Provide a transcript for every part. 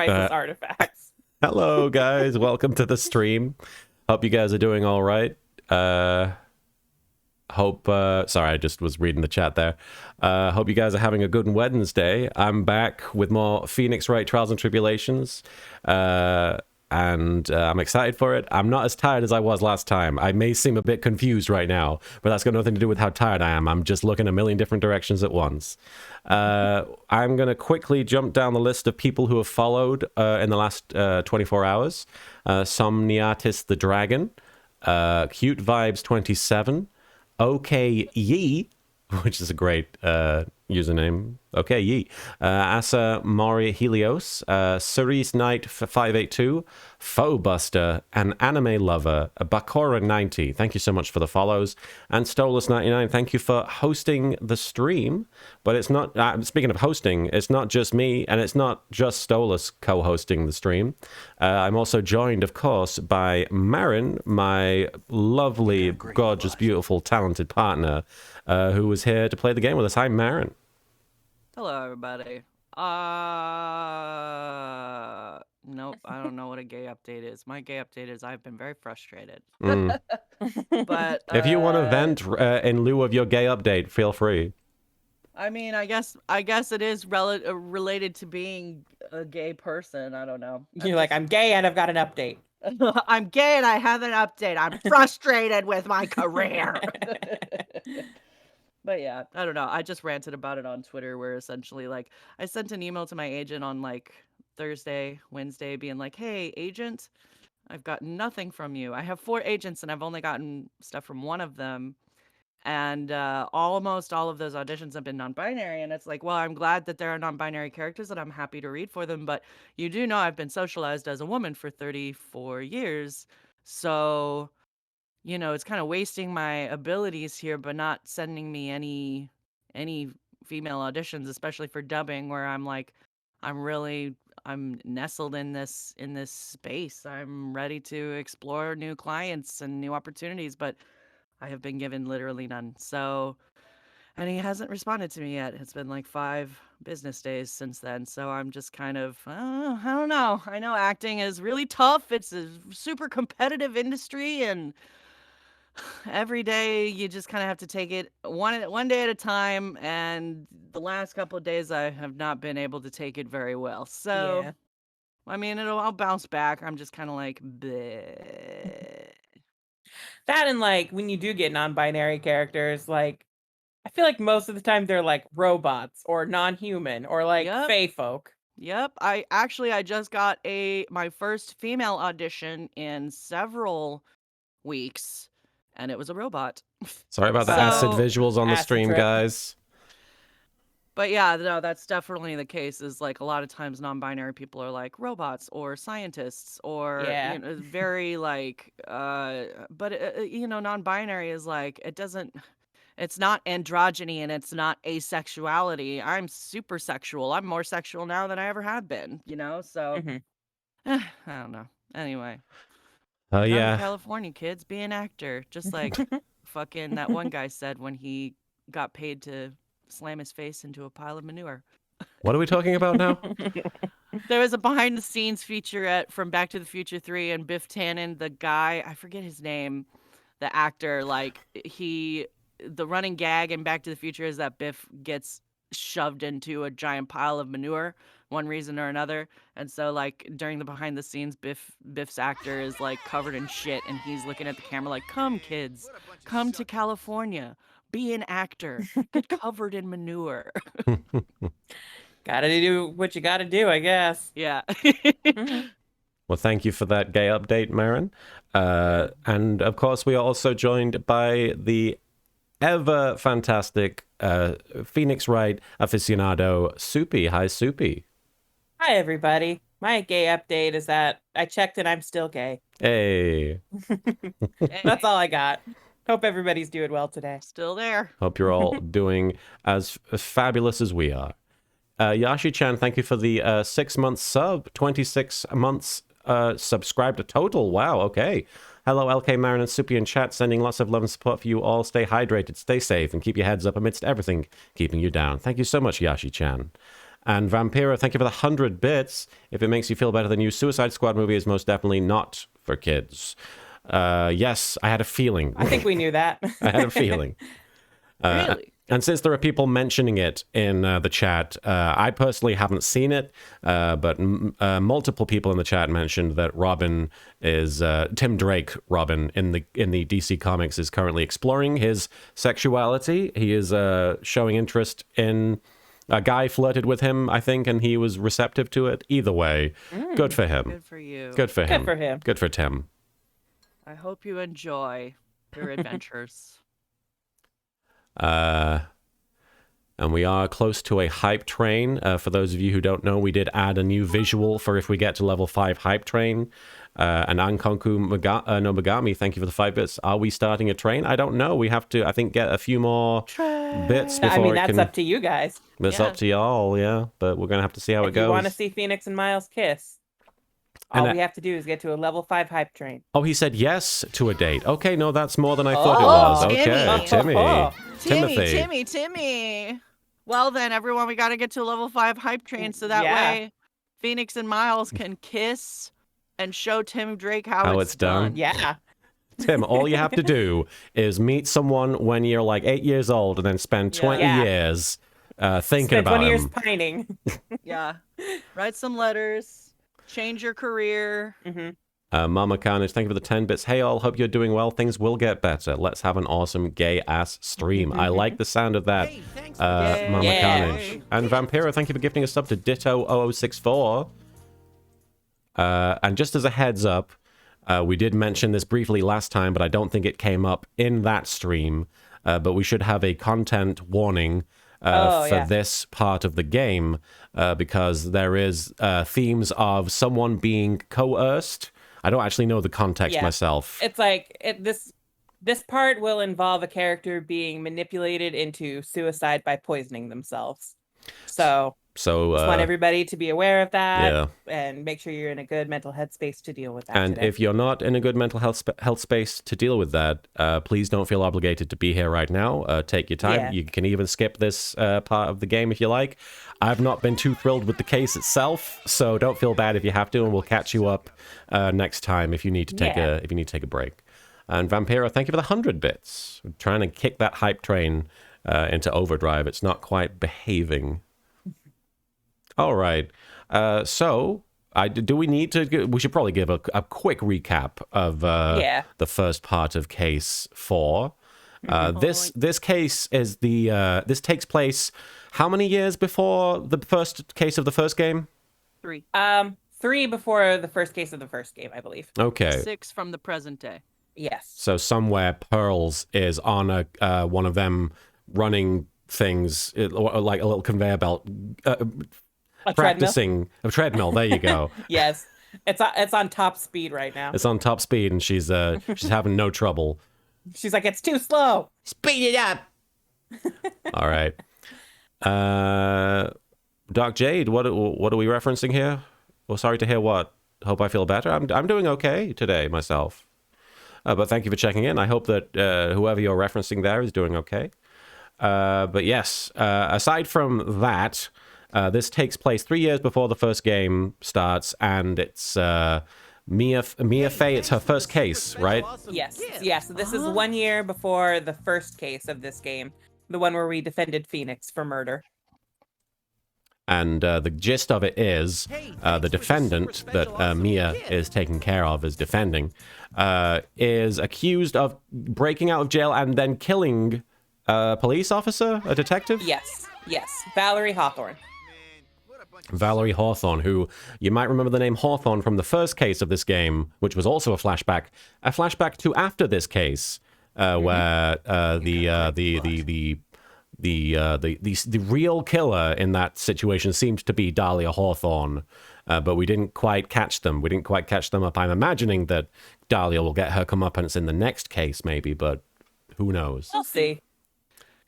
priceless artifacts. Hello, guys. Welcome to the stream. Hope you guys are doing all right. Sorry, I just was reading the chat there. Hope you guys are having a good Wednesday. I'm back with more Phoenix Wright Trials and Tribulations. And I'm excited for it. I'm not as tired as I was last time. I may seem a bit confused right now, but that's got nothing to do with how tired I am. I'm just looking a million different directions at once. I'm going to quickly jump down the list of people who have followed in the last 24 hours. Somniatis the Dragon, Cute Vibes 27, OK Yee, which is a great username. Okay, Yee. Asa Mori Helios, Cerise Knight 582, Foebuster, and Anime Lover, Bakora 90. Thank you so much for the follows. And Stolus 99, thank you for hosting the stream. But it's not, speaking of hosting, it's not just me, and it's not just Stolus co-hosting the stream. I'm also joined, of course, by Marin, my lovely, gorgeous, beautiful, talented partner, who was here to play the game with us. Hi, Marin. Hello, everybody. Nope, I don't know what a gay update is. My gay update is I've been very frustrated. But if you want to vent in lieu of your gay update, feel free. I mean, I guess it is related to being a gay person. I don't know. You're like, I'm gay and I've got an update. I'm gay and I have an update. I'm frustrated with my career. But yeah, I don't know. I just ranted about it on Twitter where essentially like I sent an email to my agent on like Thursday, Wednesday being like, "Hey, agent, I've gotten nothing from you. I have 4 agents and I've only gotten stuff from one of them. And almost all of those auditions have been non-binary." And it's like, well, I'm glad that there are non-binary characters and I'm happy to read for them. But you do know I've been socialized as a woman for 34 years. So you know, it's kind of wasting my abilities here, but not sending me any female auditions, especially for dubbing, where I'm like, I'm nestled in this space. I'm ready to explore new clients and new opportunities, but I have been given literally none. So, and he hasn't responded to me yet. It's been like 5 business days since then. So I'm just kind of, I don't know. I know acting is really tough. It's a super competitive industry, and every day you just kind of have to take it one day at a time, and the last couple of days I have not been able to take it very well. So Yeah. I mean, I'll bounce back. I'm just kind of like bleh. That and like when you do get non-binary characters, like I feel like most of the time they're like robots or non-human or like fae folk. Yep. I just got my first female audition in several weeks, and it was a robot. Sorry about the acid visuals on the stream, trip. guys. But yeah, no, that's definitely the case. Is like a lot of times non-binary people are like robots or scientists or Yeah. you know, very like but you know, non-binary is like it's not androgyny and it's not asexuality. I'm super sexual. I'm more sexual now than I ever have been, you know? So I don't know. Anyway. Oh Come yeah. to California, kids, be an actor. Just like fucking that one guy said when he got paid to slam his face into a pile of manure. What are we talking about now? There was a behind the scenes featurette from Back to the Future 3, and Biff Tannen, the guy, I forget his name, the actor, like the running gag in Back to the Future is that Biff gets shoved into a giant pile of manure, one reason or another. And so like during the behind the scenes, Biff's actor is like covered in shit, and he's looking at the camera like, "Come kids, come to California. Be an actor. Get covered in manure." Gotta do what you gotta do, I guess. Yeah. Well, thank you for that gay update, Marin. And of course, we are also joined by the ever fantastic Phoenix Wright aficionado, Soupy. Hi, Soupy. Hi, everybody. My gay update is that I checked and I'm still gay. Hey. That's all I got. Hope everybody's doing well today. Still there. Hope you're all doing as fabulous as we are. Yashi-chan, thank you for the 6-month sub. 26 months subscribed total. Wow, okay. Hello, LK, Marin, and Soupy in chat, sending lots of love and support for you all. Stay hydrated, stay safe, and keep your heads up amidst everything keeping you down. Thank you so much, Yashi-chan. And Vampira, thank you for the 100 bits. If it makes you feel better, the new Suicide Squad movie is most definitely not for kids. Yes, I had a feeling. I think we knew that. I had a feeling. Really? And since there are people mentioning it in the chat, I personally haven't seen it, but multiple people in the chat mentioned that Robin is Tim Drake. Robin in the DC Comics is currently exploring his sexuality. He is showing interest in a guy flirted with him, I think, and he was receptive to it. Either way, good for him. Good for you. Good for him. Good for him. Good for Tim. I hope you enjoy your adventures. And we are close to a hype train. For those of you who don't know, we did add a new visual for if we get to level 5 hype train. And Ankonku Nobagami, thank you for the 5 bits. Are we starting a train? I don't know. We have to, I think, get a few more bits before I mean, it that's can... up to you guys. That's up to y'all, yeah. But we're going to have to see how it If goes. you want to see Phoenix and Miles kiss, all And we have to do is get to a level 5 hype train. Oh, he said yes to a date. Okay, no, that's more than I thought it was. Okay, Timmy. Timmy. Well then, everyone, we got to get to a level 5 hype train so that way Phoenix and Miles can kiss and show Tim Drake how it's done. Yeah. Tim, all you have to do is meet someone when you're like 8 years old and then spend 20 years thinking Spend about 20 years him. pining. Yeah. Write some letters. Change your career. Mama Carnage, thank you for the 10 bits. Hey all, hope you're doing well. Things will get better. Let's have an awesome gay-ass stream. I like the sound of that, Mama Carnage. And Vampiro, thank you for gifting a sub to Ditto0064. And just as a heads up, we did mention this briefly last time, but I don't think it came up in that stream. But we should have a content warning for this part of the game, because there is themes of someone being coerced. I don't actually know the context myself. It's like this part will involve a character being manipulated into suicide by poisoning themselves. So just want everybody to be aware of that and make sure you're in a good mental headspace to deal with that. And if you're not in a good mental health space to deal with that, please don't feel obligated to be here right now. Take your time. You can even skip this part of the game if you like. I've not been too thrilled with the case itself, so don't feel bad if you have to, and we'll catch you up next time if you need to take a break. And Vampiro, thank you for the 100 bits. I'm trying to kick that hype train into overdrive. It's not quite behaving. All right. So, do we need to? We should probably give a quick recap of the first part of Case 4. This case is this takes place how many years before the first case of the first game? 3. 3 before the first case of the first game, I believe. Okay. 6 from the present day. Yes. So somewhere Pearls is on a one of them running things, like a little conveyor belt. Practicing a treadmill. There you go. Yes, it's on top speed right now. It's on top speed, and she's having no trouble. She's like, it's too slow. Speed it up. All right. Doc Jade, what are we referencing here? Well, sorry to hear what. Hope I feel better. I'm doing okay today myself. But thank you for checking in. I hope that whoever you're referencing there is doing okay. But yes, aside from that, this takes place 3 years before the first game starts, and it's Mia Fey. It's her first case, right? Yes. So this is 1 year before the first case of this game, the one where we defended Phoenix for murder. And the gist of it is the defendant that Mia is taking care of, is defending, is accused of breaking out of jail and then killing a police officer, a detective? Yes. Valerie Hawthorne. Valerie Hawthorne, who you might remember the name Hawthorne from the first case of this game, which was also a flashback to after this case, where the real killer in that situation seemed to be Dahlia Hawthorne, but we didn't quite catch them. We didn't quite catch them up. I'm imagining that Dahlia will get her comeuppance in the next case, maybe, but who knows? We'll see.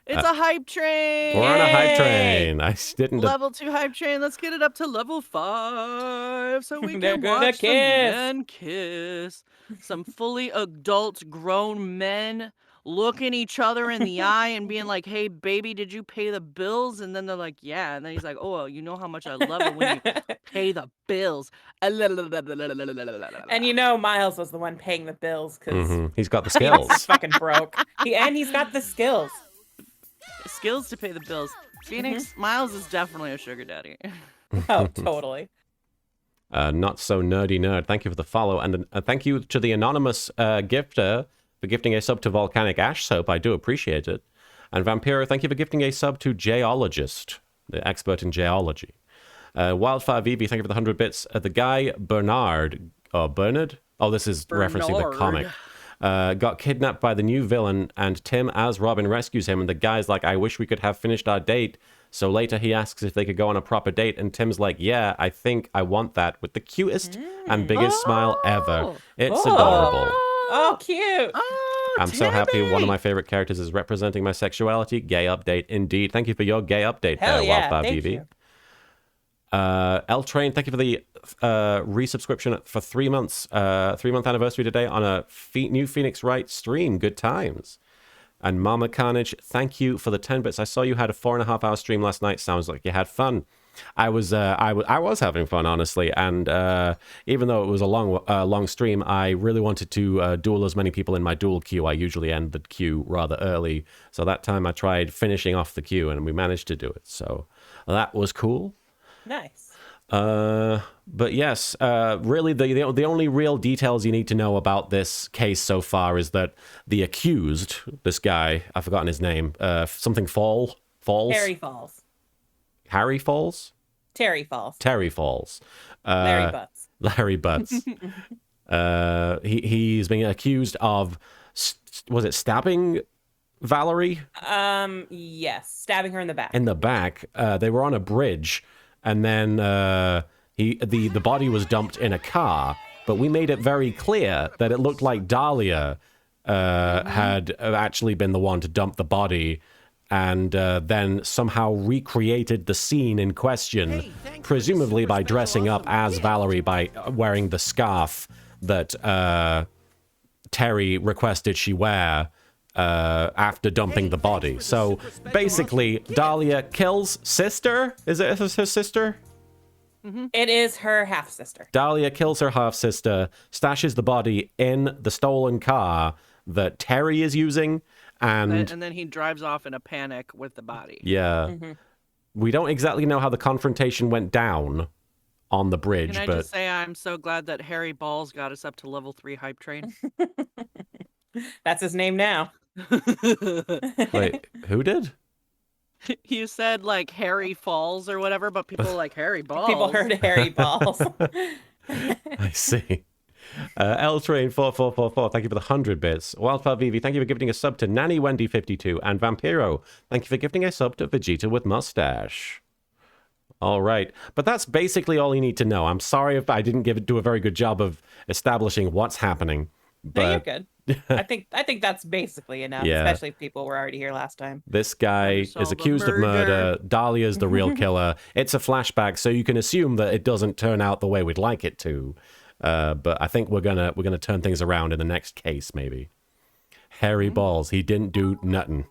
It's a hype train. We're on a hype train. I didn't. Level 2 hype train. Let's get it up to level 5 so we They're can gonna watch kiss. some men kiss. Some fully adult grown men looking each other in the eye and being like, hey, baby, did you pay the bills? And then they're like, yeah. And then he's like, oh, well, you know how much I love it when you pay the bills. And Miles was the one paying the bills because he's got the skills. He's fucking broke. He's got the skills. Skills to pay the bills. Phoenix, Miles is definitely a sugar daddy. Oh, totally. Not so nerdy nerd. Thank you for the follow. And thank you to the anonymous gifter for gifting a sub to Volcanic Ash Soap. I do appreciate it. And Vampiro, thank you for gifting a sub to Geologist, the expert in geology. Wildfire VV, thank you for the 100 bits. The guy Bernard. Oh, this is referencing the comic. Got kidnapped by the new villain, and Tim as Robin rescues him, and the guy's like, I wish we could have finished our date. So later he asks if they could go on a proper date, and Tim's like, yeah, I think I want that, with the cutest and biggest smile ever. It's adorable. Oh, cute. I'm so happy one of my favorite characters is representing my sexuality. Gay update, indeed. Thank you for your gay update, Wildfire BB. L Train, thank you for the resubscription for 3 months. 3-month anniversary today on a new Phoenix Wright stream. Good times. And Mama Carnage, thank you for the 10 bits. I saw you had a 4.5-hour stream last night. Sounds like you had fun. I was having fun, honestly. And even though it was a long stream, I really wanted to duel as many people in my duel queue. I usually end the queue rather early. So that time I tried finishing off the queue, and we managed to do it. So that was cool. Nice. But yes, really the only real details you need to know about this case so far is that the accused, this guy, I've forgotten his name, something Falls? Harry Falls. Harry Falls? Terry Falls. Terry Falls. Larry Butts. Larry Butts. He's being accused of, was it stabbing Valerie? Yes, stabbing her in the back. In the back. They were on a bridge. And then the body was dumped in a car, but we made it very clear that it looked like Dahlia had actually been the one to dump the body, and then somehow recreated the scene in question, presumably by dressing up as Valerie by wearing the scarf that Terry requested she wear after dumping the body. So basically, Dahlia kills sister. Is it her sister? Mm-hmm. It is her half-sister. Dahlia kills her half-sister, stashes the body in the stolen car that Terry is using, and then he drives off in a panic with the body. Yeah. Mm-hmm. We don't exactly know how the confrontation went down on the bridge. Can I just say I'm so glad that Harry Balls got us up to level 3 hype train? That's his name now. Wait, who did? You said like Harry Falls or whatever, but people were like Harry Balls. People heard Harry Balls. I see. L Train 4444, thank you for the 100 bits. Wildfire VV, thank you for gifting a sub to Nanny Wendy 52, and Vampiro, thank you for gifting a sub to Vegeta with Mustache. All right, but that's basically all you need to know. I'm sorry if I didn't do a very good job of establishing what's happening. But... No, you're good. I think that's basically enough, especially if people were already here last time. This guy is accused of murder. Dahlia's the real killer. It's a flashback, so you can assume that it doesn't turn out the way we'd like it to. But I think we're gonna turn things around in the next case, maybe. Harry Balls, he didn't do nothing.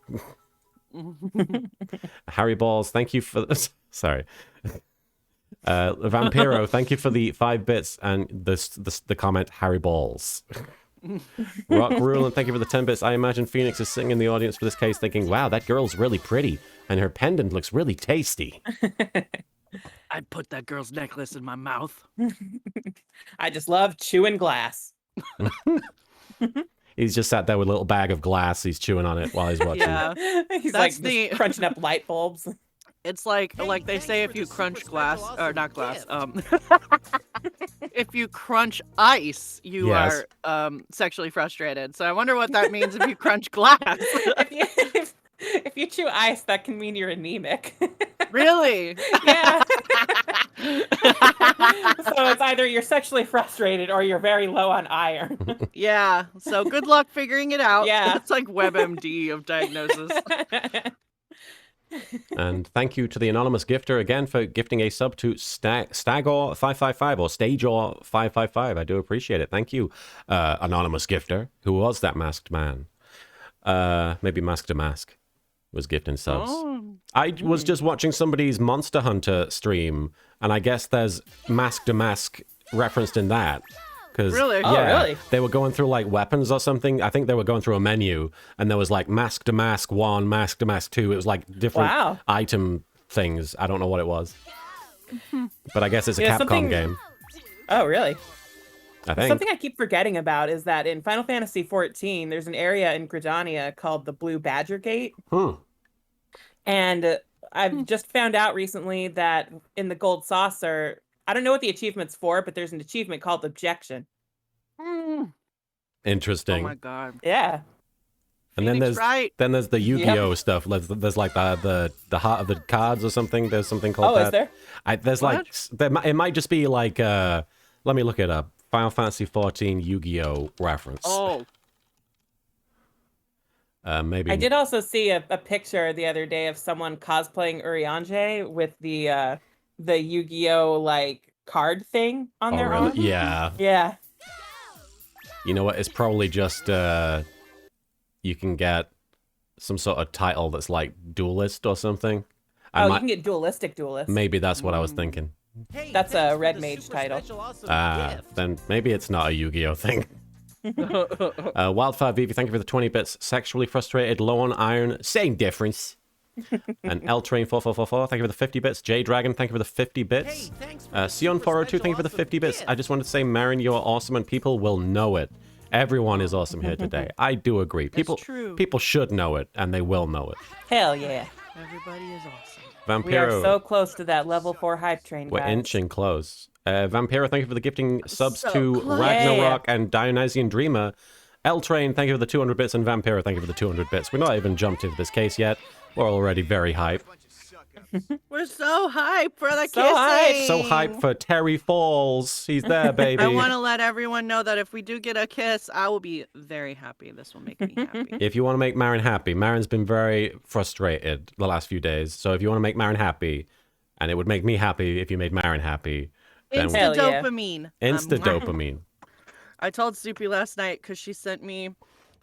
Harry Balls, thank you for this. Sorry. Vampiro, thank you for the 5 bits and the comment Harry Balls. Rock Rulin, thank you for the 10 bits. I imagine Phoenix is sitting in the audience for this case thinking, wow, that girl's really pretty and her pendant looks really tasty. I'd put that girl's necklace in my mouth. I just love chewing glass. He's just sat there with a little bag of glass. He's chewing on it while he's watching. Yeah, he's like crunching up light bulbs. It's like they say if you crunch glass, or not glass, if you crunch ice, you are sexually frustrated. So I wonder what that means if you crunch glass. If you chew ice, that can mean you're anemic. Really? Yeah. So it's either you're sexually frustrated or you're very low on iron. Yeah. So good luck figuring it out. Yeah. It's like WebMD of diagnosis. And thank you to the anonymous gifter again for gifting a sub to Stagor555 or Stagor555. I do appreciate it. Thank you, anonymous gifter. Who was that masked man? Maybe Mask to Mask was gifting subs. Oh. I was just watching somebody's Monster Hunter stream, and I guess there's Mask to Mask referenced in that. Really? Yeah, really? they were going through like weapons or something. I think they were going through a menu, and there was like Mask to Mask 1, Mask to Mask 2. It was like different item things. I don't know what it was. But I guess it's a Capcom game. Oh, really? I think. Something I keep forgetting about is that in Final Fantasy XIV, there's an area in Gridania called the Blue Badger Gate. And I've just found out recently that in the Gold Saucer, I don't know what the achievement's for, but there's an achievement called Objection. Interesting. Oh my god. Yeah. And Phoenix Wright. then there's the Yu-Gi-Oh stuff. There's like the heart of the cards or something. There's something called that. Is there? There's What? like it might just be like let me look it up. Final Fantasy XIV Yu-Gi-Oh reference. Oh. Maybe. I did also see a picture the other day of someone cosplaying Urianger with the Yu-Gi-Oh like card thing on their arm. Yeah. Yeah. You know what? It's probably just you can get some sort of title that's like duelist or something. You can get dualistic duelist. Maybe that's what I was thinking. That's a Red Mage title. Then maybe it's not a Yu-Gi-Oh thing. Wildfire Vivi, thank you for the 20 bits. Sexually frustrated, low on iron, same difference. And L Train 4444, thank you for the 50 bits. J Dragon, thank you for the 50 bits. Sion 402, thank you for the 50 bits. I just wanted to say, Marin, you're awesome, and people will know it. Everyone is awesome here today. I do agree. People should know it, and they will know it. Hell yeah. Everybody is awesome. Vampiro. We are so close to that level 4 hype train, guys. We're inching close. Vampiro, thank you for the gifting subs to Ragnarok and Dionysian Dreamer. L Train, thank you for the 200 bits, and Vampiro, thank you for the 200 bits. We're not even jumped into this case yet. We're already very hype. We're so hyped for the kissing. So hyped for Terry Falls. He's there, baby. I want to let everyone know that if we do get a kiss, I will be very happy. This will make me happy. If you want to make Marin happy, Marin's been very frustrated the last few days. So if you want to make Marin happy, and it would make me happy if you made Marin happy. Insta dopamine. Insta dopamine. I told Soupy last night because she sent me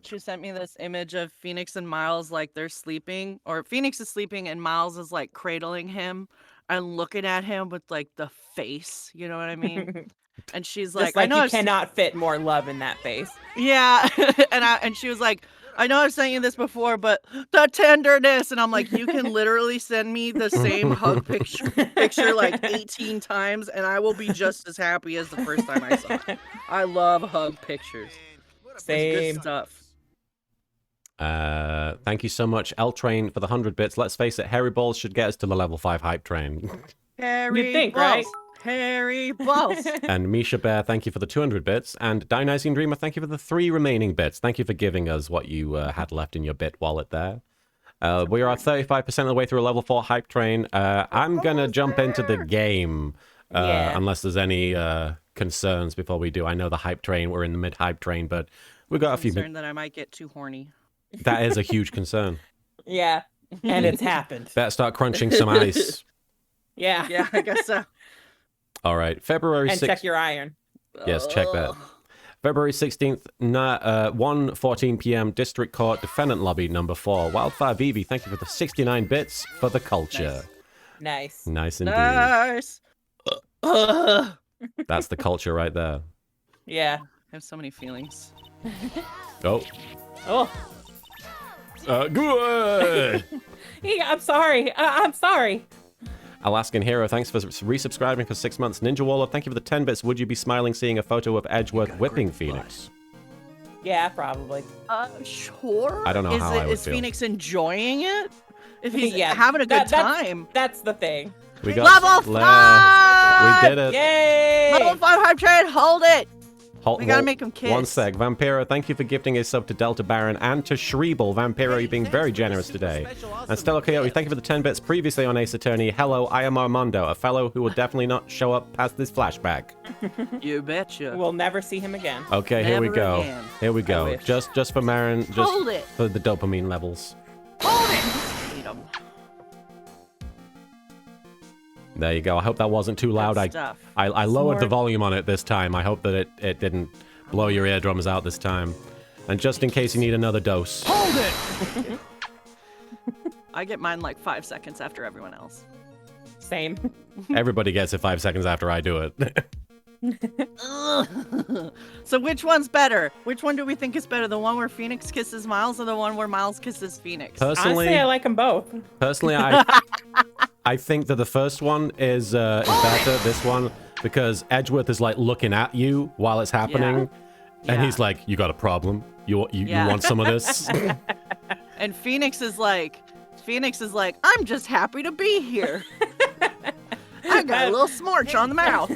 this image of Phoenix and Miles like they're sleeping, or Phoenix is sleeping and Miles is like cradling him and looking at him with like the face, you know what I mean? And she's like, I know you cannot fit more love in that face. Yeah. and she was like, I know I've sent you this before, but the tenderness. And I'm like, you can literally send me the same hug picture like 18 times, and I will be just as happy as the first time I saw it. I love hug pictures. Same. It's good stuff. Thank you so much, L Train, for the 100 bits. Let's face it, Harry Balls should get us to the level 5 hype train. Harry You'd think, Balls. right? Harry Balls. And Misha Bear, thank you for the 200 bits. And Dionysian Dreamer, thank you for the 3 remaining bits. Thank you for giving us what you had left in your bit wallet there. We are 35% of the way through a level 4 hype train. I'm going to jump into the game unless there's any concerns before we do. I know the hype train, we're in the mid-hype train, but we've got a few... Concerned that I might get too horny. That is a huge concern. Yeah, and it's happened. Better start crunching some ice. Yeah, I guess so. All right, February 6th. And check your iron. Yes, check that. February 16th, 1:14 p.m., District Court, Defendant Lobby, number 4. Wildfire Vivi, thank you for the 69 bits for the culture. Nice. Nice indeed. Nice. That's the culture right there. Yeah. I have so many feelings. Oh. Good. Yeah, I'm sorry. I'm sorry. Alaskan Hero, thanks for resubscribing for 6 months. Ninja Waller, thank you for the 10 bits. Would you be smiling seeing a photo of Edgeworth whipping Phoenix? Yeah, probably. Sure. I don't know how I would Is feel. Phoenix enjoying it? If he's Yeah, having a good time. That's the thing. We got Level 5! We did it. Yay! Level 5 hype train, hold it! We gotta make him kiss. One sec. Vampiro, thank you for gifting a sub to Delta Baron and to Shreeble. Vampiro, you're being very generous today. And Stella Coyote, thank you for the 10 bits previously on Ace Attorney. Hello, I am Armando, a fellow who will definitely not show up past this flashback. You betcha. We'll never see him again. Okay, here we Never go. again. Here we go. wish. Just for Marin, just Hold it. for the dopamine levels. Hold it! Need 'em. There you go. I hope that wasn't too loud. Good stuff. I lowered the Smart. volume on it this time. I hope that it didn't blow your eardrums out this time. And just in case you need another dose. Hold it! I get mine like 5 seconds after everyone else. Same. Everybody gets it 5 seconds after I do it. So which one's better? Which one do we think is better? The one where Phoenix kisses Miles or the one where Miles kisses Phoenix? Personally, honestly, I like them both. Personally, I think that the first one is better, this one, because Edgeworth is like looking at you while it's happening, and he's like, "You got a problem? You want some of this?" And Phoenix is like, "I'm just happy to be here. I got a little smorch on the mouth."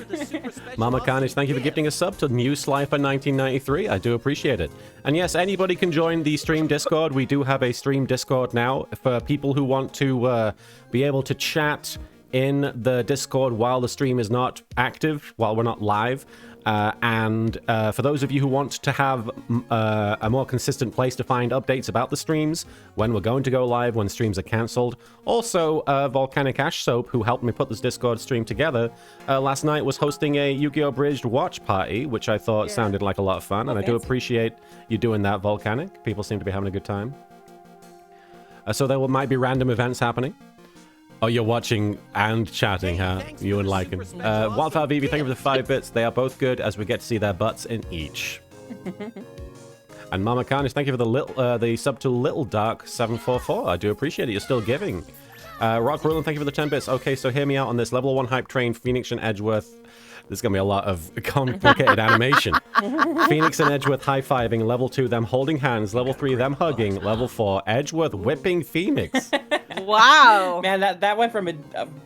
Mama Carnage, thank you for gifting a sub to New Slifer 1993. I do appreciate it. And yes, anybody can join the stream Discord. We do have a stream Discord now for people who want to be able to chat in the Discord while the stream is not active, while we're not live. And for those of you who want to have a more consistent place to find updates about the streams, when we're going to go live, when streams are cancelled. Also, Volcanic Ash Soap, who helped me put this Discord stream together, last night was hosting a Yu-Gi-Oh! Bridged watch party, which I thought sounded like a lot of fun, and I do appreciate you doing that, Volcanic. People seem to be having a good time. So there might be random events happening. Oh, you're watching and chatting, huh? You and liking. Wildfire Vivi, thank you for the 5 bits. They are both good as we get to see their butts in each. And Mama Carnage, thank you for the sub to Little Dark 744. I do appreciate it. You're still giving. Rock Roland, thank you for the 10 bits. Okay, so hear me out on this. Level 1 hype train, Phoenix and Edgeworth. There's going to be a lot of complicated animation. Phoenix and Edgeworth high-fiving. Level 2, them holding hands. Level 3, them hugging. Level 4, Edgeworth whipping Phoenix. Wow. Man, that went from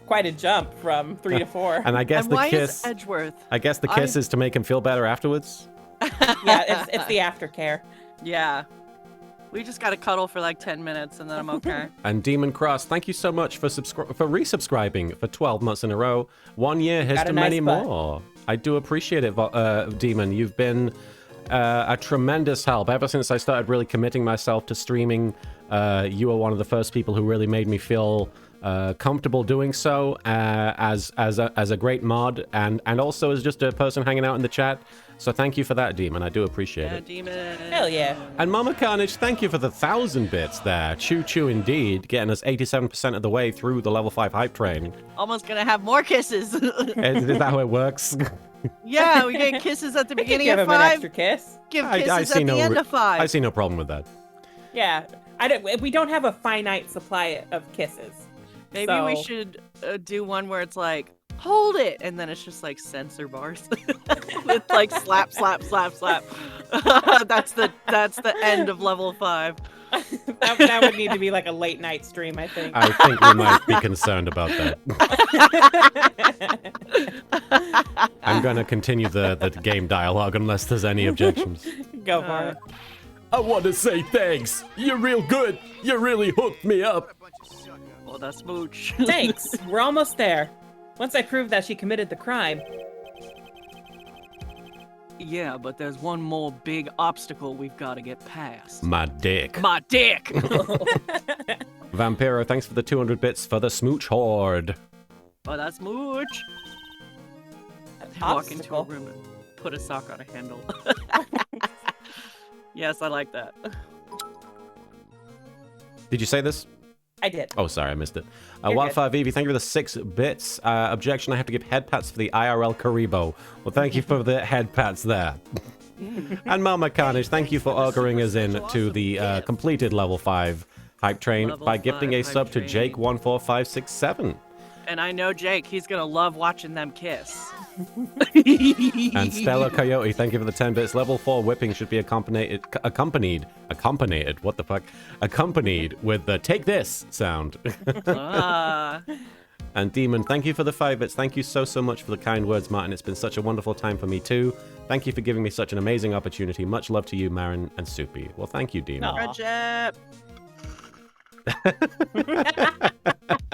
quite a jump from 3 to 4. And I guess and the why kiss. Is Edgeworth? I guess the kiss is to make him feel better afterwards. Yeah, it's the aftercare. Yeah. We just got to cuddle for like 10 minutes and then I'm okay. And Demon Cross, thank you so much for resubscribing for 12 months in a row. 1 year, here's to many more. I do appreciate it, Demon. You've been a tremendous help. Ever since I started really committing myself to streaming, you were one of the first people who really made me feel comfortable doing so as a great mod and also as just a person hanging out in the chat. So thank you for that, Demon. I do appreciate it. Demon. Hell yeah. And Mama Carnage, thank you for the 1,000 bits there. Choo choo indeed, getting us 87% of the way through the level 5 hype train. Almost gonna have more kisses. Is that how it works? Yeah, we get kisses at the beginning of 5. An extra kiss. Give kisses at the end of 5. I see no problem with that. Yeah, we don't have a finite supply of kisses. Maybe we should do one where it's like, hold it, and then it's just like sensor bars with like slap, slap, slap, slap. That's the end of level 5. that would need to be like a late night stream, I think. I think we might be concerned about that. I'm gonna continue the game dialogue unless there's any objections. Go for it. I want to say thanks. You're real good. You really hooked me up. Oh, that's smooch. Thanks. We're almost there. Once I prove that she committed the crime. Yeah, but there's one more big obstacle we've got to get past. My dick. My dick! Vampiro, thanks for the 200 bits for the smooch horde. Oh, that's smooch. Walk into a room and put a sock on a handle. Yes, I like that. Did you say this? I did. Oh, sorry, I missed it. Wildfire Vivi, thank you for the 6 bits. Objection, I have to give head pats for the IRL Karibo. Well, thank you for the head pats there. And Mama Carnage, thank you for auguring us in to the completed level 5 hype train by gifting a sub to Jake14567. And I know Jake, he's going to love watching them kiss. And Stella Coyote, thank you for the 10 bits. Level 4 whipping should be accompanied, what the fuck? Accompanied with the take this sound. And Demon, thank you for the 5 bits. Thank you so much for the kind words, Martin. It's been such a wonderful time for me too. Thank you for giving me such an amazing opportunity. Much love to you, Marin and Soupy. Well, thank you, Demon. Friendship.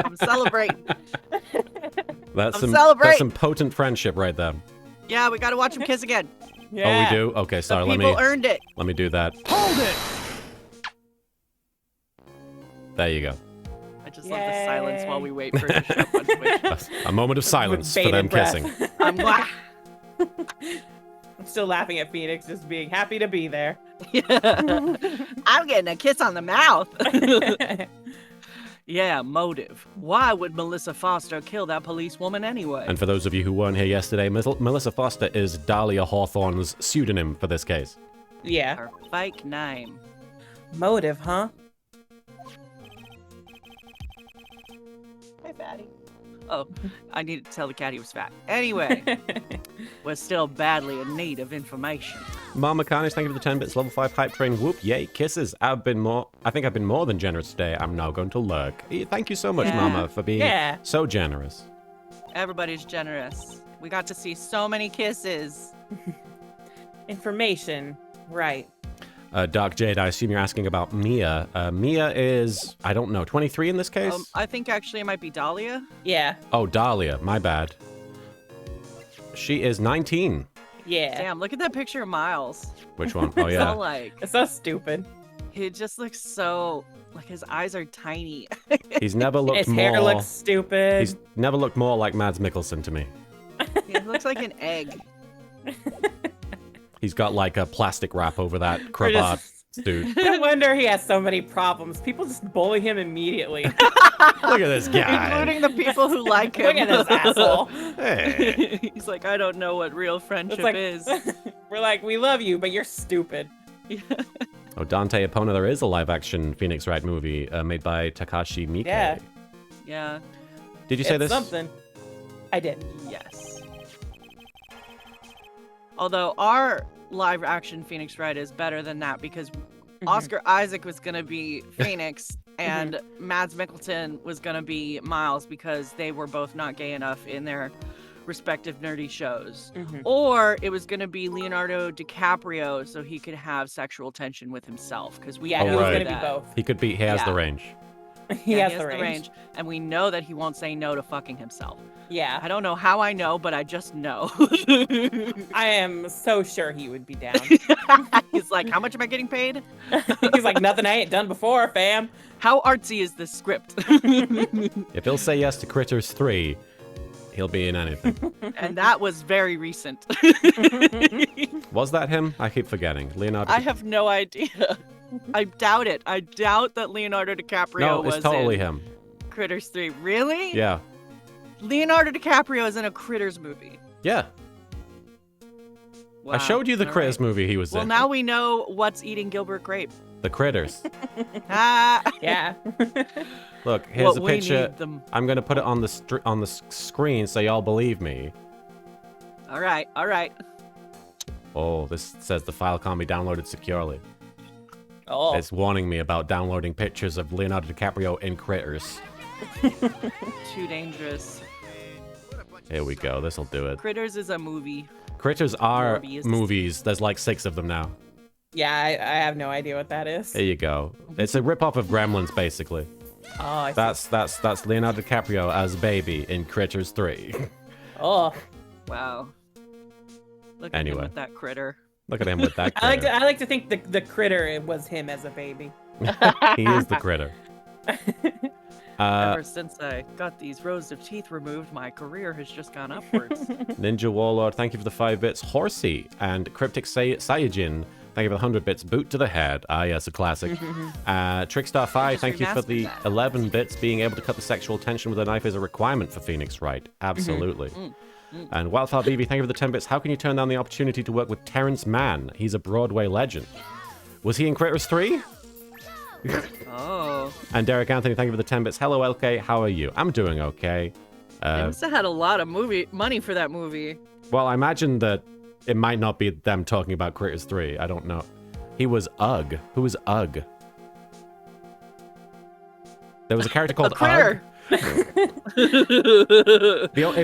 I'm celebrating. That's some potent friendship right there. Yeah, we gotta watch him kiss again. Yeah. Oh, we do? Okay, sorry. People earned it. Let me do that. Hold it! There you go. I just love the silence while we wait for it to show up on Twitch. A moment of silence for them kissing. I'm still laughing at Phoenix just being happy to be there. Yeah. I'm getting a kiss on the mouth. Yeah, motive. Why would Melissa Foster kill that policewoman anyway? And for those of you who weren't here yesterday, Melissa Foster is Dahlia Hawthorne's pseudonym for this case. Yeah. Her fake name. Motive, huh? Hey, fatty. Oh, I needed to tell the cat he was fat. Anyway, we're still badly in need of information. Mama Carnage, thank you for the 10 bits. Level 5 hype train. Whoop, yay, kisses. I think I've been more than generous today. I'm now going to lurk. Thank you so much, Mama, for being so generous. Everybody's generous. We got to see so many kisses. Information, right. Dark Jade, I assume you're asking about Mia. Mia is, I don't know, 23 in this case? I think actually it might be Dahlia. Yeah. Oh, Dahlia, my bad. She is 19. Yeah. Damn, look at that picture of Miles. Which one? Oh, yeah. It's so stupid. He just looks so, like his eyes are tiny. He's never looked his hair looks stupid. He's never looked more like Mads Mikkelsen to me. He looks like an egg. He's got like a plastic wrap over that cravat, dude. No wonder he has so many problems. People just bully him immediately. Look at this guy. Including the people who like him. Look at this asshole. Hey. He's like, I don't know what real friendship is. We're like, we love you, but you're stupid. Oh, Dante Epona, there is a live-action Phoenix Wright movie made by Takashi Miike. Yeah. Yeah. Did you say this? Something. I did. Yes. Although our live-action Phoenix Wright is better than that because Oscar Isaac was going to be Phoenix and Mads Mikkelsen was going to be Miles because they were both not gay enough in their respective nerdy shows. Or it was going to be Leonardo DiCaprio so he could have sexual tension with himself because we he was going to be both. He has the range. He has the range. And we know that he won't say no to fucking himself. Yeah. I don't know how I know, but I just know. I am so sure he would be down. He's like, how much am I getting paid? He's like, nothing I ain't done before, fam. How artsy is this script? If he'll say yes to Critters 3, he'll be in anything. And that was very recent. Was that him? I keep forgetting. Leonardo. I have no idea. I doubt it. I doubt that Leonardo DiCaprio was it's totally him. Critters 3. Really? Yeah. Leonardo DiCaprio is in a Critters movie. Yeah. Wow. I showed you the Critters movie he was in. Well, now we know what's eating Gilbert Grape. The Critters. Yeah. Look, here's a picture. I'm going to put it on the screen so y'all believe me. All right. Oh, this says the file can't be downloaded securely. Oh. It's warning me about downloading pictures of Leonardo DiCaprio in Critters. Too dangerous. Here we go. This'll do it. Critters is a movie. Critters are movies. There's like 6 of them now. Yeah, I have no idea what that is. There you go. It's a rip-off of Gremlins, basically. Oh, I see. That's Leonardo DiCaprio as Baby in Critters 3. Oh. Wow. Look at him with that critter. Look at him with that critter. I like to think the critter was him as a baby. He is the critter. Ever since I got these rows of teeth removed, my career has just gone upwards. Ninja Warlord, thank you for the 5 bits. Horsey and Cryptic Saiyajin, thank you for the 100 bits. Boot to the head. Ah, yes, a classic. Trickstar 5, thank you for the 11 bits. Being able to cut the sexual tension with a knife is a requirement for Phoenix Wright. Absolutely. And Wildfire BB, thank you for the 10 bits. How can you turn down the opportunity to work with Terrence Mann? He's a Broadway legend. Was he in Critters 3? Oh. And Derek Anthony, thank you for the 10 bits. Hello, LK. How are you? I'm doing okay. They must have had a lot of money for that movie. Well, I imagine that it might not be them talking about Critters 3. I don't know. He was Ugg. Who was Ugg? There was a character called Ugg. If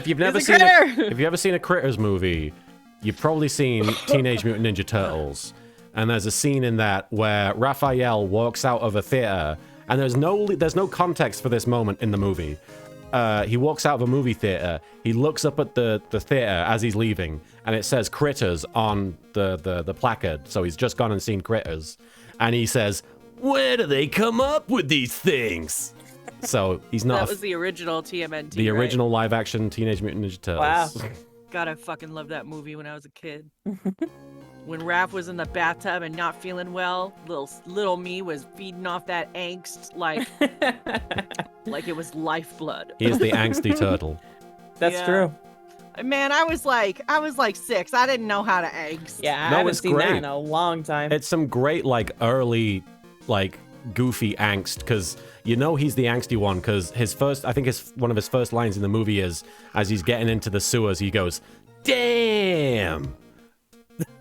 you've ever seen a Critters movie, you've probably seen Teenage Mutant Ninja Turtles. And there's a scene in that where Raphael walks out of a theater, and there's no context for this moment in the movie. He walks out of a movie theater, he looks up at the theater as he's leaving, and it says Critters on the placard, so he's just gone and seen Critters. And he says, "Where do they come up with these things?" So he's not. That was the original TMNT. The original live-action Teenage Mutant Ninja Turtles. Wow. God, I fucking loved that movie when I was a kid. When Raph was in the bathtub and not feeling well, little me was feeding off that angst like it was lifeblood. He's the angsty turtle. That's true. Man, I was like 6. I didn't know how to angst. Yeah, I haven't seen that in a long time. It's some great, like, early, like, goofy angst, because you know he's the angsty one, because one of his first lines in the movie is, as he's getting into the sewers, he goes, "Damn!"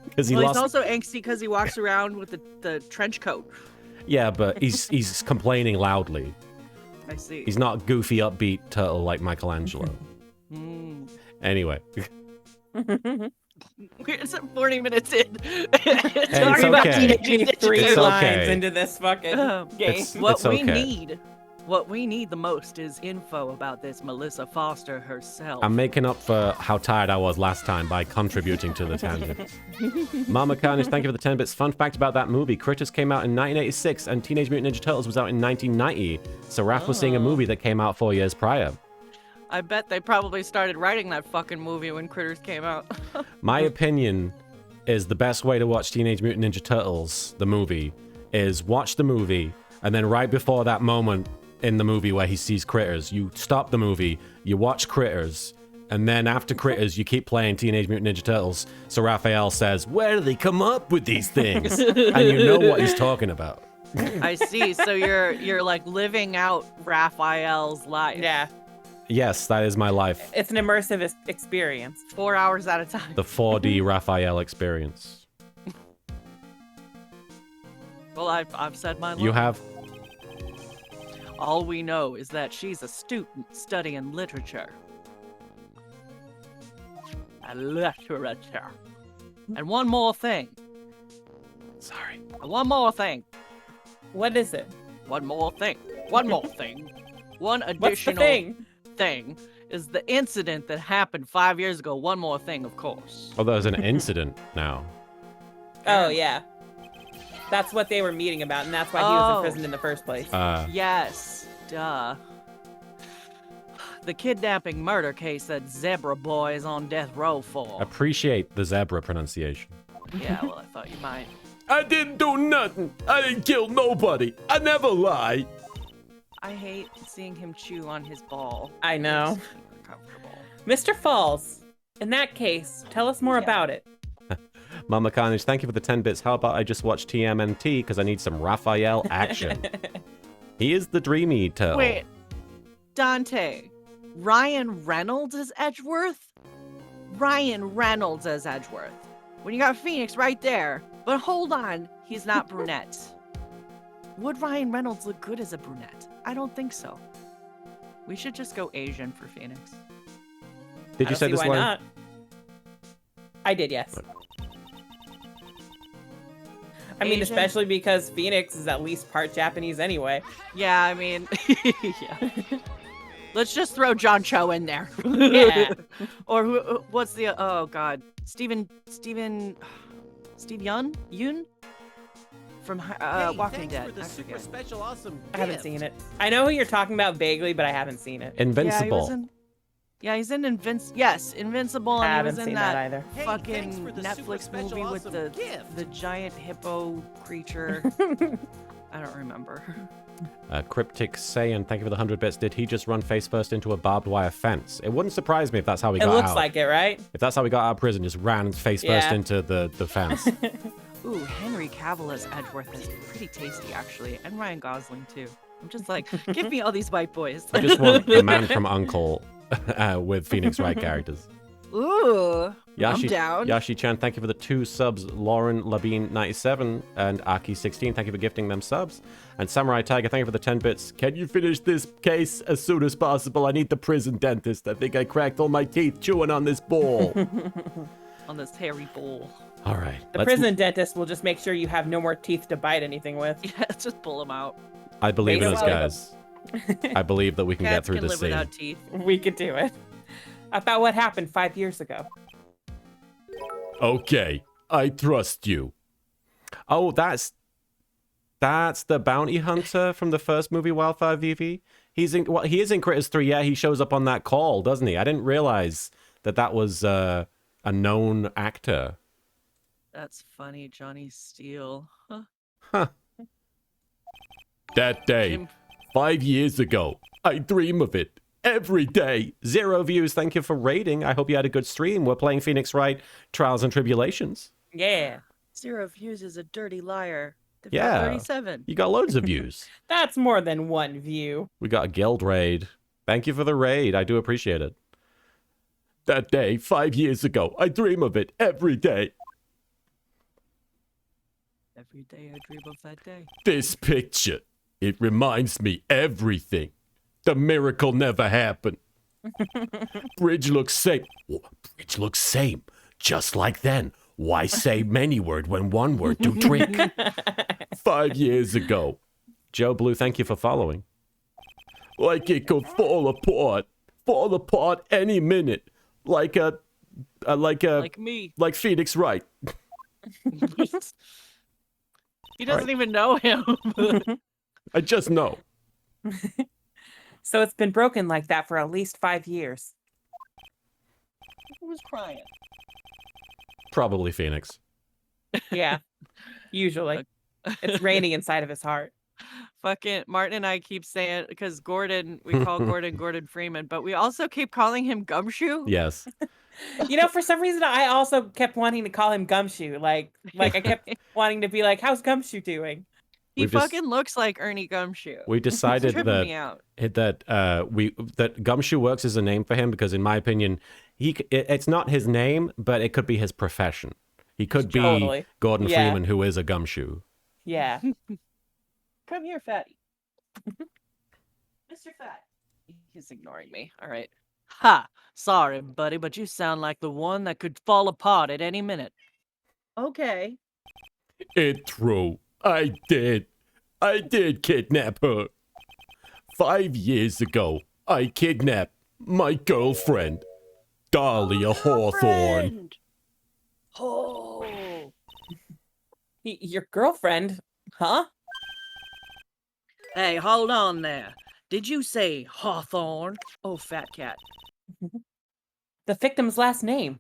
Because he's also angsty because he walks around with the trench coat. Yeah, but he's complaining loudly. I see. He's not goofy, upbeat turtle like Michelangelo. Anyway. We're 40 minutes in. Talking about three lines into this fucking game. What we need the most is info about this Melissa Foster herself. I'm making up for how tired I was last time by contributing to the tangent. Mama Carnage, thank you for the 10 bits. Fun fact about that movie, Critters came out in 1986 and Teenage Mutant Ninja Turtles was out in 1990. So Raph was seeing a movie that came out 4 years prior. I bet they probably started writing that fucking movie when Critters came out. My opinion is the best way to watch Teenage Mutant Ninja Turtles, the movie, is watch the movie, and then right before that moment in the movie where he sees Critters, you stop the movie, you watch Critters, and then after Critters, you keep playing Teenage Mutant Ninja Turtles. So Raphael says, "Where do they come up with these things?" And you know what he's talking about. I see. So you're like living out Raphael's life. Yeah. Yes, that is my life. It's an immersive experience. 4 hours at a time. The 4D Raphael experience. Well, I've said my line. You have? All we know is that she's a student studying literature. Literature. And one more thing. Sorry. One more thing. What is it? One more thing. One more thing. One additional thing is the incident that happened 5 years ago. One more thing, of course. Oh, there's an incident now. Oh, yeah. That's what they were meeting about, and that's why he was imprisoned in the first place. Yes. Duh. The kidnapping murder case that Zebra Boy is on death row for. Appreciate the zebra pronunciation. Yeah, well, I thought you might. I didn't do nothing. I didn't kill nobody. I never lie. I hate seeing him chew on his ball. I know. Mr. Falls, in that case, tell us more about it. Mama Carnage, thank you for the 10 bits. How about I just watch TMNT because I need some Raphael action. He is the dreamy turtle. Wait, Dante, Ryan Reynolds is Edgeworth? Ryan Reynolds as Edgeworth. When you got Phoenix right there. But hold on, he's not brunette. Would Ryan Reynolds look good as a brunette? I don't think so. We should just go Asian for Phoenix. Did you say this line? Why not? I did, yes. I mean, especially because Phoenix is at least part Japanese anyway. Yeah, I mean, yeah. Let's just throw John Cho in there. Yeah. Or what's the, oh God, Steve Yoon? From Walking Dead. I haven't seen it. I know who you're talking about vaguely, but I haven't seen it. Invincible. Yeah, he's in Invincible. I And haven't he was seen in that either. Fucking Netflix movie with the giant hippo creature. I don't remember. Cryptic Saiyan, thank you for the 100 bits. Did he just run face first into a barbed wire fence? It wouldn't surprise me if that's how he got out. It looks like it, right? If that's how he got out of prison, just ran face first into the fence. Ooh, Henry Cavill as Edgeworth is pretty tasty, actually. And Ryan Gosling, too. I'm just like, give me all these white boys. I just want the man from U.N.C.L.E. with Phoenix Wright characters. Ooh, I'm down. Yashi-chan, thank you for the 2 subs. Lauren Labine 97 and Aki 16, thank you for gifting them subs. And Samurai Tiger, thank you for the 10 bits. Can you finish this case as soon as possible? I need the prison dentist. I think I cracked all my teeth chewing on this ball. On this hairy bowl. All right. The prison dentist will just make sure you have no more teeth to bite anything with. Yeah, just pull them out. I believe in us, guys. I believe that we can get through this scene. Without teeth. We could do it. About what happened 5 years ago. Okay, I trust you. Oh, that's the bounty hunter from the first movie, Wildfire VV. He is in Critters 3. Yeah, he shows up on that call, doesn't he? I didn't realize that was a known actor. That's funny, Johnny Steele. Huh. Huh. That day, 5 years ago, I dream of it every day. 0 views. Thank you for rating. I hope you had a good stream. We're playing Phoenix Wright, Trials and Tribulations. Yeah. 0 views is a dirty liar. They've Yeah. got 37. You got loads of views. That's more than one view. We got a guild raid. Thank you for the raid. I do appreciate it. That day, 5 years ago, I dream of it every day. Every day I dream of that day. This picture, it reminds me everything. The miracle never happened. Bridge looks same. Oh, bridge looks same. Just like then. Why say many word when one word do trick? 5 years ago. Joe Blue, thank you for following. Like it could fall apart any minute. Like me. Like Phoenix Wright. He doesn't even know him. I just know. So it's been broken like that for at least 5 years. Who was crying? Probably Phoenix. Yeah. Usually. It's raining inside of his heart. Fucking Martin and I keep saying, because Gordon, we call Gordon Freeman, but we also keep calling him Gumshoe. Yes. For some reason, I also kept wanting to call him Gumshoe. Like I kept wanting to be like, how's Gumshoe doing? He fucking looks like Ernie Gumshoe. We decided that Gumshoe works as a name for him because, in my opinion, it's not his name, but it could be his profession. He could be Gordon Freeman, who is a gumshoe. Yeah. Come here, fatty. Mr. Fat. He's ignoring me. All right. Ha! Sorry, buddy, but you sound like the one that could fall apart at any minute. Okay. It's true. I did kidnap her. 5 years ago, I kidnapped my girlfriend, Dahlia Hawthorne. Oh. Your girlfriend? Huh? Hey, hold on there. Did you say Hawthorne? Oh, Fat Cat. The victim's last name.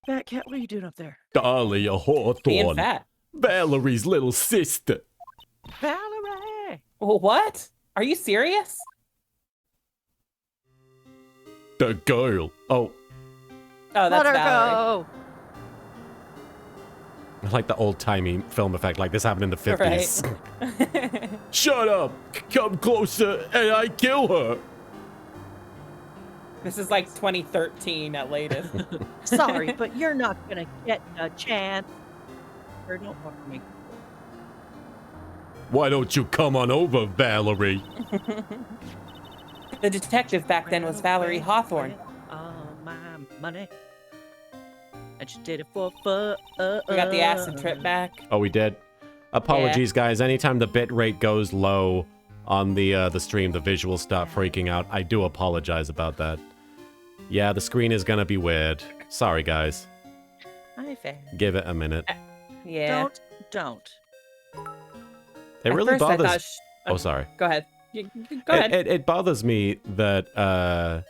Fat Cat, what are you doing up there? Dahlia Hawthorne. Being fat. Valerie's little sister. Valerie! What? Are you serious? The girl. Oh, that's Let her Valerie. go! I like the old-timey film effect, like this happened in the 50s. Right. Shut up. Come closer and I kill her. This is like 2013 at latest. Sorry, but you're not gonna get a chance. Or don't fuck me. Why don't you come on over, Valerie? The detective back then was Valerie Hawthorne. Oh, my money. I just did it for fun. We got the acid trip back. Oh, we did? Apologies, guys. Anytime the bit rate goes low on the stream, the visuals start freaking out. I do apologize about that. Yeah, the screen is gonna be weird. Sorry, guys. Hi, fair. Give it a minute. Yeah. Don't. It At really first I bothers... thought Oh, sorry. Go ahead. Go ahead. It bothers me that I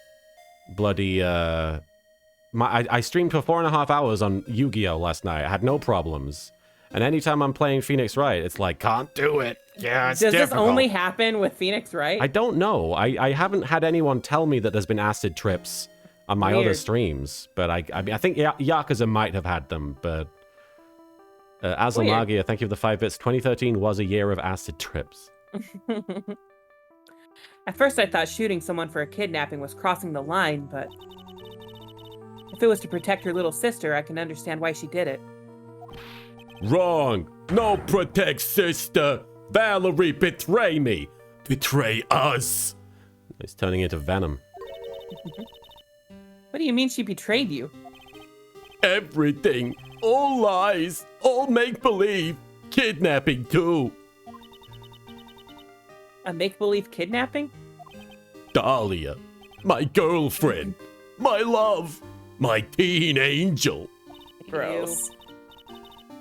streamed for 4.5 hours on Yu-Gi-Oh! Last night. I had no problems. And anytime I'm playing Phoenix Wright, it's like, can't do it. Yeah, it's difficult. Does this only happen with Phoenix Wright? I don't know. I haven't had anyone tell me that there's been acid trips on my other streams. But I think Yakuza might have had them. But Azamagia, thank you for the 5 bits. 2013 was a year of acid trips. At first I thought shooting someone for a kidnapping was crossing the line, but if it was to protect her little sister, I can understand why she did it. Wrong. No protect sister. Valerie betray me. Betray us. It's turning into Venom. What do you mean she betrayed you? Everything. All lies. All make-believe. Kidnapping too. A make-believe kidnapping? Dahlia. My girlfriend. My love. My teen angel. Gross.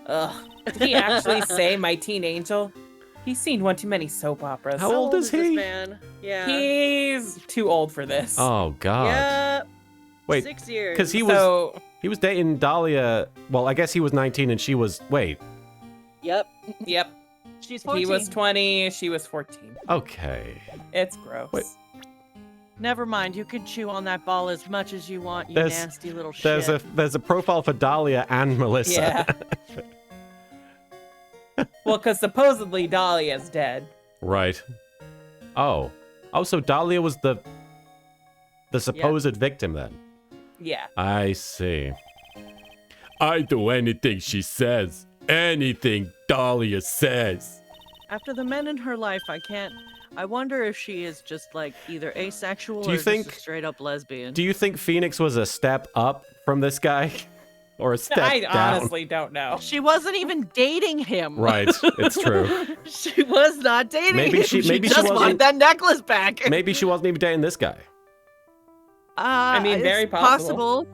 Ugh. Did he actually say my teen angel? He's seen one too many soap operas. How old is he? This man? Yeah. He's too old for this. Oh, God. Yeah. Wait, 6 years. because he was dating Dahlia. Well, I guess he was 19 and she was. Wait. Yep. She's 14. He was 20, she was 14. Okay. It's gross. Wait. Never mind. You can chew on that ball as much as you want, you nasty little shit. There's a profile for Dahlia and Melissa. Yeah. Well, because supposedly Dahlia's dead. Right. Oh, so Dahlia was the supposed victim then. Yeah. I see. I do anything she says. Anything Dahlia says. After the men in her life, I wonder if she is just like either asexual or just a straight up lesbian. Do you think Phoenix was a step up from this guy? Or a step down? I honestly don't know. She wasn't even dating him. Right, it's true. She was not dating him. Maybe she just wanted that necklace back. Maybe she wasn't even dating this guy. I mean, very possible. possible.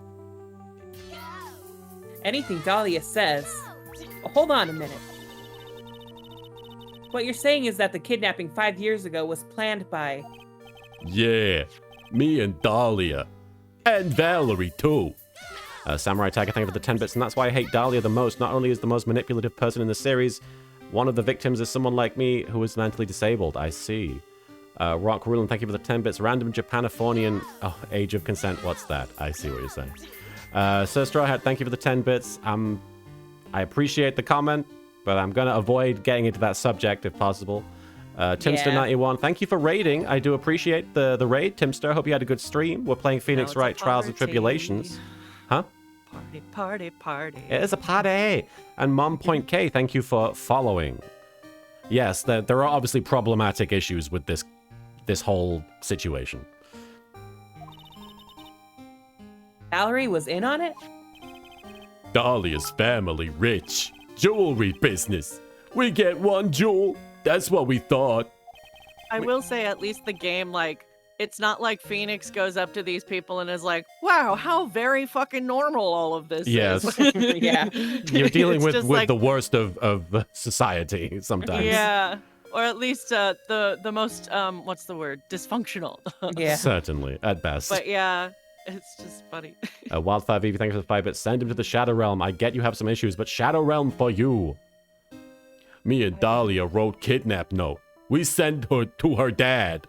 Anything Dahlia says. Hold on a minute. What you're saying is that the kidnapping 5 years ago was planned by... Yeah, me and Dahlia. And Valerie, too. Samurai Tiger, thank you for the 10 bits, and that's why I hate Dahlia the most. Not only is the most manipulative person in the series, one of the victims is someone like me who is mentally disabled. I see. Rock Rulin, thank you for the 10 bits. Random Japanifornian... Oh, age of consent, what's that? I see what you're saying. Sir Straw Hat, thank you for the 10 bits. I appreciate the comment, but I'm going to avoid getting into that subject if possible. Timster91, thank you for raiding. I do appreciate the raid, Timster. Hope you had a good stream. We're playing Phoenix Wright Trials and Tribulations. Huh? Party. It is a party. And Mom Point K, thank you for following. Yes, there are obviously problematic issues with this whole situation. Valerie was in on it? Dahlia's family rich. Jewelry business. We get one jewel. That's what we thought. I will say at least the game, like, it's not like Phoenix goes up to these people and is like, wow, how very fucking normal all of this is. Yeah. You're dealing with like, the worst of society sometimes. Yeah. Or at least the most, what's the word? Dysfunctional. Yeah. Certainly, at best. But yeah, it's just funny. Wildfire VV, thank you for the 5 bits. Send him to the Shadow Realm. I get you have some issues, but Shadow Realm for you. Me and Dahlia wrote kidnap note. We sent her to her dad.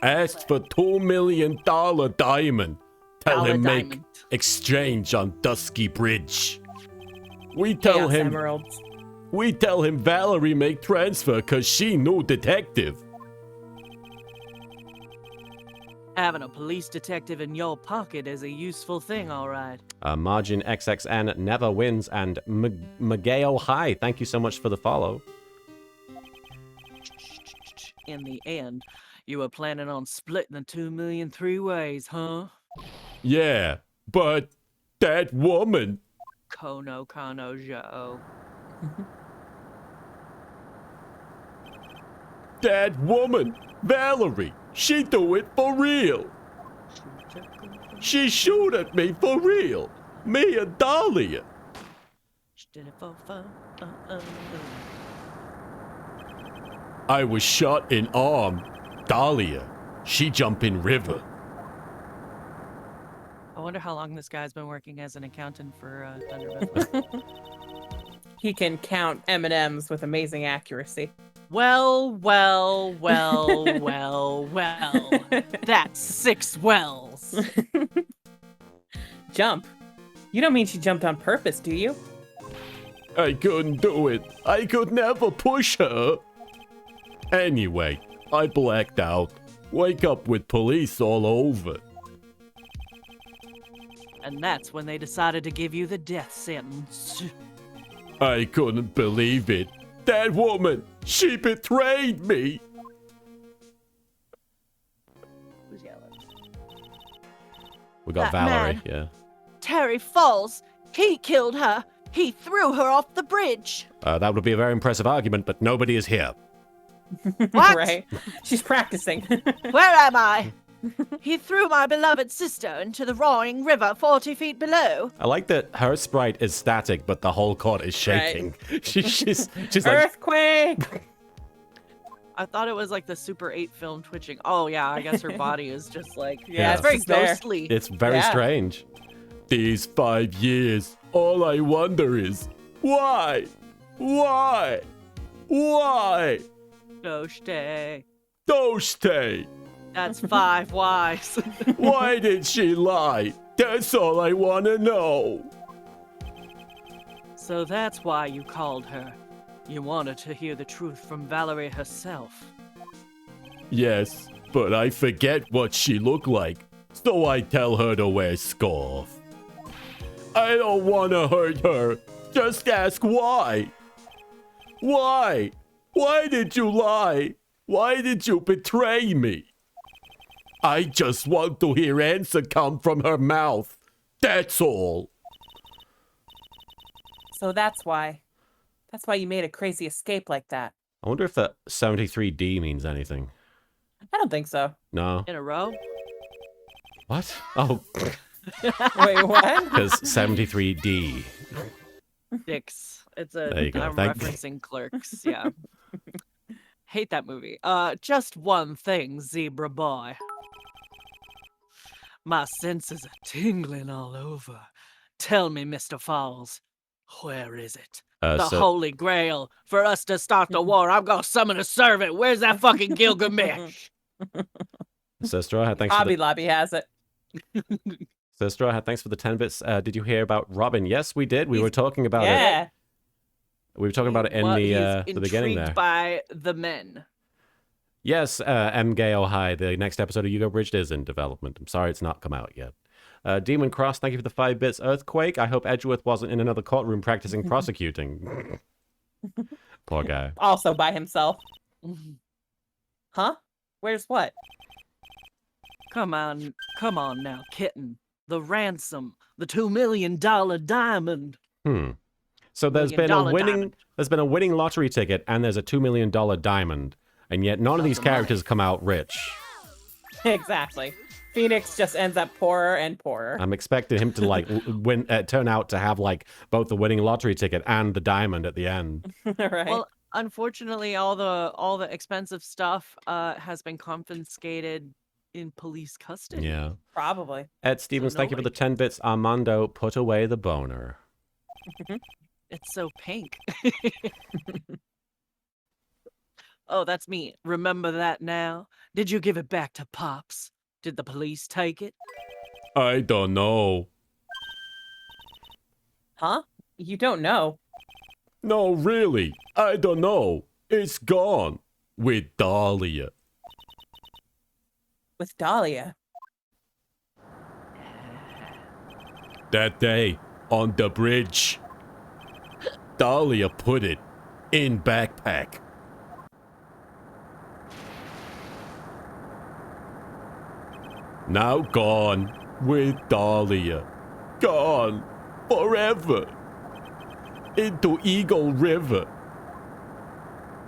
Asked for $2 million diamond. Tell him make exchange on Dusky Bridge. We tell him Emeralds. We tell him Valerie make transfer cause she knew detective. Having a police detective in your pocket is a useful thing, all right. Margin XXN never wins, and Mageo High, thank you so much for the follow. In the end, you were planning on splitting the 2 million 3 ways, huh? Yeah, but that woman. Kono Jo. That woman, Valerie, she do it for real. She shoot at me for real. Me and Dahlia. She did it for fun. I was shot in arm. Dahlia, she jump in river. I wonder how long this guy's been working as an accountant for Thunder. He can count M&Ms with amazing accuracy. Well. That's 6 wells. Jump? You don't mean she jumped on purpose, do you? I couldn't do it. I could never push her. Anyway, I blacked out. Wake up with police all over. And that's when they decided to give you the death sentence. I couldn't believe it. That woman, she betrayed me. Who's yelling? We got That Valerie, man. yeah. Terry Falls. He killed her. He threw her off the bridge. That would be a very impressive argument, but nobody is here. What? Right. She's practicing. Where am I? He threw my beloved sister into the roaring river 40 feet below. I like that her sprite is static, but the whole court is shaking. She's like, Earthquake! I thought it was like the Super 8 film twitching. Oh yeah, I guess her body is just like Yeah, it's very it's there. ghostly. It's very strange. These 5 years, all I wonder is, why? Why? Why? Doshte. Doshte! That's 5 whys. Why did she lie? That's all I want to know. So that's why you called her. You wanted to hear the truth from Valerie herself. Yes, but I forget what she looked like, so I tell her to wear scarf. I don't want to hurt her. Just ask why. Why? Why did you lie? Why did you betray me? I just want to hear answer come from her mouth. That's all. So that's why. That's why you made a crazy escape like that. I wonder if that 73D means anything. I don't think so. No. In a row? What? Oh, Wait, what? because 73D. Dicks. It's a. There you go. I'm Thank- referencing Clerks. Yeah. Hate that movie. Just one thing, zebra boy. My senses are tingling all over. Tell me, Mr. Falls, where is it? The Holy Grail. For us to start the war, I'm gonna summon a servant. Where's that fucking Gilgamesh? Sister, thanks for Hobby the... Lobby has it. Sister, thanks for the 10 bits. Did you hear about Robin? Yes, we did. We were talking about it. Yeah. We were talking about it in the beginning there. By the men. Yes, M. Gay Ohio, the next episode of Hugo Bridged is in development. I'm sorry it's not come out yet. Demon Cross, thank you for the 5 bits. Earthquake, I hope Edgeworth wasn't in another courtroom practicing prosecuting. Poor guy. Also by himself. Huh? Where's what? Come on now, kitten. The ransom, the $2 million diamond. So there's been a winning lottery ticket and there's a $2 million diamond, and yet none of these characters come out rich. Exactly. Phoenix just ends up poorer and poorer. I'm expecting him to like turn out to have like both the winning lottery ticket and the diamond at the end. Right. Well, unfortunately, all the expensive stuff has been confiscated in police custody. Yeah. Probably. Ed Stevens, thank you for the 10 bits. Armando, put away the boner. It's so pink. Oh, that's me. Remember that now? Did you give it back to Pops? Did the police take it? I don't know. Huh? You don't know. No, really. I don't know. It's gone. With Dahlia. With Dahlia. That day, on the bridge, Dahlia put it in backpack. Now gone with Dahlia. Gone forever. Into Eagle River.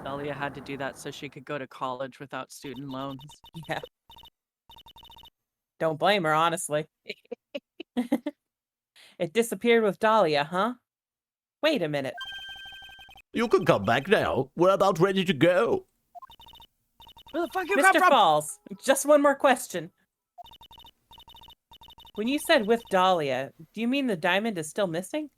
Dahlia had to do that so she could go to college without student loans. Yeah. Don't blame her, honestly. It disappeared with Dahlia, huh? Wait a minute. You can come back now. We're about ready to go. Where the fuck you come Mr. from? Falls, just one more question. When you said with Dahlia, do you mean the diamond is still missing?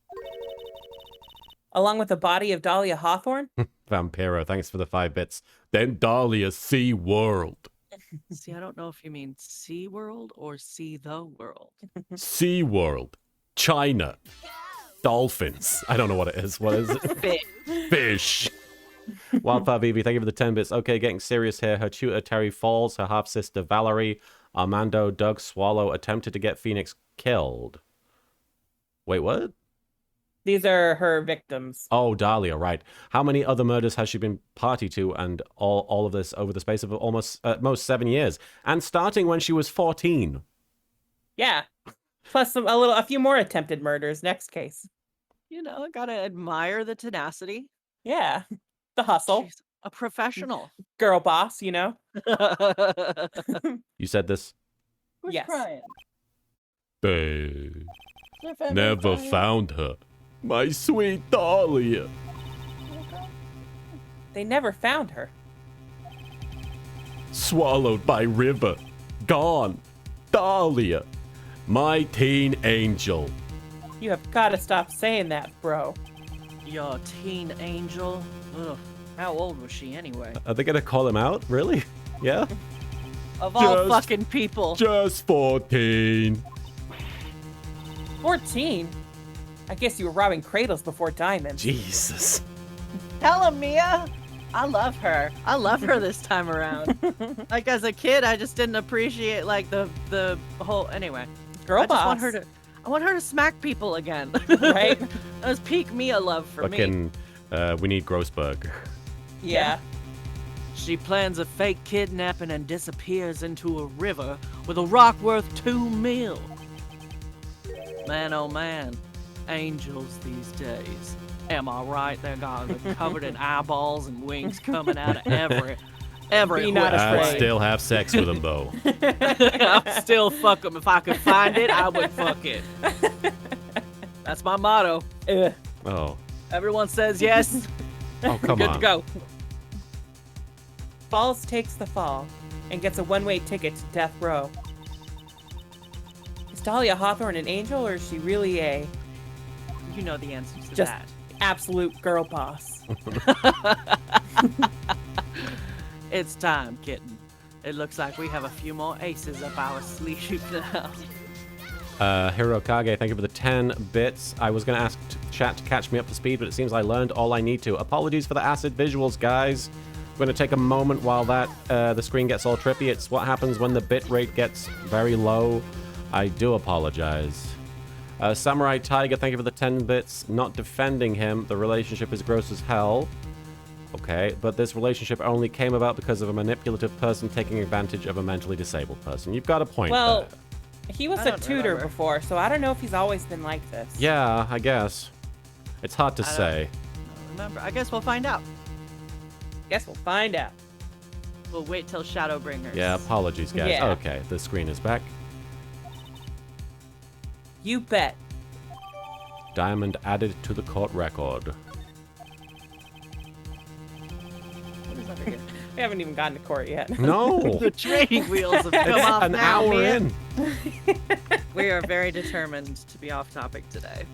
Along with the body of Dahlia Hawthorne? Vampiro, thanks for the 5 bits. Then Dahlia Sea World. See, I don't know if you mean Sea World or See the World. Sea World. China. Dolphins. I don't know what it is. What is it? Fish. Wildfire Vivi, thank you for the 10 bits. Okay, getting serious here. Her tutor, Terry Falls, her half-sister, Valerie, Armando, Doug Swallow attempted to get Phoenix killed. Wait, what? These are her victims. Oh, Dahlia, right. How many other murders has she been party to, and all of this over the space of almost, at most 7 years? And starting when she was 14. Yeah. Plus a few more attempted murders next case. You know, I gotta admire the tenacity. Yeah. The hustle. She's a professional. Girl boss, you know? You said this? Who's Yes. crying? They never found her. My sweet Dahlia. They never found her. swallowed by river. Gone. Dahlia, my teen angel. You have got to stop saying that, bro. Your teen angel? Ugh. How old was she anyway? Are they gonna call him out? Really? Yeah? Of all fucking people. Just 14. 14? I guess you were robbing cradles before diamonds. Jesus. Tell him, Mia. I love her. I love her this time around. Like, as a kid, I just didn't appreciate, like, the whole... Anyway. Girl boss. I want her to smack people again. Right? That was peak Mia love for me. We need Grossberg. Yeah. She plans a fake kidnapping and disappears into a river with a rock worth $2 million. Man, oh man. Angels these days. Am I right? They're covered in eyeballs and wings coming out of every Be not I'd afraid. still have sex with him, though. I'd still fuck them. If I could find it, I would fuck it. That's my motto. Ugh. Oh. Everyone says yes. Oh, come Good on. to go. Falls takes the fall and gets a one-way ticket to death row. Is Dahlia Hawthorne an angel, or is she really a You know the answer to just that. absolute girl boss? It's time, kitten. It looks like we have a few more aces up our sleeve now. Hirokage, thank you for the 10 bits. I was going to ask chat to catch me up to speed, but it seems I learned all I need to. Apologies for the acid visuals, guys. I'm going to take a moment while that the screen gets all trippy. It's what happens when the bit rate gets very low. I do apologize. Samurai Tiger, thank you for the 10 bits. Not defending him. The relationship is gross as hell. Okay, but this relationship only came about because of a manipulative person taking advantage of a mentally disabled person. You've got a point Well, there. he was I a don't tutor remember. before, so I don't know if he's always been like this. Yeah, I guess. It's hard to say. Remember, I guess we'll find out. Guess we'll find out. We'll wait till Shadowbringers. Yeah, apologies, guys. Yeah. Okay, the screen is back. You bet. Diamond added to the court record. What is over here? We haven't even gotten to court yet. No! The training wheels have come It's off an now, hour Mia. in. We are very determined to be off topic today.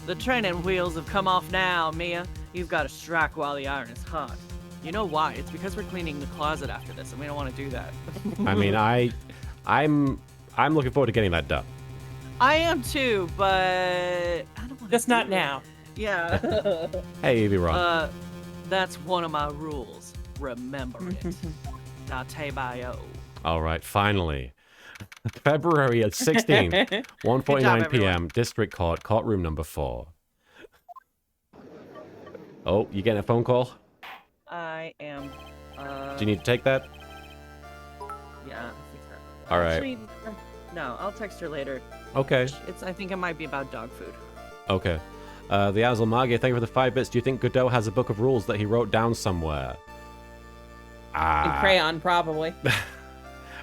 The training wheels have come off now, Mia. You've got to strike while the iron is hot. You know why? It's because we're cleaning the closet after this, and we don't want to do that. I mean, I'm looking forward to getting that done. I am too, but I don't want to. Just not now. Yeah. Hey, Evie Ron. That's one of my rules. Remember it. Datebayo. All right, finally. February 16th, 1:49 p.m., District Court, courtroom number 4. Oh, you getting a phone call? I am. Do you need to take that? Yeah. I think so. All right. Actually, no, I'll text her later. Okay. I think it might be about dog food. Okay. The Azulmage, thank you for the 5 bits. Do you think Godot has a book of rules that he wrote down somewhere? In crayon, probably.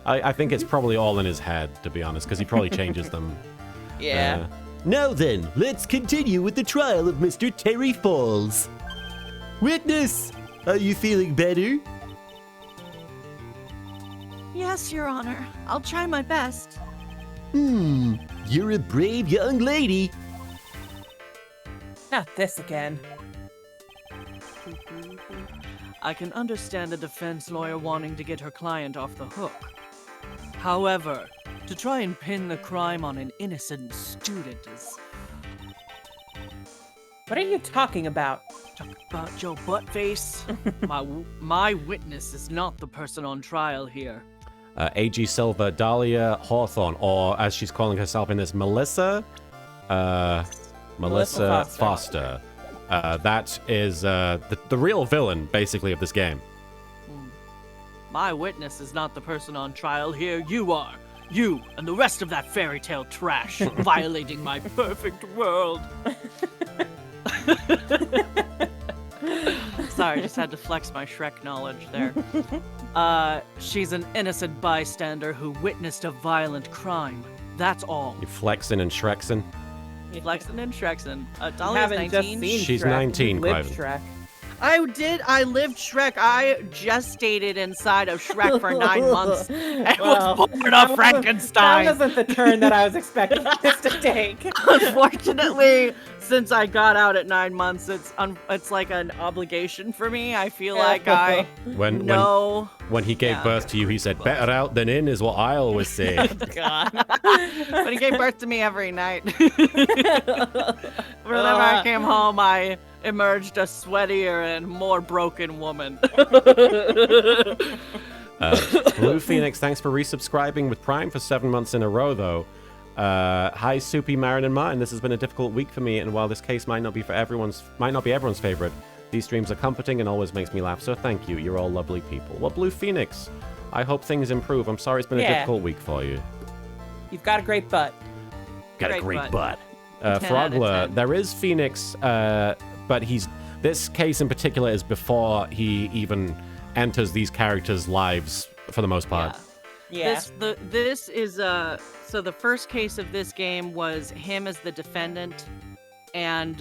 I think it's probably all in his head, to be honest, because he probably changes them. Yeah. Now then, let's continue with the trial of Mr. Terry Falls. Witness, are you feeling better? Yes, Your Honor. I'll try my best. You're a brave young lady. Not this again. I can understand a defense lawyer wanting to get her client off the hook. However, to try and pin the crime on an innocent student is... What are you talking about? Talk about your butt face. My witness is not the person on trial here. A.G. Silver, Dahlia Hawthorne, or as she's calling herself in this, Melissa Melissa Foster. That is the real villain, basically, of this game. My witness is not the person on trial here. You are. You and the rest of that fairy tale trash violating my perfect world. Sorry, just had to flex my Shrek knowledge there. She's an innocent bystander who witnessed a violent crime. That's all. You flexing and Shrexing. Flexing and Shrexing. You Dahlia's haven't 19. just seen She's Shrek. 19, You lived Clive. Shrek. I lived Shrek. I gestated inside of Shrek for 9 months. And was born of Frankenstein. That wasn't the turn that I was expecting this to take. Unfortunately, since I got out at 9 months, it's like an obligation for me. I feel like I know. When he gave birth to you, he said, "Better out than in," is what I always say. Oh, God. But he gave birth to me every night. Whenever I came home, I emerged a sweatier and more broken woman. Blue Phoenix, thanks for resubscribing with Prime for 7 months in a row, though. Hi, Soupy, Marin, and Martin. This has been a difficult week for me, and while this case might not be everyone's favorite, these streams are comforting and always makes me laugh, so thank you. You're all lovely people. Well, Blue Phoenix, I hope things improve. I'm sorry it's been a difficult week for you. You've got a great butt. Got a great butt. Frogler, there is Phoenix, but this case in particular is before he even enters these characters' lives for the most part. Yeah. This is so the first case of this game was him as the defendant, and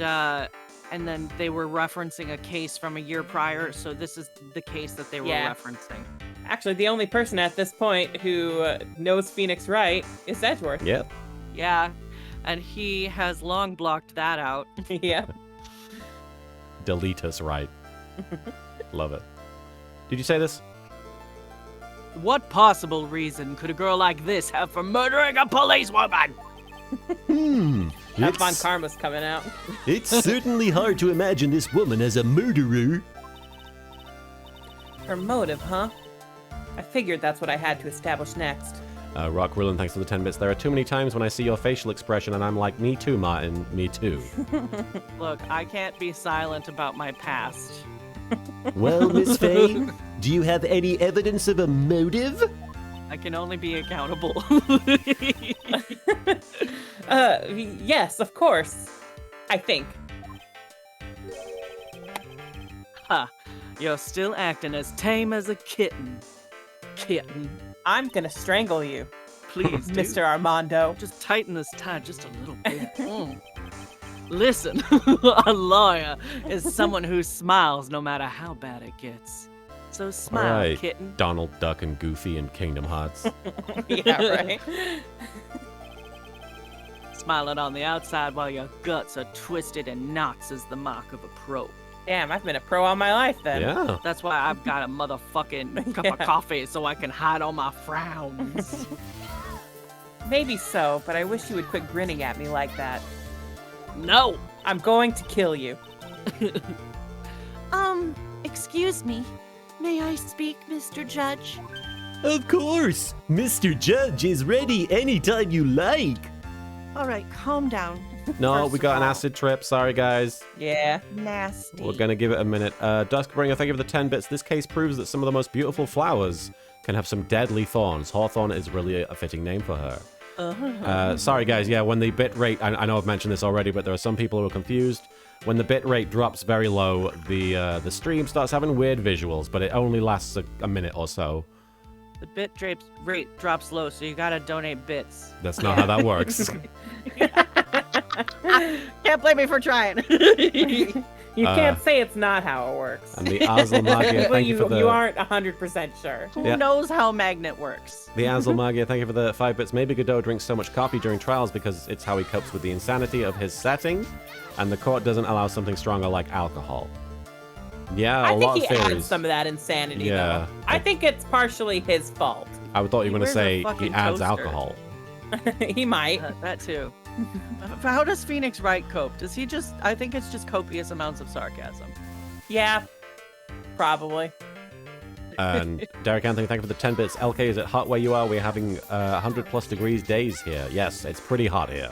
then they were referencing a case from a year prior, so this is the case that they were referencing. Actually, the only person at this point who knows Phoenix Wright is Edgeworth. Yep. Yeah, and he has long blocked that out. Yeah. Delete us, right? Love it. Did you say this? What possible reason could a girl like this have for murdering a policewoman? That Von Karma's coming out. It's certainly hard to imagine this woman as a murderer. Her motive, huh? I figured that's what I had to establish next. Rock Rulin, thanks for the 10 bits. There are too many times when I see your facial expression and I'm like, me too, Martin, me too. Look, I can't be silent about my past. Well, Miss Faye, do you have any evidence of a motive? I can only be accountable. Yes, of course. I think. Ha! You're still acting as tame as a kitten. Kitten. I'm gonna strangle you. Please, Mr. Armando. Just tighten this tie just a little bit. Listen, a lawyer is someone who smiles no matter how bad it gets. So smile, kitten. Donald Duck and Goofy and Kingdom Hearts. Yeah, right. Smiling on the outside while your guts are twisted in knots is the mark of a pro. Damn, I've been a pro all my life then. Yeah. That's why I've got a motherfucking cup of coffee so I can hide all my frowns. Maybe so, but I wish you would quit grinning at me like that. No! I'm going to kill you. Excuse me. May I speak, Mr. Judge? Of course! Mr. Judge is ready anytime you like. All right, calm down. No, we got an acid trip. Sorry, guys. Yeah. Nasty. We're going to give it a minute. Duskbringer, thank you for the 10 bits. This case proves that some of the most beautiful flowers can have some deadly thorns. Hawthorn is really a fitting name for her. Sorry, guys. Yeah, when the bit rate... I know I've mentioned this already, but there are some people who are confused. When the bit rate drops very low, the stream starts having weird visuals, but it only lasts a minute or so. The bit rate drops low, so you gotta donate bits. That's not how that works. Can't blame me for trying. You can't say it's not how it works. And the Azlemagia, thank you for the... You aren't 100% sure. Who knows how magnet works? The Azlemagia, thank you for the 5 bits. Maybe Godot drinks so much coffee during trials because it's how he copes with the insanity of his setting, and the court doesn't allow something stronger like alcohol. Yeah, I a lot of think he theories. adds some of that insanity, Yeah. though. I think it's partially his fault. I thought you were going to say he fucking adds toaster. alcohol. He might. That too. How does Phoenix Wright cope? Does he just... I think it's just copious amounts of sarcasm. Yeah, probably. And Derek Anthony, thank you for the 10 bits. LK, is it hot where you are? We're having 100 plus degrees days here. Yes, it's pretty hot here.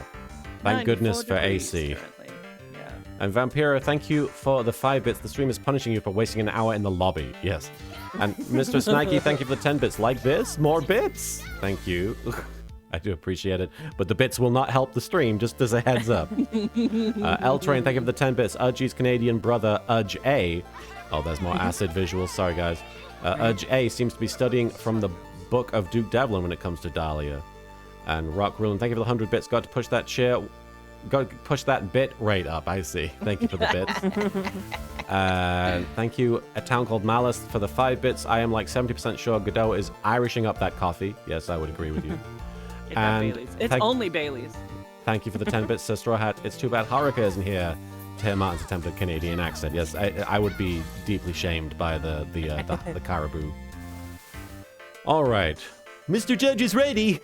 Thank goodness for AC. Currently. Yeah. And Vampiro, thank you for the 5 bits. The stream is punishing you for wasting an hour in the lobby. Yes. And Mr. Snikey, thank you for the 10 bits. Like this? More bits? Thank you. I do appreciate it. But the bits will not help the stream, just as a heads up. L-Train, thank you for the 10 bits. Udgy's Canadian brother, Udge A. Oh, there's more acid visuals. Sorry, guys. Udge A seems to be studying from the book of Duke Devlin when it comes to Dahlia. And Rock Rulin, thank you for the 100 bits. Got to push that share... Got to push that bit rate up, I see. Thank you for the bits. Thank you, A Town Called Malice, for the 5 bits. I am like 70% sure Godot is Irishing up that coffee. Yes, I would agree with you. And Bailey's. It's only Bailey's. Thank you for the 10 bits, Sir Straw Hat. It's too bad Haruka isn't here to hear Martin's attempted Canadian accent. Yes, I would be deeply shamed by the caribou. All right. Mr. Judge is ready.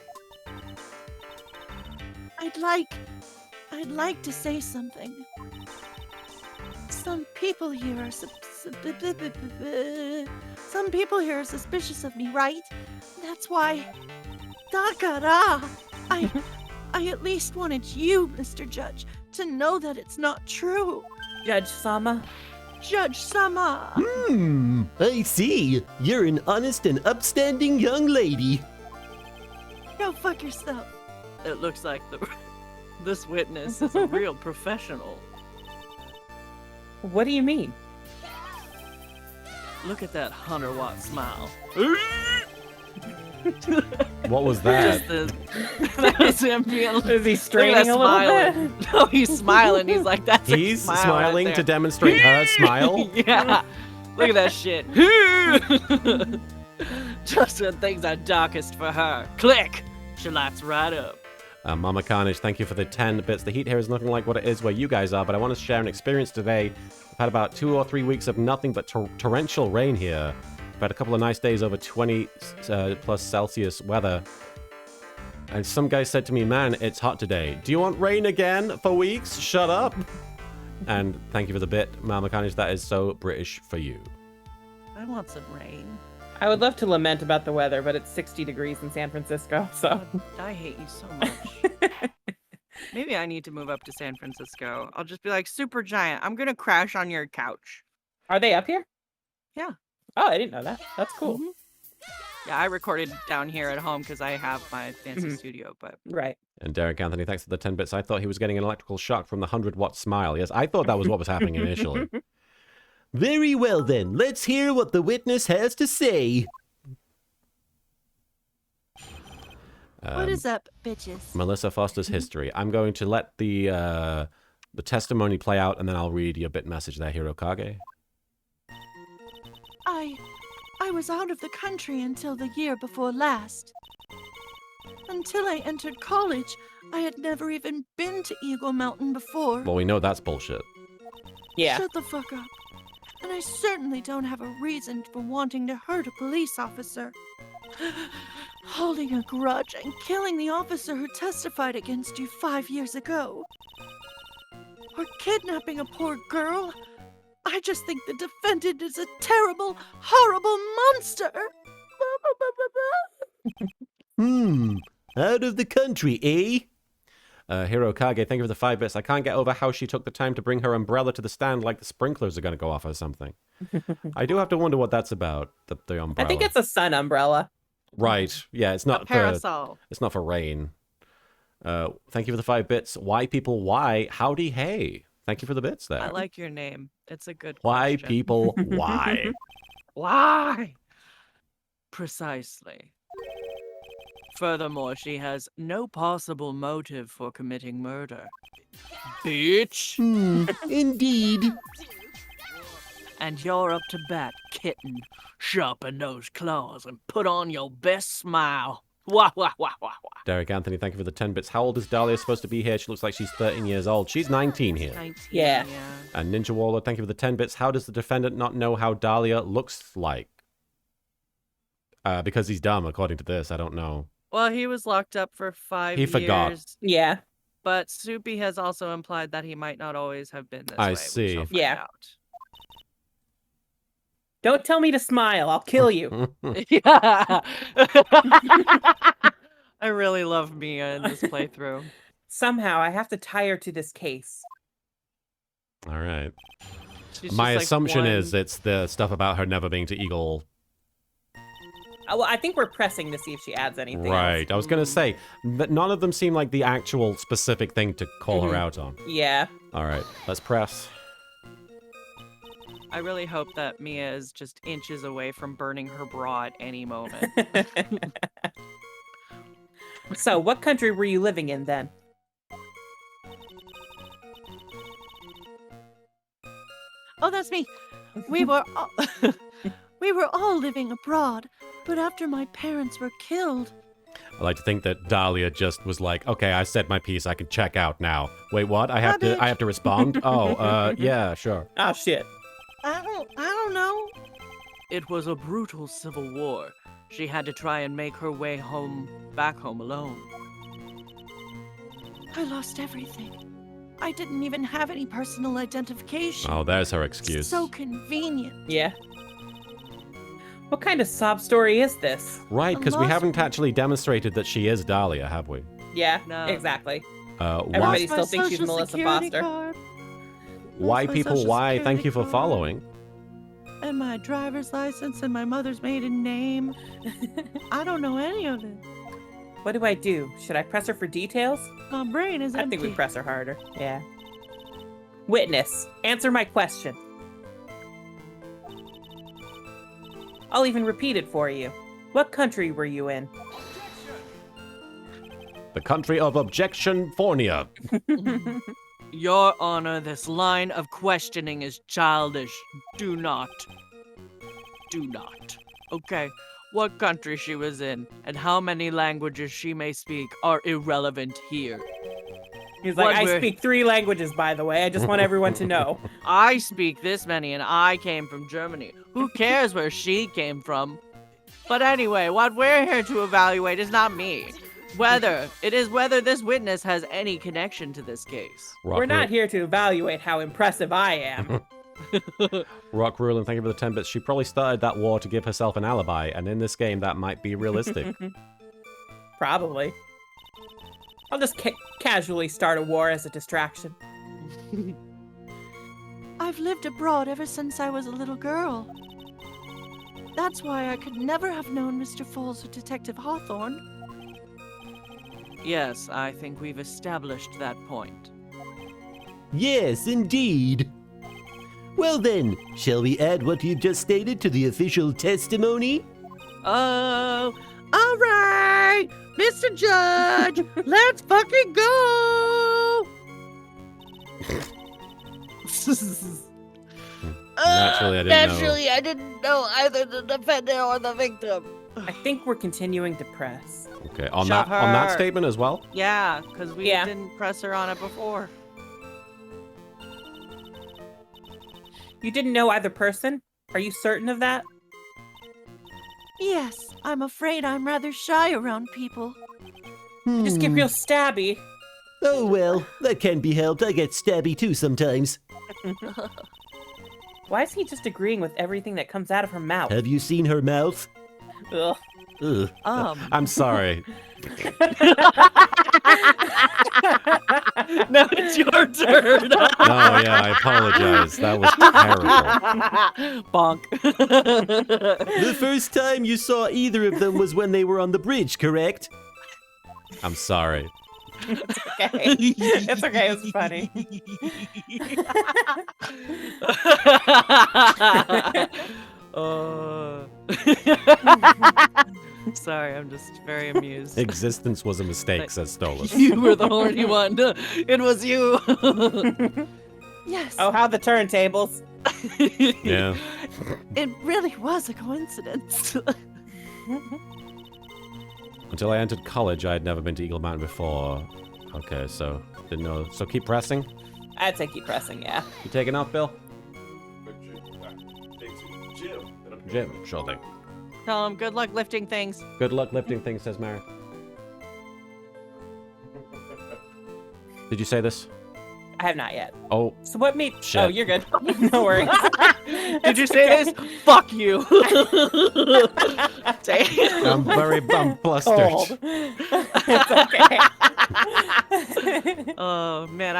I'd like to say something. Some people here are suspicious of me, right? That's why. Dakara. I at least wanted you, Mr. Judge, to know that it's not true. Judge Sama. Judge Sama. I see. You're an honest and upstanding young lady. Go fuck yourself. It looks like this witness is a real professional. What do you mean? Look at that 100-watt smile. What was that? That was him being. Is he straining a little bit? No, he's smiling. He's like, that's a He's smile smiling right to there. demonstrate her smile? Yeah. Look at that shit. Just when things are darkest for her. Click. She lights right up. Mama Carnage, thank you for the 10 bits. The heat here is nothing like what it is where you guys are, but I want to share an experience today. I've had about 2 or 3 weeks of nothing but torrential rain here. I've had a couple of nice days over 20 plus Celsius weather. And some guy said to me, man, it's hot today. Do you want rain again for weeks? Shut up. And thank you for the bit, Mama Carnage. That is so British for you. I want some rain. I would love to lament about the weather, but it's 60 degrees in San Francisco, so. God, I hate you so much. Maybe I need to move up to San Francisco. I'll just be like, super giant, I'm gonna crash on your couch. Are they up here? Yeah. Oh, I didn't know that. That's cool. Mhm. Yeah, I recorded down here at home because I have my fancy studio, but... Right. And Derek Anthony, thanks for the 10 bits. I thought he was getting an electrical shock from the 100-watt smile. Yes, I thought that was what was happening initially. Very well then, let's hear what the witness has to say. What is up, bitches? Melissa Foster's history. I'm going to let the testimony play out, and then I'll read your bit message there, Hirokage. I was out of the country until the year before last. Until I entered college, I had never even been to Eagle Mountain before. Well, we know that's bullshit. Yeah. Shut the fuck up. And I certainly don't have a reason for wanting to hurt a police officer. Holding a grudge and killing the officer who testified against you 5 years ago. Or kidnapping a poor girl. I just think the defendant is a terrible, horrible monster. Out of the country, eh? Hirokage, thank you for the 5 bits. I can't get over how she took the time to bring her umbrella to the stand like the sprinklers are going to go off or something. I do have to wonder what that's about, the umbrella. I think it's a sun umbrella. Right. Yeah, it's not A parasol. It's not for rain. Thank you for the 5 bits. Why people, why? Howdy, hey. Thank you for the bits there. I like your name. It's a good Why question. people, why? Why? Precisely. Furthermore, she has no possible motive for committing murder. Bitch! Indeed. And you're up to bat, kitten. Sharpen those claws and put on your best smile. Wah, wah, wah, wah, wah. Derek Anthony, thank you for the 10 bits. How old is Dahlia supposed to be here? She looks like she's 13 years old. She's 19 here. 19, Yeah. And Ninja Waller, thank you for the 10 bits. How does the defendant not know how Dahlia looks like? Because he's dumb, according to this. I don't know. Well, he was locked up for 5 years. He forgot. Yeah. But Soupy has also implied that he might not always have been this way. I which see. he'll find Yeah. out. Don't tell me to smile. I'll kill you. Yeah. I really love Mia in this playthrough. Somehow I have to tie her to this case. All right. She's My just like assumption one- is it's the stuff about her never being to Eagle. Well, I think we're pressing to see if she adds anything. Right. I was going to say, but none of them seem like the actual specific thing to call her out on. Yeah. All right. Let's press. I really hope that Mia is just inches away from burning her bra at any moment. So, what country were you living in then? Oh, that's me. We were all, we were all living abroad, but after my parents were killed... I like to think that Dahlia just was like, okay, I said my piece, I can check out now. Wait, what? I have to respond? Oh, yeah, sure. Oh, shit. I don't know. It was a brutal civil war. She had to try and make her way back home alone. I lost everything. I didn't even have any personal identification. Oh, there's her excuse. So convenient. Yeah. What kind of sob story is this? Right, because we haven't actually demonstrated that she is Dahlia, have we? Yeah, No. exactly. Why, Everybody still thinks she's Melissa Foster. why people, why? Thank you for following. And my driver's license and my mother's maiden name. I don't know any of it. What do I do? Should I press her for details? My brain is I empty. think we press her harder. Yeah. Witness, answer my question. I'll even repeat it for you. What country were you in? The country of Objection-fornia. Your Honor, this line of questioning is childish. Do not. Okay, what country she was in and how many languages she may speak are irrelevant here. He's like, I speak 3 languages, by the way. I just want everyone to know. I speak this many and I came from Germany. Who cares where she came from? But anyway, what we're here to evaluate is not me. Whether this witness has any connection to this case. We're not here to evaluate how impressive I am. Rock Rulin, thank you for the 10 bits. She probably started that war to give herself an alibi, and in this game that might be realistic. Probably. I'll just casually start a war as a distraction. I've lived abroad ever since I was a little girl. That's why I could never have known Mr. Falls or Detective Hawthorne. Yes, I think we've established that point. Yes, indeed. Well then, shall we add what you've just stated to the official testimony? Oh, all right, Mr. Judge, let's fucking go! Naturally, I didn't know either the defendant or the victim. I think we're continuing to press. Okay, on Shove that her. statement as well? Yeah, because we Yeah. didn't press her on it before. You didn't know either person? Are you certain of that? Yes, I'm afraid I'm rather shy around people. You just get real stabby. Oh well, that can be helped. I get stabby too sometimes. Why is he just agreeing with everything that comes out of her mouth? Have you seen her mouth? Ugh. Ugh. I'm sorry. Now it's your turn. Oh yeah, I apologize. That was terrible. Bonk. The first time you saw either of them was when they were on the bridge, correct? I'm sorry. Okay. It's okay, it's funny. Sorry, I'm just very amused. Existence was a mistake, says Stolas. You were the horny one. It was you. Yes, Oh, how the turntables. Yeah. it really was a coincidence. Until I entered college, I had never been to Eagle Mountain before. Okay, so didn't know. So keep pressing. I'd say keep pressing, yeah. You taking off, Bill? Jim, sure thing. Tell him good luck lifting things. Good luck lifting things, says Marin. Did you say this? I have not yet. Oh, So what made... Shit. Oh, you're good. No worries. Did you say this? Fuck you. I'm flustered. Cold. It's okay. Oh man,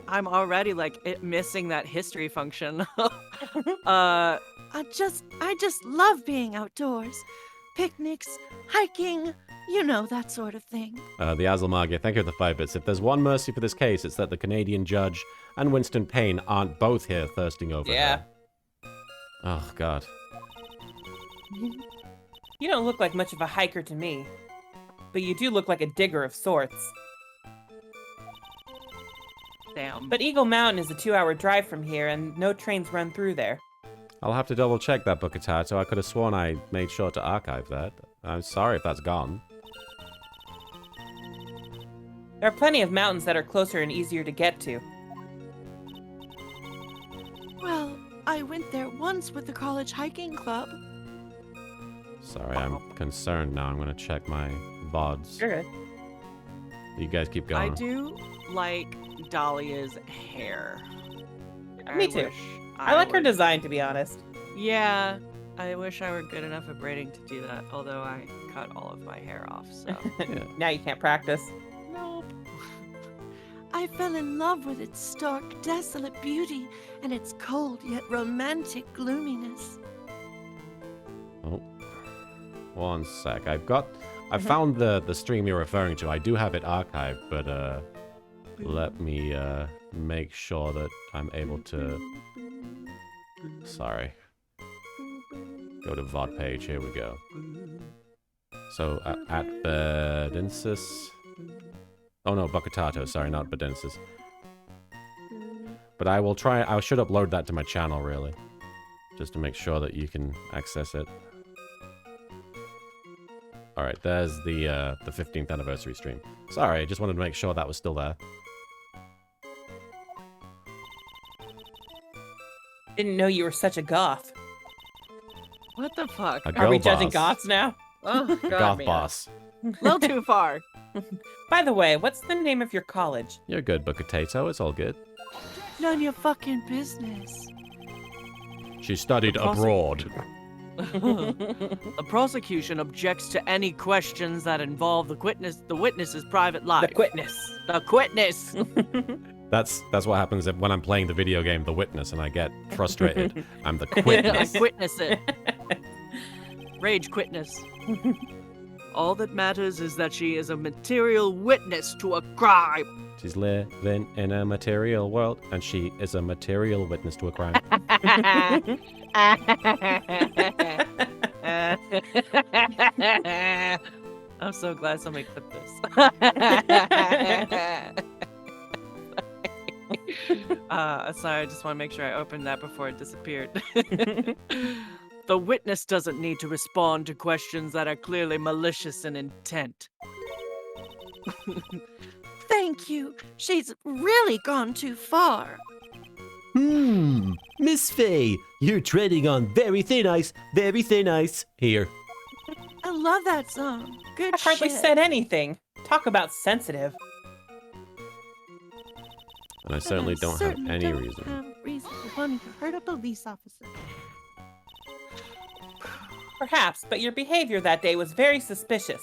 I'm already like missing that history function. I just love being outdoors. Picnics, hiking, you know, that sort of thing. The Azalmagia, thank you for the 5 bits. If there's one mercy for this case, it's that the Canadian judge and Winston Payne aren't both here thirsting over Yeah. her. Oh, God. You don't look like much of a hiker to me, but you do look like a digger of sorts. Damn. But Eagle Mountain is a 2-hour drive from here, and no trains run through there. I'll have to double check that, Bookatato. I could have sworn I made sure to archive that. I'm sorry if that's gone. There are plenty of mountains that are closer and easier to get to. Well, I went there once with the college hiking club. Sorry, I'm concerned now. I'm going to check my VODs. You're good. You guys keep going. I do like Dahlia's hair. Me too. I like her design, to be honest. Yeah, I wish I were good enough at braiding to do that, although I cut all of my hair off, so. Now you can't practice. Nope. I fell in love with its stark, desolate beauty and its cold yet romantic gloominess. Oh. One sec. I found the stream you're referring to. I do have it archived, but let me make sure that I'm able to. Sorry. Go to VOD page. Here we go. So at Bedensis. Oh no, Bookatato. Sorry, not Bedensis. But I should upload that to my channel, really, just to make sure that you can access it. All right, there's the 15th anniversary stream. Sorry, I just wanted to make sure that was still there. Didn't know you were such a goth. What the fuck? A Are we girl judging boss. goths now? Oh, God, Goth man. boss. A little too far. By the way, what's the name of your college? You're good, Bookatato. It's all good. None of your fucking business. She studied abroad. The prosecution objects to any questions that involve the witness's private life. The Quitness. The witness. That's what happens when I'm playing the video game The Witness and I get frustrated. I'm the I Quitness. witness it. Rage witness. All that matters is that she is a material witness to a crime. She's living in a material world, and she is a material witness to a crime. I'm so glad somebody clipped this. Sorry, I just want to make sure I opened that before it disappeared. The witness doesn't need to respond to questions that are clearly malicious in intent. Thank you. She's really gone too far. Miss Faye, you're treading on very thin ice here. I love that song. Good I hardly shit. said anything. Talk about sensitive. And I certainly don't have any reason. Have reason for wanting to hurt a police officer. Perhaps, but your behavior that day was very suspicious.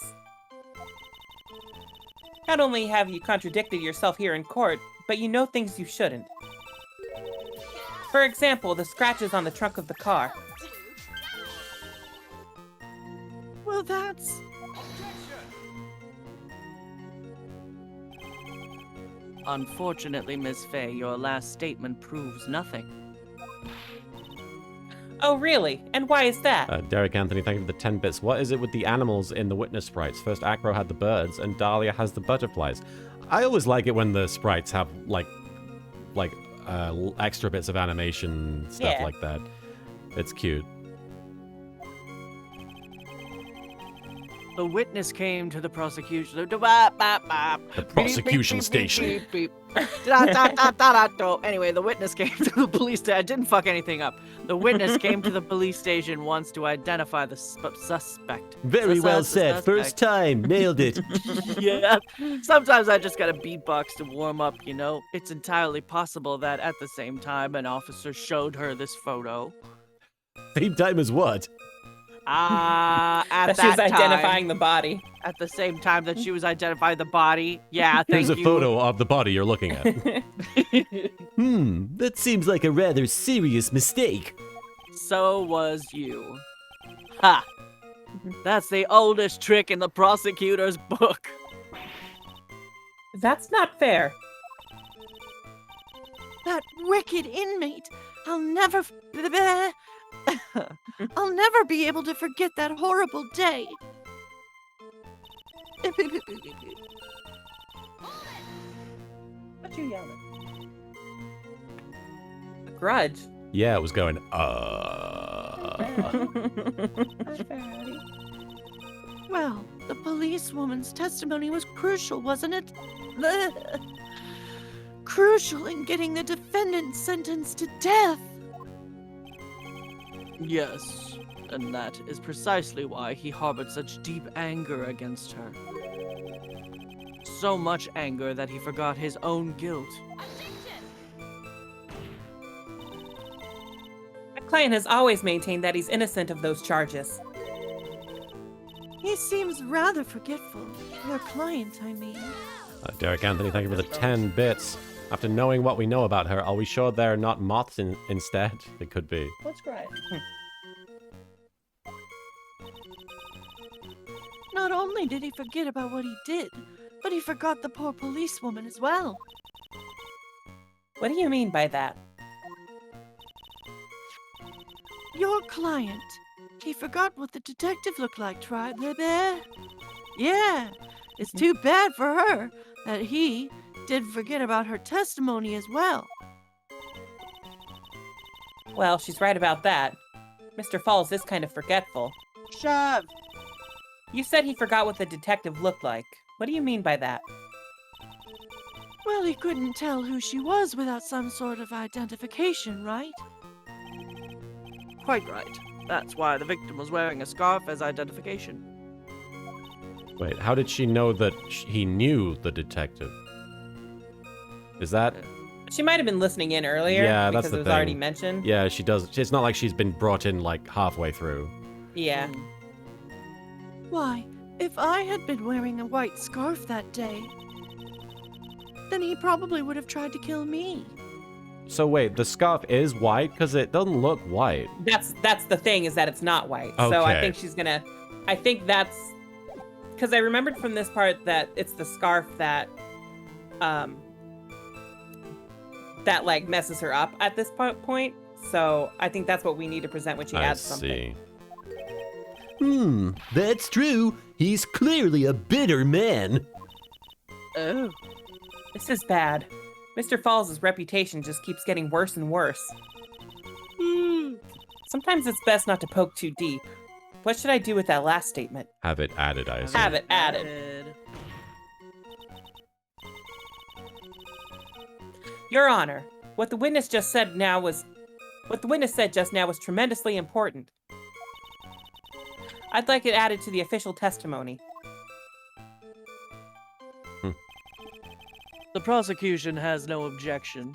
Not only have you contradicted yourself here in court, but you know things you shouldn't. For example, the scratches on the trunk of the car. Well, that's... Unfortunately, Miss Faye, your last statement proves nothing. Oh, really? And why is that? Derek Anthony, thank you for the 10 bits. What is it with the animals in the witness sprites? First, Acro had the birds, and Dahlia has the butterflies. I always like it when the sprites have, like extra bits of animation, stuff like that. It's cute. The witness came to the prosecution. The prosecution station. Anyway, the witness came to the police station. I didn't fuck anything up. The witness came to the police station once to identify the suspect. Very well said. First time. Nailed it. Yeah. Sometimes I just gotta beatbox to warm up, you know? It's entirely possible that at the same time an officer showed her this photo. Same time as what? At that that she was time, identifying the body. at the same time that she was identifying the body. Yeah, thank Here's a you. photo of the body you're looking at. That seems like a rather serious mistake. So was you. Ha! That's the oldest trick in the prosecutor's book. That's not fair. That wicked inmate. I'll never be able to forget that horrible day. What you yelling? A grudge? Yeah, it was going, Well, the policewoman's testimony was crucial, wasn't it? Crucial in getting the defendant sentenced to death. Yes, and that is precisely why he harbored such deep anger against her. So much anger that he forgot his own guilt. My client has always maintained that he's innocent of those charges. He seems rather forgetful. Your client, I mean. Derek Anthony, thank you for the 10 bits. After knowing what we know about her, are we sure they're not moths instead? They could be. What's great? Not only did he forget about what he did, but he forgot the poor policewoman as well. What do you mean by that? Your client. He forgot what the detective looked like, Tribe Bear. Yeah, it's too bad for her that he did forget about her testimony as well. Well, she's right about that. Mr. Falls is kind of forgetful. Shove! You said he forgot what the detective looked like. What do you mean by that? Well, he couldn't tell who she was without some sort of identification, right? Quite right. That's why the victim was wearing a scarf as identification. Wait, how did she know that he knew the detective? Is that... She might have been listening in earlier. Yeah, that's because the it was thing. already mentioned. Yeah, she does. It's not like she's been brought in, like, halfway through. Yeah. Why, if I had been wearing a white scarf that day, then he probably would have tried to kill me. So wait, the scarf is white? Because it doesn't look white. That's the thing, is that it's not white. So I Okay. think she's gonna... I think that's... Because I remembered from this part that it's the scarf that... that, like, messes her up at this point. So I think that's what we need to present when she adds something. That's true. He's clearly a bitter man. Oh. This is bad. Mr. Falls' reputation just keeps getting worse and worse. Sometimes it's best not to poke too deep. What should I do with that last statement? Have it added, I assume. Have it added. Your Honor, what the witness just said just now was tremendously important. I'd like it added to the official testimony. The prosecution has no objection.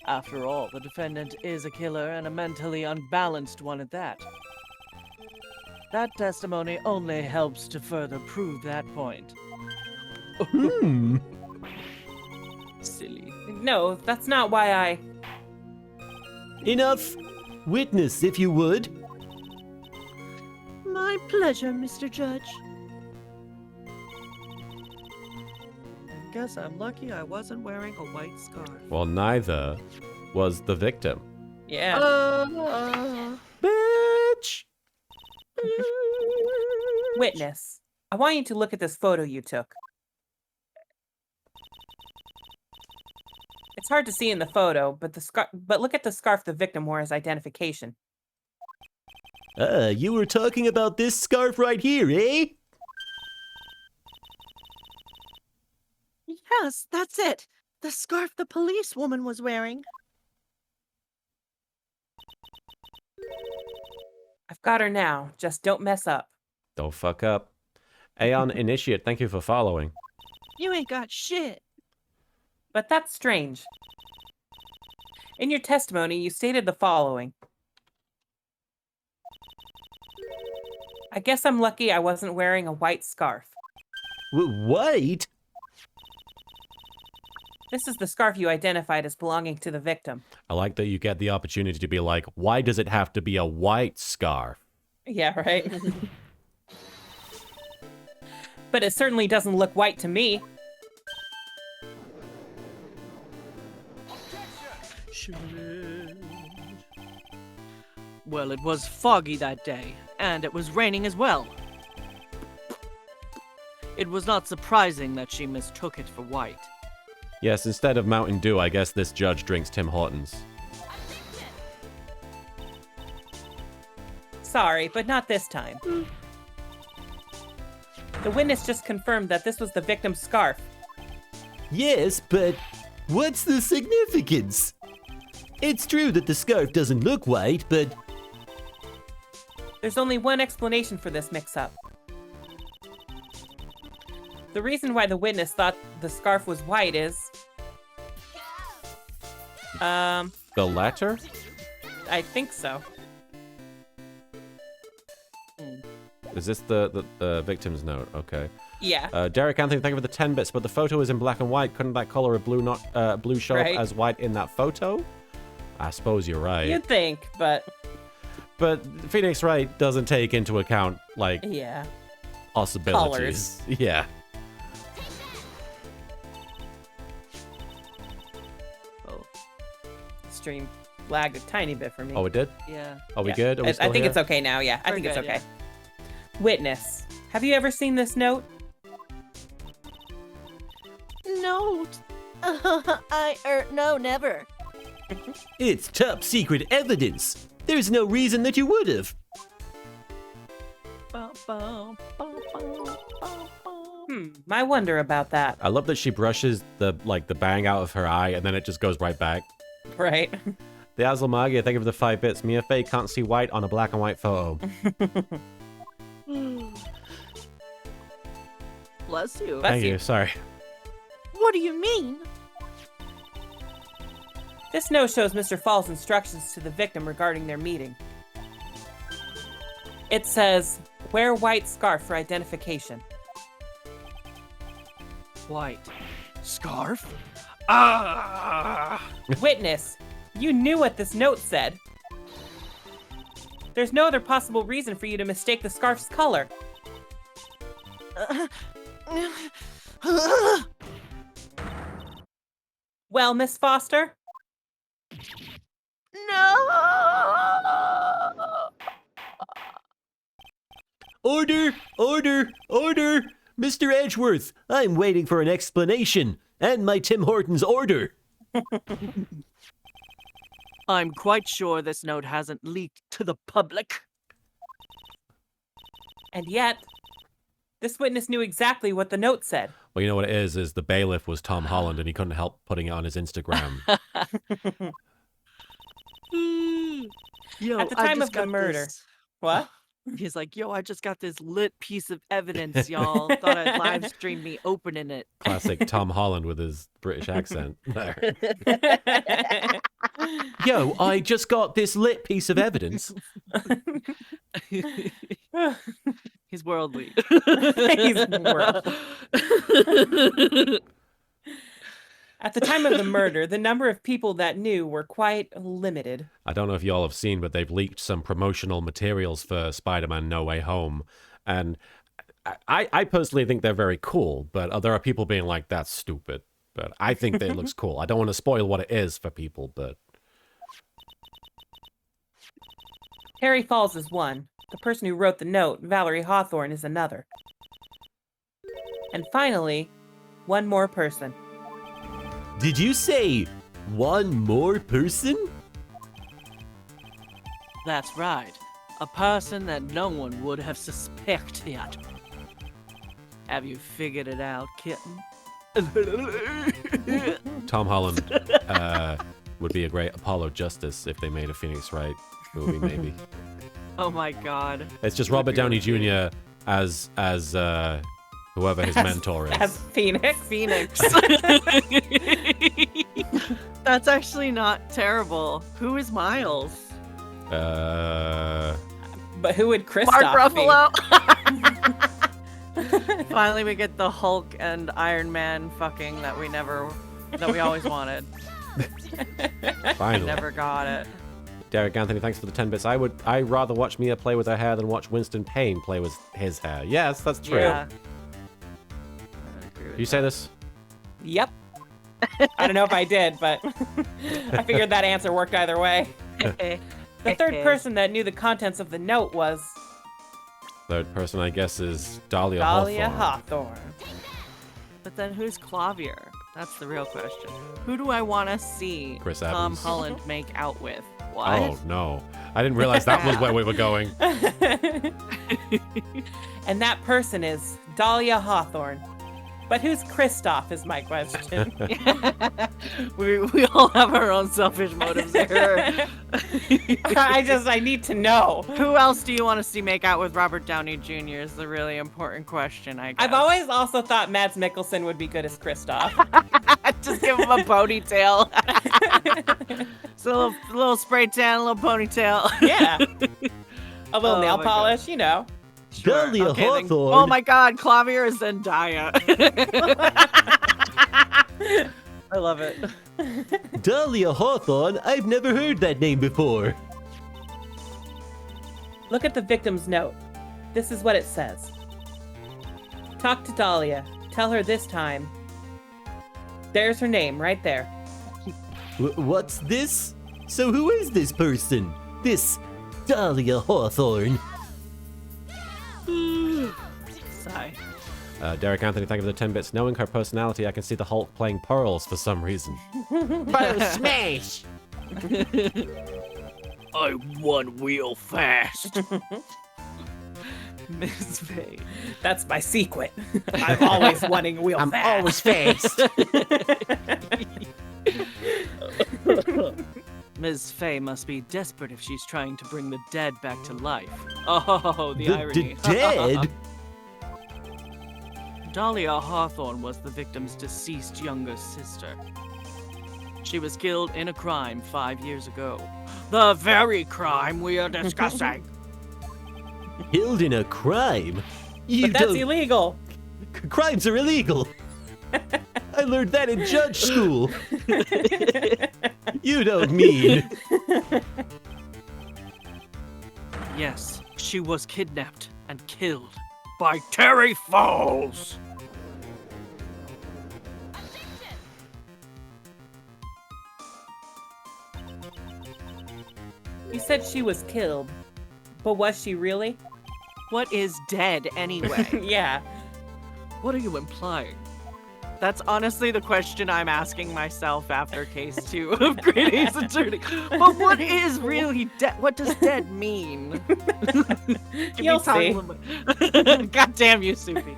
After all, the defendant is a killer and a mentally unbalanced one at that. That testimony only helps to further prove that point. Silly. No, that's not why I... Enough. Witness, if you would. My pleasure, Mr. Judge. I guess I'm lucky I wasn't wearing a white scarf. Well, neither was the victim. Yeah. Bitch! Witness, I want you to look at this photo you took. It's hard to see in the photo, but look at the scarf the victim wore as identification. You were talking about this scarf right here, eh? Yes, that's it. The scarf the policewoman was wearing. I've got her now. Just don't mess up. Don't fuck up. Aeon Initiate, thank you for following. You ain't got shit. But that's strange. In your testimony, you stated the following. I guess I'm lucky I wasn't wearing a white scarf. White? This is the scarf you identified as belonging to the victim. I like that you get the opportunity to be like, why does it have to be a white scarf? Yeah, right? But it certainly doesn't look white to me. Well, it was foggy that day, and it was raining as well. It was not surprising that she mistook it for white. Yes, instead of Mountain Dew, I guess this judge drinks Tim Hortons. Sorry, but not this time. The witness just confirmed that this was the victim's scarf. Yes, but what's the significance? It's true that the scarf doesn't look white, but... There's only one explanation for this mix-up. The reason why the witness thought the scarf was white is... The letter? I think so. Is this the victim's note? Okay. Yeah. Derek Anthony, thank you for the 10 bits, but the photo is in black and white. Couldn't that color of blue show Right. up as white in that photo? I suppose you're right. You'd think, but... But Phoenix Wright doesn't take into account, like, Yeah. possibilities. Colors. Yeah. Oh. Stream lagged a tiny bit for me. Oh, it did? Yeah. Are we Yeah. good? Are we I still think here? it's okay now, yeah. I We're think it's good, okay. Witness, have you ever seen this note? Note? No, never. It's top secret evidence. There's no reason that you would have. I wonder about that. I love that she brushes the bang out of her eye and then it just goes right back. Right? The Azlamagia, thank you for the 5 bits. Mia Fey can't see white on a black and white photo. Bless you. Bless Thank you. Sorry. What do you mean? This note shows Mr. Fall's instructions to the victim regarding their meeting. It says, wear white scarf for identification. White. Scarf? Witness, you knew what this note said. There's no other possible reason for you to mistake the scarf's color. Well, Miss Foster? No! Order! Order! Order! Mr. Edgeworth, I'm waiting for an explanation and my Tim Hortons order. I'm quite sure this note hasn't leaked to the public. And yet, this witness knew exactly what the note said. Well, you know what it is the bailiff was Tom Holland and he couldn't help putting it on his Instagram. Yo, At the I time just of the got murder. this- What? He's like, yo, I just got this lit piece of evidence, y'all. Thought I'd live stream me opening it. Classic Tom Holland with his British accent. There. Yo, I just got this lit piece of evidence. He's worldly. He's worldly. At the time of the murder, the number of people that knew were quite limited. I don't know if y'all have seen, but they've leaked some promotional materials for Spider-Man No Way Home. And I personally think they're very cool, but there are people being like, that's stupid. But I think that it looks cool. I don't want to spoil what it is for people, but... Harry Falls is one. The person who wrote the note, Valerie Hawthorne, is another. And finally, one more person. Did you say one more person? That's right. A person that no one would have suspected. Have you figured it out, kitten? Tom Holland would be a great Apollo Justice if they made a Phoenix Wright movie, maybe. Oh my god. It's just Robert Downey Jr. as whoever his mentor is. As Phoenix. Phoenix. That's actually not terrible. Who is Miles? But who would Kristoff Mark be? Ruffalo. Finally, we get the Hulk and Iron Man fucking that we always wanted. Finally. Never got it. Derek Anthony, thanks for the 10 bits. I'd rather watch Mia play with her hair than watch Winston Payne play with his hair. Yes, that's true. Yeah. You say this? Yep. I don't know if I did, but I figured that answer worked either way. The third person that knew the contents of the note was Third person, I guess, is Dahlia Dahlia Hawthorne. Hawthorne. But then who's Clavier? That's the real question. Who do I want to see Chris Tom Evans. Holland make out with? What? Oh, no. I didn't realize that was where we were going. And that person is Dahlia Hawthorne. But who's Kristoff is my question. we all have our own selfish motives here. I need to know. Who else do you want to see make out with Robert Downey Jr. is the really important question, I guess. I've always also thought Mads Mikkelsen would be good as Kristoff. Just give him a ponytail. So a little spray tan, a little ponytail. Yeah. A little nail my polish, you know. Dahlia Okay, then- Hawthorne. oh my god, Clavier is Zendaya. I love it. Dahlia Hawthorne? I've never heard that name before. Look at the victim's note. This is what it says. Talk to Dahlia. Tell her this time. There's her name right there. What's this? So who is this person? This Dahlia Hawthorne? Sigh. Derek Anthony, thank you for the 10 bits. Knowing her personality, I can see the Hulk playing pearls for some reason. Pearl smash! I won real fast. Miss Faye. That's my secret. I'm always wanting wheel I'm fast. always fast. Ms. Faye must be desperate if she's trying to bring the dead back to life. Oh, the irony. The dead? Dahlia Hawthorne was the victim's deceased younger sister. She was killed in a crime 5 years ago. The very crime we are discussing. Killed in a crime? But that's illegal. Crimes are illegal. I learned that in judge school. You don't mean. Yes, she was kidnapped and killed by Terry Falls. You said she was killed. But was she really? What is dead anyway? Yeah. What are you implying? That's honestly the question I'm asking myself after case 2 of Great Ace Attorney. But what is really dead? What does dead mean? You'll see. God damn you, Soupy.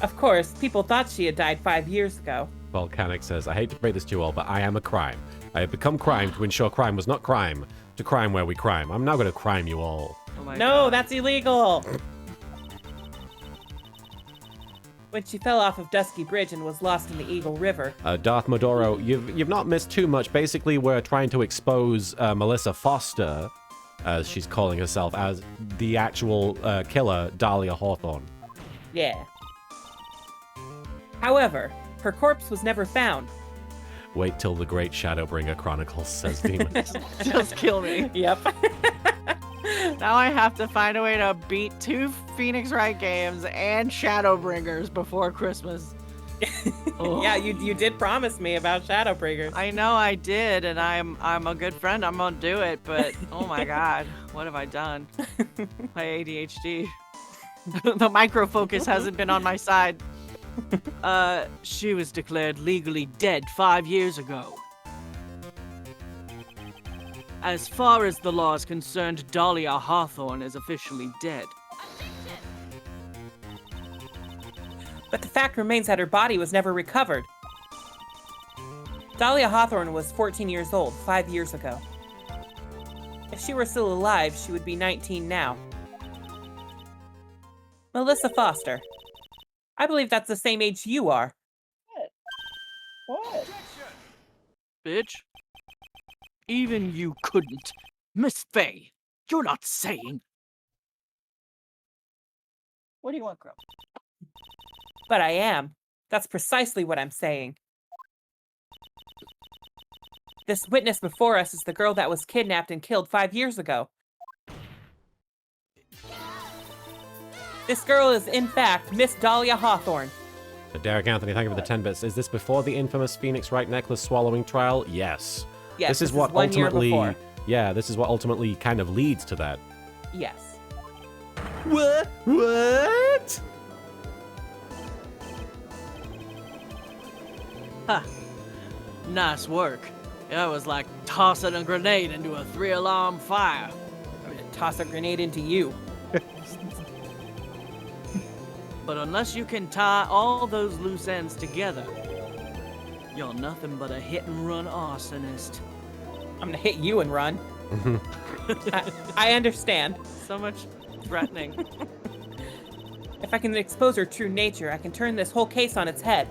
Of course, people thought she had died 5 years ago. Volcanic says, I hate to break this to you all, but I am a crime. I have become crime to ensure crime was not crime, to crime where we crime. I'm now going to crime you all. Oh my No, God. that's illegal. When she fell off of Dusky Bridge and was lost in the Eagle River. Darth Modoro, you've not missed too much. Basically, we're trying to expose Melissa Foster, as she's calling herself, as the actual killer, Dahlia Hawthorne. Yeah. However, her corpse was never found. Wait till the Great Shadowbringer Chronicles, says Demon. Just kill me. Yep. Now I have to find a way to beat 2 Phoenix Wright games and Shadowbringers before Christmas. Oh. Yeah, you did promise me about Shadowbringers. I know I did, and I'm a good friend. I'm gonna do it, but oh my God, what have I done? My ADHD. The microfocus hasn't been on my side. She was declared legally dead 5 years ago. As far as the law is concerned, Dahlia Hawthorne is officially dead. But the fact remains that her body was never recovered. Dahlia Hawthorne was 14 years old 5 years ago. If she were still alive, she would be 19 now. Melissa Foster. I believe that's the same age you are. What? Bitch. Even you couldn't. Miss Faye, you're not saying. What do you want, girl? But I am. That's precisely what I'm saying. This witness before us is the girl that was kidnapped and killed 5 years ago. This girl is, in fact, Miss Dahlia Hawthorne. Derek Anthony, thank you for the 10 bits. Is this before the infamous Phoenix Wright necklace swallowing trial? Yes. Yes, this is what 1 year ultimately, before. yeah, this is what ultimately kind of leads to that. Yes. What? Ha! Nice work. That was like tossing a grenade into a 3-alarm fire. I'm gonna toss a grenade into you. But unless you can tie all those loose ends together, you're nothing but a hit-and-run arsonist. I'm gonna hit you and run. I understand. So much threatening. If I can expose her true nature, I can turn this whole case on its head.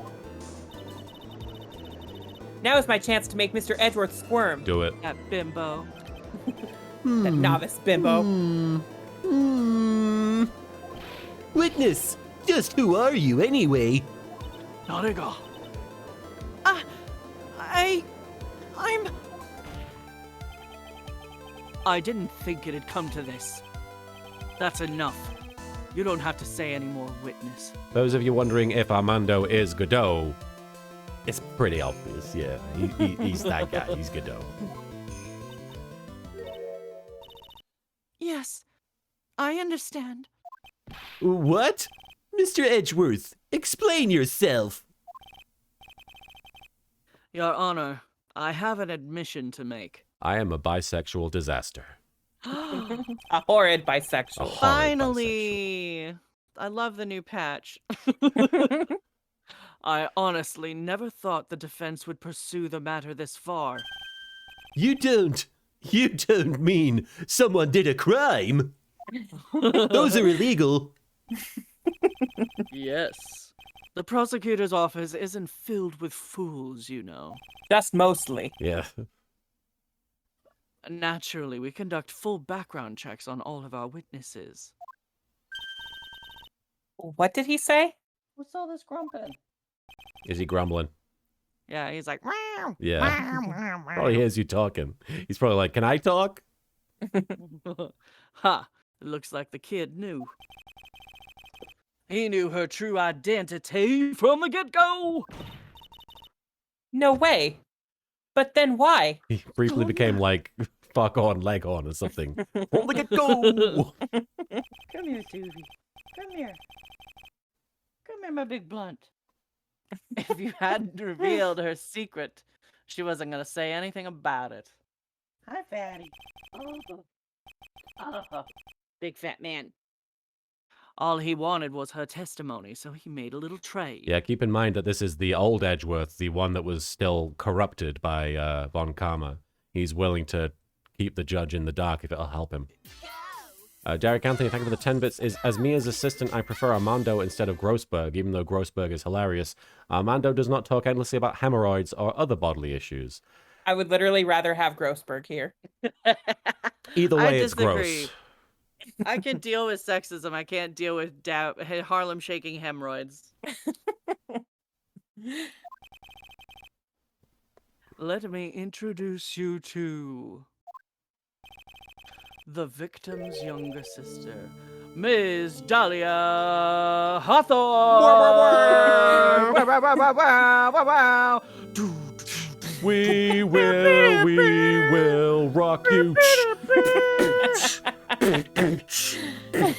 Now is my chance to make Mr. Edgeworth squirm. Do it. That bimbo. That novice bimbo. Witness, just who are you anyway? Norigo. I'm... I didn't think it'd come to this. That's enough. You don't have to say any more, witness. Those of you wondering if Armando is Godot, it's pretty obvious, yeah. He's that guy. He's Godot. Yes, I understand. What? Mr. Edgeworth, explain yourself. Your Honor, I have an admission to make. I am a bisexual disaster. A horrid bisexual. A horrid Finally! I love the new patch. I honestly never thought the defense would pursue the matter this far. You don't mean someone did a crime? Those are illegal. Yes. The prosecutor's office isn't filled with fools, you know. Just mostly. Yeah. Naturally, we conduct full background checks on all of our witnesses. What did he say? What's all this grumping? Is he grumbling? Yeah, he's like, meow. Yeah. Probably hears you talking. He's probably like, can I talk? Ha! It looks like the kid knew. He knew her true identity from the get-go! No way. But then why? He briefly became like, fuck on, leg on or something. From the get-go! Come here, Soupy. Come here. Come here, my big blunt. If you hadn't revealed her secret, she wasn't going to say anything about it. Hi, fatty. Oh. Big fat man. All he wanted was her testimony, so he made a little trade. Yeah, keep in mind that this is the old Edgeworth, the one that was still corrupted by Von Karma. He's willing to keep the judge in the dark if it'll help him. Derek Anthony, thank you for the 10 bits. As Mia's assistant, I prefer Armando instead of Grossberg, even though Grossberg is hilarious. Armando does not talk endlessly about hemorrhoids or other bodily issues. I would literally rather have Grossberg here. Either way, it's gross. I can deal with sexism. I can't deal with Harlem shaking hemorrhoids. Let me introduce you to the victim's younger sister, Ms. Dahlia Hawthorne. We will rock you.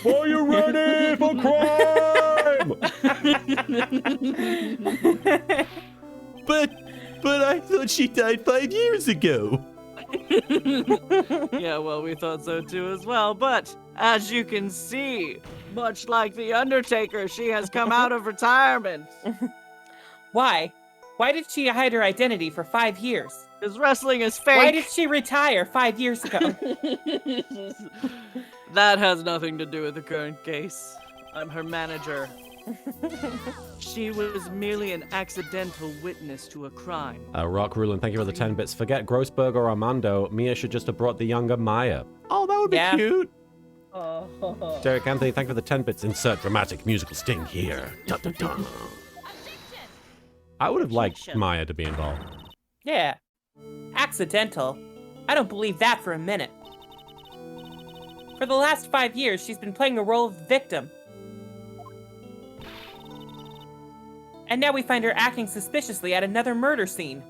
Are you ready for crime? But I thought she died 5 years ago. Yeah, well, we thought so too as well, but as you can see, much like The Undertaker, she has come out of retirement. Why? Why did she hide her identity for 5 years? Because wrestling is fake. Why did she retire 5 years ago? That has nothing to do with the current case. I'm her manager. She was merely an accidental witness to a crime. Rock Rulin, thank you for the 10 bits. Forget Grossberg or Armando. Mia should just have brought the younger Maya. Oh, that would be cute. Oh. Derek Anthony, thank you for the 10 bits. Insert dramatic musical sting here. Dun, dun, dun. I would have liked Maya to be involved. Yeah. Accidental? I don't believe that for a minute. For the last 5 years, she's been playing the role of victim. And now we find her acting suspiciously at another murder scene.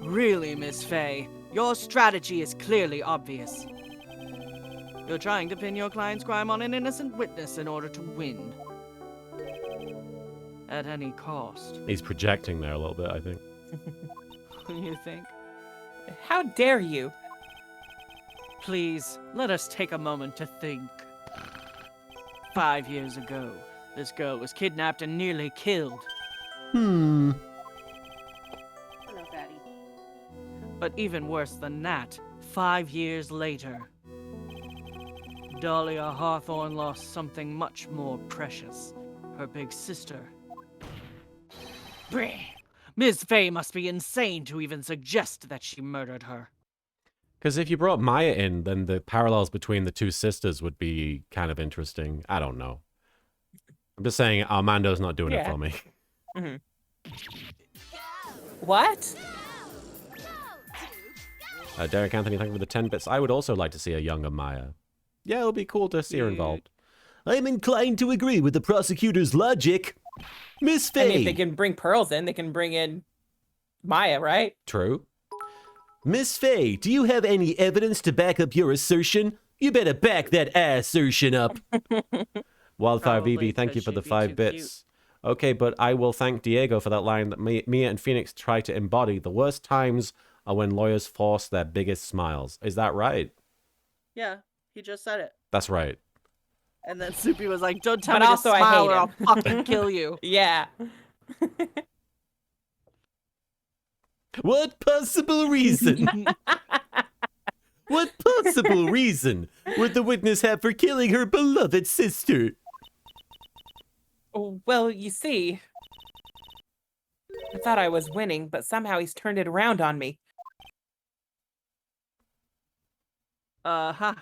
Really, Miss Faye, your strategy is clearly obvious. You're trying to pin your client's crime on an innocent witness in order to win. at any cost. He's projecting there a little bit, I think. You think? How dare you? Please, let us take a moment to think. 5 years ago, this girl was kidnapped and nearly killed. Hmm. Hello, Fatty. But even worse than that, 5 years later, Dahlia Hawthorne lost something much more precious. Her big sister. Breh. Ms. Faye must be insane to even suggest that she murdered her. Because if you brought Maya in, then the parallels between the two sisters would be kind of interesting. I don't know. I'm just saying Armando's not doing it for me. Mm-hmm. What? Derek Anthony, thank you for the 10 bits. I would also like to see a younger Maya. Yeah, it'll be cool to see her involved. I'm inclined to agree with the prosecutor's logic. Miss Faye. I mean, if they can bring Pearls in, they can bring in Maya, right? True. Miss Faye, do you have any evidence to back up your assertion? You better back that assertion up. Wildfire Probably VB, thank you 'cause for the she'd be 5 too bits. Okay, but I will thank Diego for that line that Mia and Phoenix try to embody. The worst times are when lawyers force their biggest smiles. Is that right? Yeah, he just said it. That's right. And then Soupy was like, don't tell But me also to I smile hate or I'll him. fucking kill you. Yeah. What possible reason? What possible reason would the witness have for killing her beloved sister? Well, you see, I thought I was winning, but somehow he's turned it around on me. Uh-huh.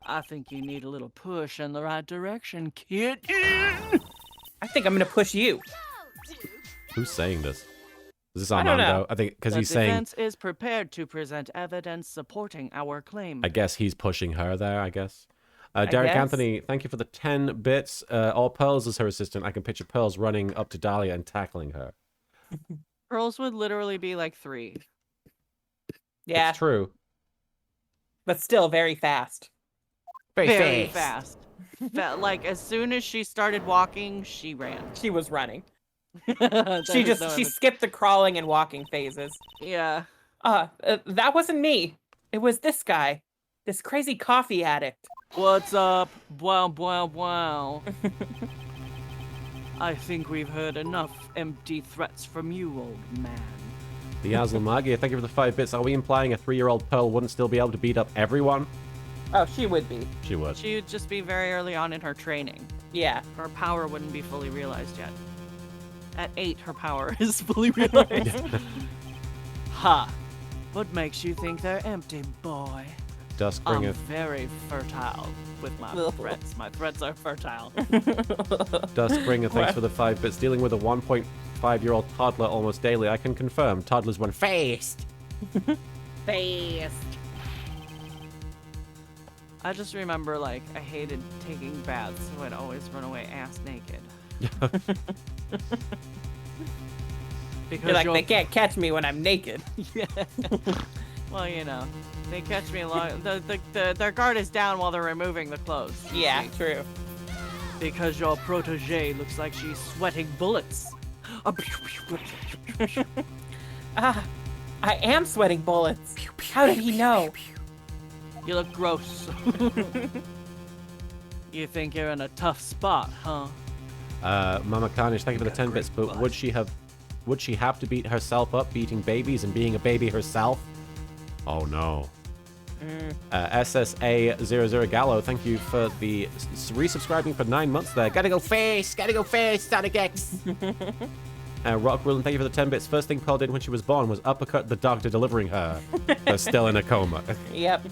I think you need a little push in the right direction, kid. I think I'm gonna push you. Who's saying this? Is this I don't Armando? know. I think because The he's saying. defense is prepared to present evidence supporting our claim. I guess he's pushing her there. I guess. Derek guess. Anthony, thank you for the 10 bits. All Pearls is her assistant. I can picture Pearls running up to Dahlia and tackling her. Pearls would literally be like 3. Yeah, It's true. but still very fast. Very fast. Like, as soon as she started walking, she ran. She was running. There She was no she skipped the crawling and walking phases. Yeah. That wasn't me. It was this guy, this crazy coffee addict. What's up? Wow, wow, wow. I think we've heard enough empty threats from you, old man. The Azul Magia, thank you for the 5 bits. Are we implying a 3-year-old Pearl wouldn't still be able to beat up everyone? Oh, she would be. She would. She would just be very early on in her training. Yeah. Her power wouldn't be fully realized yet. At 8, her power is fully realized. Ha! What makes you think they're empty, boy? I'm Duskbringer, very fertile with my threats. My threats are fertile. Duskbringer, thanks for the 5 bits. Dealing with a 1.5-year-old toddler almost daily. I can confirm, toddlers run fast. Fast. I just remember, like, I hated taking baths, so I'd always run away ass naked. Because You're like, they can't catch me when I'm naked. Yeah. Well, you know, they catch me along. Their guard is down while they're removing the clothes. Yeah, true. Because your protege looks like she's sweating bullets. Ah, I am sweating bullets. How did he know? You look gross. You think you're in a tough spot, huh? Mama Carnage, thank you for the 10 bits, but would she have to beat herself up beating babies and being a baby herself? Oh no. SSA00 Gallo, thank you for the resubscribing for 9 months there. Gotta go fast, Sonic X. Rock Rulin, thank you for the 10 bits. First thing Pearl did when she was born was uppercut the doctor delivering her. They're still in a coma. Yep.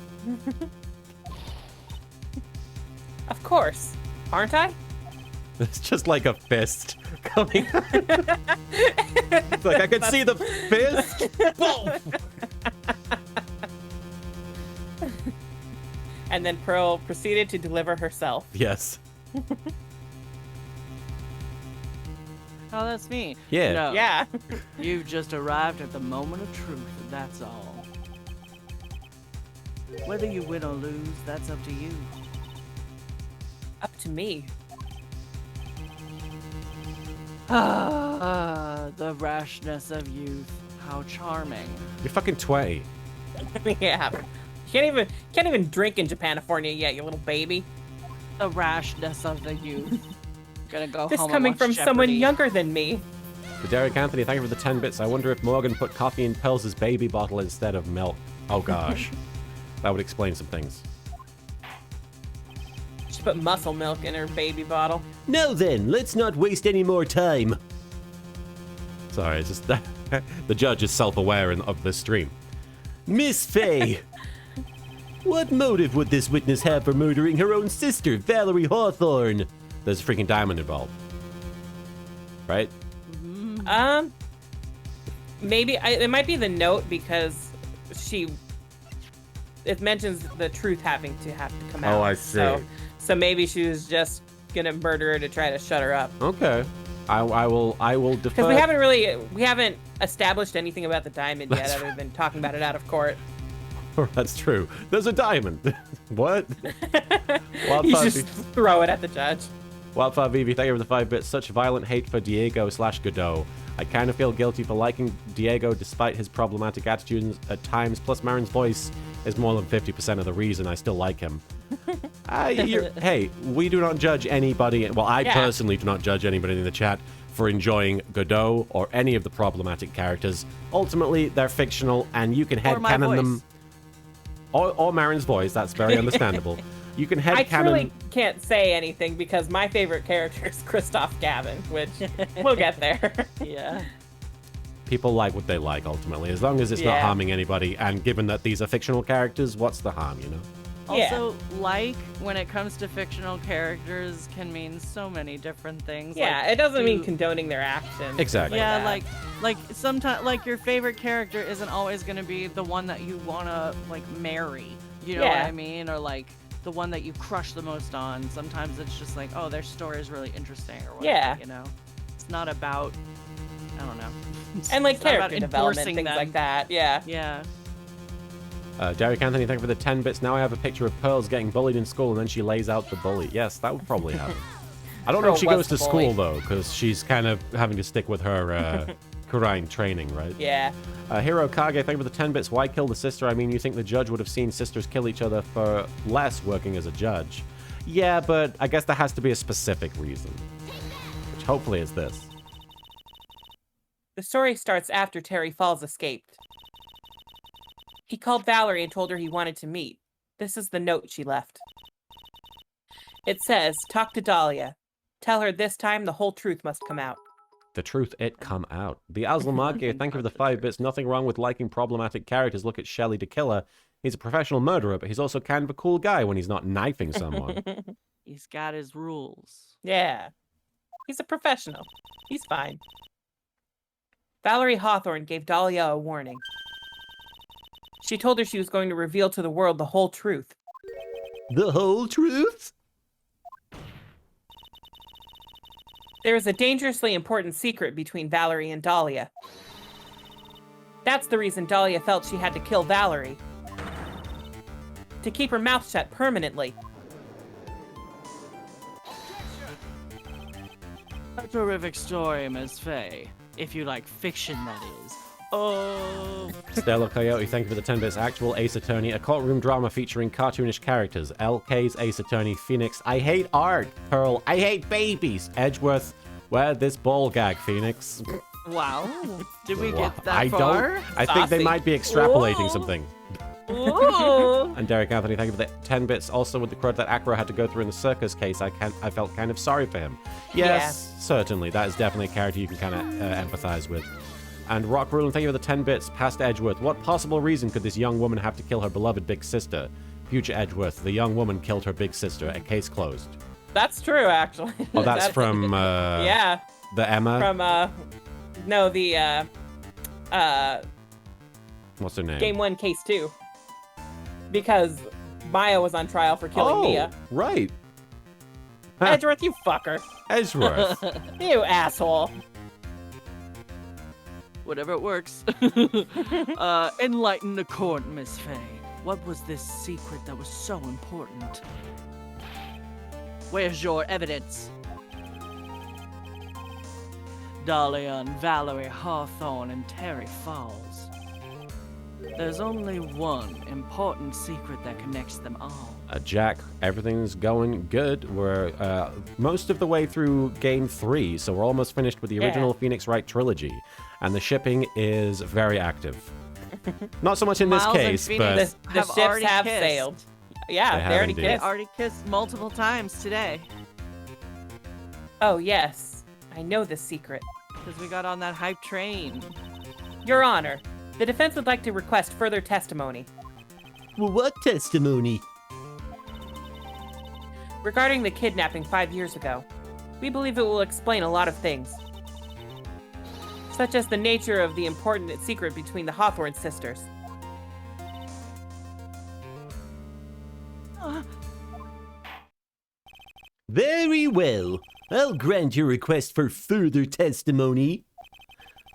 Of course. Aren't I? It's just like a fist coming. It's like I could see the fist. And then Pearl proceeded to deliver herself. Yes. Oh, that's me. Yeah. No, Yeah. you've just arrived at the moment of truth, that's all. Whether you win or lose, that's up to you. Up to me. The rashness of youth. How charming. You're fucking 20. Yeah. You can't even drink in Japanifornia yet, you little baby. The rashness of the youth. Gonna go This home coming and watch from Jeopardy. someone younger than me. To Derek Anthony, thank you for the 10 bits. I wonder if Morgan put coffee in Pearls' baby bottle instead of milk. Oh gosh. That would explain some things. She put muscle milk in her baby bottle. Now then, let's not waste any more time. Sorry, it's just the judge is self-aware of this stream. Miss Faye, what motive would this witness have for murdering her own sister, Valerie Hawthorne? There's a freaking diamond involved. Right? Maybe it might be the note because it mentions the truth having to come out. Oh, I see. So maybe she was just gonna murder her to try to shut her up. Okay. I will defer. Because we haven't established anything about the diamond yet, other than talking about it out of court. That's true. There's a diamond. What? You just throw it at the judge. Wildfire VV, thank you for the 5 bits. Such violent hate for Diego/Godot. I kind of feel guilty for liking Diego despite his problematic attitudes at times, plus Marin's voice is more than 50% of the reason I still like him. Hey, we do not judge anybody. Well, I personally do not judge anybody in the chat for enjoying Godot or any of the problematic characters. Ultimately, they're fictional, and you can headcanon them. Or Marin's voice, that's very understandable. You can headcanon... I truly can't say anything because my favorite character is Christoph Gavin, which we'll get there. Yeah. People like what they like, ultimately, as long as it's not harming anybody. And given that these are fictional characters, what's the harm, you know? Also, when it comes to fictional characters, can mean so many different things. Yeah, like, it doesn't mean condoning their actions. Exactly. Yeah, like sometimes, like your favorite character isn't always going to be the one that you want to, like, marry. You know what I mean? Or, like, the one that you crush the most on. Sometimes it's just like, oh, their story is really interesting or whatever, you know? It's not about, I don't know. And, like, character development, things like that. Yeah. Yeah. Derek Anthony, thank you for the 10 bits. Now I have a picture of Pearls getting bullied in school and then she lays out the bully. Yes, that would probably happen. I don't know if she goes to school, though, because she's kind of having to stick with her Kurine training, right? Yeah. Hiro Kage, thank you for the 10 bits. Why kill the sister? I mean, you think the judge would have seen sisters kill each other for less working as a judge. Yeah, but I guess there has to be a specific reason. Which hopefully is this. The story starts after Terry Falls escaped. He called Valerie and told her he wanted to meet. This is the note she left. It says, talk to Dahlia. Tell her this time the whole truth must come out. The truth, it come out. The Aslamage, thank you for the 5 bits. Nothing wrong with liking problematic characters. Look at Shelley the Killer. He's a professional murderer, but he's also kind of a cool guy when he's not knifing someone. He's got his rules. Yeah. He's a professional. He's fine. Valerie Hawthorne gave Dahlia a warning. She told her she was going to reveal to the world the whole truth. The whole truth? There is a dangerously important secret between Valerie and Dahlia. That's the reason Dahlia felt she had to kill Valerie. To keep her mouth shut permanently. A terrific story, Miss Faye. If you like fiction, that is. Oh. Stella Coyote, thank you for the 10 bits. Actual Ace Attorney, a courtroom drama featuring cartoonish characters. LK's Ace Attorney, Phoenix. I hate art. Pearl, I hate babies. Edgeworth, where this ball gag, Phoenix? Wow. Did we get that far? I think they might be extrapolating something. Ooh. And Derek Anthony, thank you for the 10 bits. Also, with the crud that Acro had to go through in the circus case, I felt kind of sorry for him. Yes, certainly. That is definitely a character you can kind of empathize with. And Rock Rulin, thank you for the 10 bits. Past Edgeworth, what possible reason could this young woman have to kill her beloved big sister? Future Edgeworth, the young woman killed her big sister. A case closed. That's true, actually. Oh, that's from... yeah. The Emma? From, no, the, what's her name? Game 1, Case 2. Because Maya was on trial for killing Mia. Right. Edgeworth, you fucker. Edgeworth. You asshole. Whatever it works. Enlighten the court, Miss Faye. What was this secret that was so important? Where's your evidence? Dahlia and Valerie Hawthorne and Terry Falls. There's only one important secret that connects them all. Jack, everything's going good. We're most of the way through Game 3, so we're almost finished with the original Phoenix Wright trilogy, and the shipping is very active. Not so much in this Miles and case, Phoenix but The ships have kissed. sailed. Yeah, They have they already indeed. They kissed. already kissed multiple times today. Oh, yes. I know the secret. Because we got on that hype train. Your Honor, the defense would like to request further testimony Well, what testimony? regarding the kidnapping 5 years ago. We believe it will explain a lot of things, such as the nature of the important secret between the Hawthorne sisters. Very well. I'll grant your request for further testimony.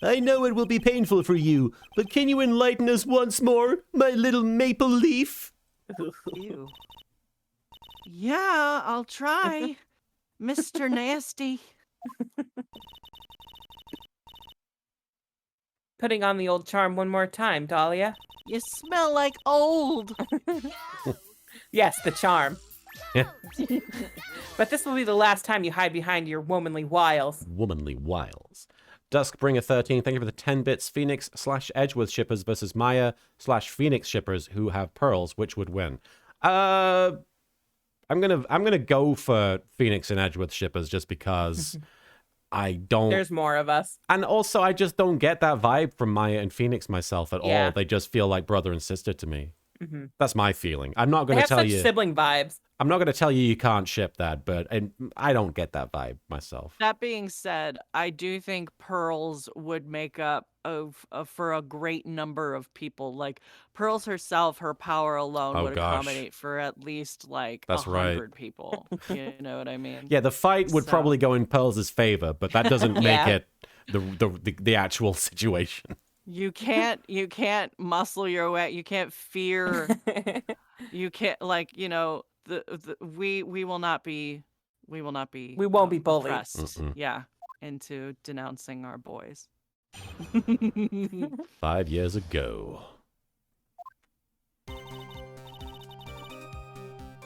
I know it will be painful for you, but can you enlighten us once more, my little maple leaf? Ew. Yeah, I'll try. Mr. Nasty. Putting on the old charm one more time, Dahlia. You smell like old. Yes, the charm. Yeah. But this will be the last time you hide behind your womanly wiles. womanly wiles. Duskbringer 13, thank you for the 10 bits. Phoenix/Edgeworth shippers versus Maya/Phoenix shippers who have pearls. Which would win? I'm gonna go for Phoenix and Edgeworth shippers just because I don't. There's more of us. And also, I just don't get that vibe from Maya and Phoenix myself at Yeah. all. They just feel like brother and sister to me. Mm-hmm. That's my feeling. I'm not They gonna have tell such you. sibling vibes. I'm not gonna tell you you can't ship that, but I don't get that vibe myself. That being said, I do think pearls would make up for a great number of people. Like Pearls herself, her power alone Oh, would gosh. accommodate for at least like That's right. 100 people. You know what I mean? Yeah, the fight would So- probably go in Pearl's favor, but that doesn't make Yeah. it the actual situation. You can't muscle your way. You can't fear. You can't we will not be We won't be bullied. oppressed, Mm-mm. yeah, into denouncing our boys. 5 years ago.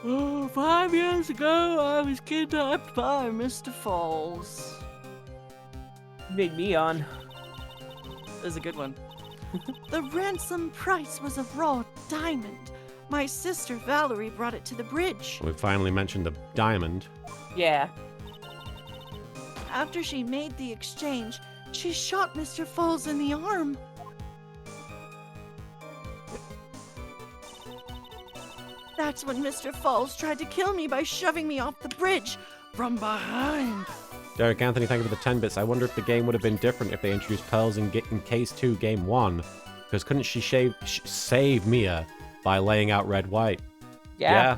Oh, 5 years ago, I was kidnapped by Mr. Falls. Made me on. This is a good one. The ransom price was a raw diamond. My sister Valerie brought it to the bridge. We finally mentioned the diamond. Yeah. After she made the exchange, she shot Mr. Falls in the arm. That's when Mr. Falls tried to kill me by shoving me off the bridge from behind. Derek Anthony, thank you for the 10 bits. I wonder if the game would have been different if they introduced Pearls in Case 2 Game 1. Because couldn't she save Mia by laying out Red White? Yeah.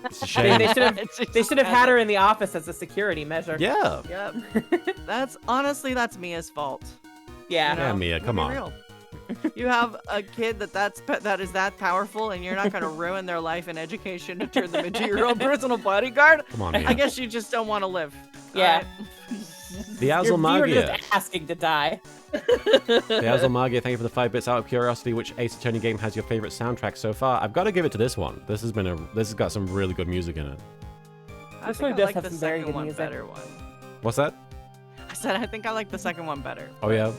It's a They, shame. they should have had her in the office as a security measure. Yeah. Yep. That's Mia's fault. Yeah. You Yeah, know? Mia, Let's come be on. real. You have a kid that is that powerful, and you're not going to ruin their life and education to turn them into your own personal bodyguard. Come on, Mia. I guess you just don't want to live. Yeah. The You were Azalmagia. just asking to die. The Azalmagia, thank you for the 5 bits. Out of curiosity, which Ace Attorney game has your favorite soundtrack so far? I've got to give it to this one. This has got some really good music in it. I This think one I does like have the some very second good one music. better one. What's that? I said I think I like the second one better. Oh, yeah.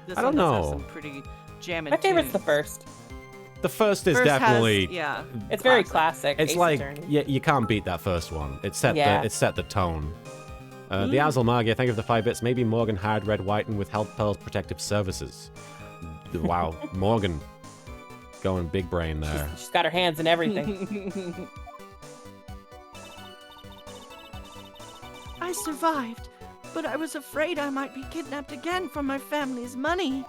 This I don't one does have know. some pretty jamming My favorite's the tunes. first. The first is First has- definitely. yeah. It's very classic. It's Ace like Attorney. you can't beat that first one. It set Yeah. the tone. The Azalmagia, thank you for the 5 bits. Maybe Morgan hired Red White and withheld Pearl's protective services. Wow, Morgan going big brain there. She's got her hands in everything. I survived, but I was afraid I might be kidnapped again for my family's money.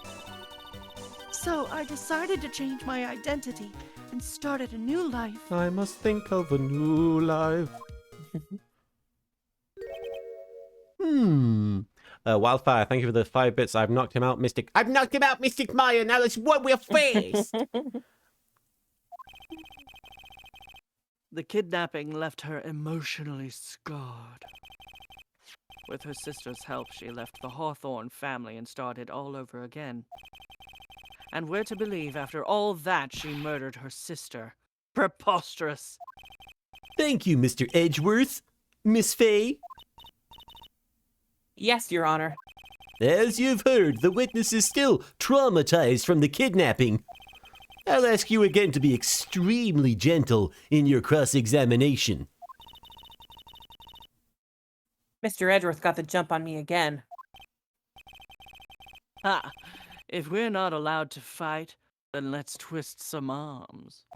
So I decided to change my identity and started a new life. I must think of a new life. Wildfire, thank you for the 5 bits. I've knocked him out, Mystic. I've knocked him out, Mystic Maya. Now let's what we'll face. The kidnapping left her emotionally scarred. With her sister's help, she left the Hawthorne family and started all over again. And we're to believe after all that she murdered her sister. Preposterous. Thank you, Mr. Edgeworth. Miss Fay? Yes, Your Honor. As you've heard, the witness is still traumatized from the kidnapping. I'll ask you again to be extremely gentle in your cross-examination. Mr. Edgeworth got the jump on me again. Ha! If we're not allowed to fight, then let's twist some arms.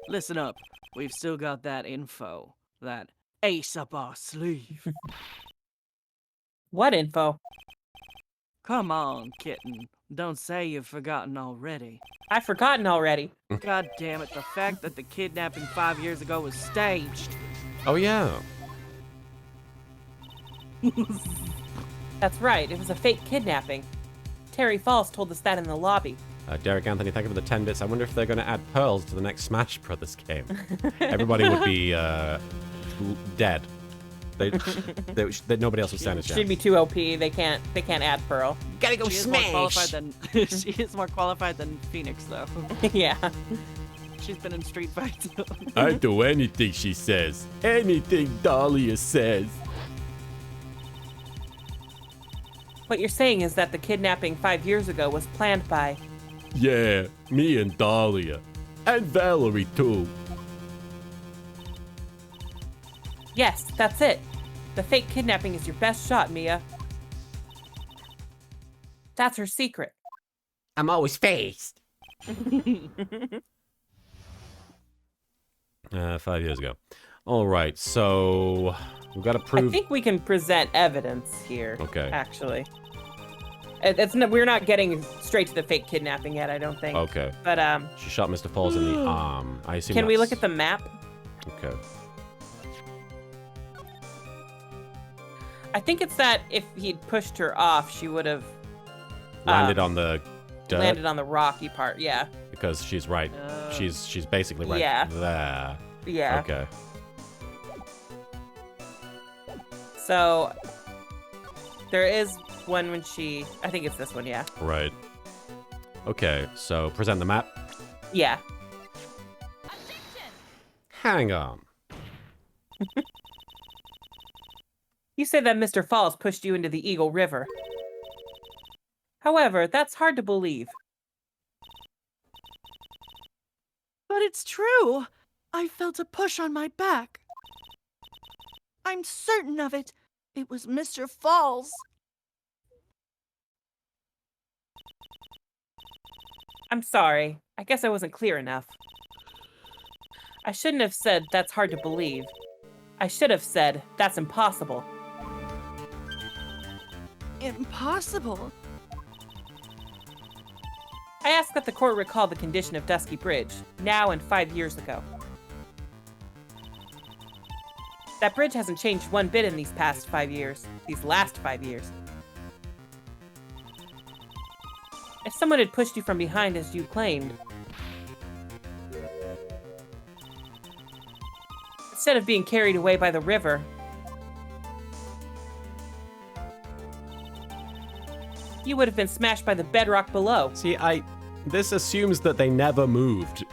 Listen up. We've still got that info. That ace up our sleeve. What info? Come on, kitten. Don't say you've forgotten already. I've forgotten already. God damn it, the fact that the kidnapping 5 years ago was staged. Oh, yeah. That's right, it was a fake kidnapping. Terry Falls told us that in the lobby. Derek Anthony, thank you for the 10 bits. I wonder if they're going to add pearls to the next Smash Brothers game. Everybody would be dead. Nobody else would stand a chance. She'd be too OP. They can't add Pearl. Gotta go smash! She is more qualified than Phoenix, though. Yeah. She's been in street fights. I'd do anything she says. Anything Dahlia says. What you're saying is that the kidnapping 5 years ago was planned by... Yeah, me and Dahlia. And Valerie, too. Yes, that's it. The fake kidnapping is your best shot, Mia. That's her secret. I'm always faced. 5 years ago. All right, so we've got to prove... I think we can present evidence here. Okay. Actually. We're not getting straight to the fake kidnapping yet, I don't think. Okay. But, She shot Mr. Falls in the arm. I assume can we look that's- at the map? Okay. I think it's that if he'd pushed her off, she would have... Landed on the dirt? Landed on the rocky part, yeah. Because she's right. She's basically right there. Yeah. Okay. So, there is one when she... I think it's this one, yeah. Right. Okay, so present the map. Yeah. Hang on. You say that Mr. Falls pushed you into the Eagle River. However, that's hard to believe. But it's true. I felt a push on my back. I'm certain of it. It was Mr. Falls. I'm sorry. I guess I wasn't clear enough. I shouldn't have said that's hard to believe. I should have said that's impossible. Impossible? I ask that the court recall the condition of Dusky Bridge, now and 5 years ago. That bridge hasn't changed one bit in these last 5 years. If someone had pushed you from behind as you claimed, instead of being carried away by the river, you would have been smashed by the bedrock below. See, this assumes that they never moved,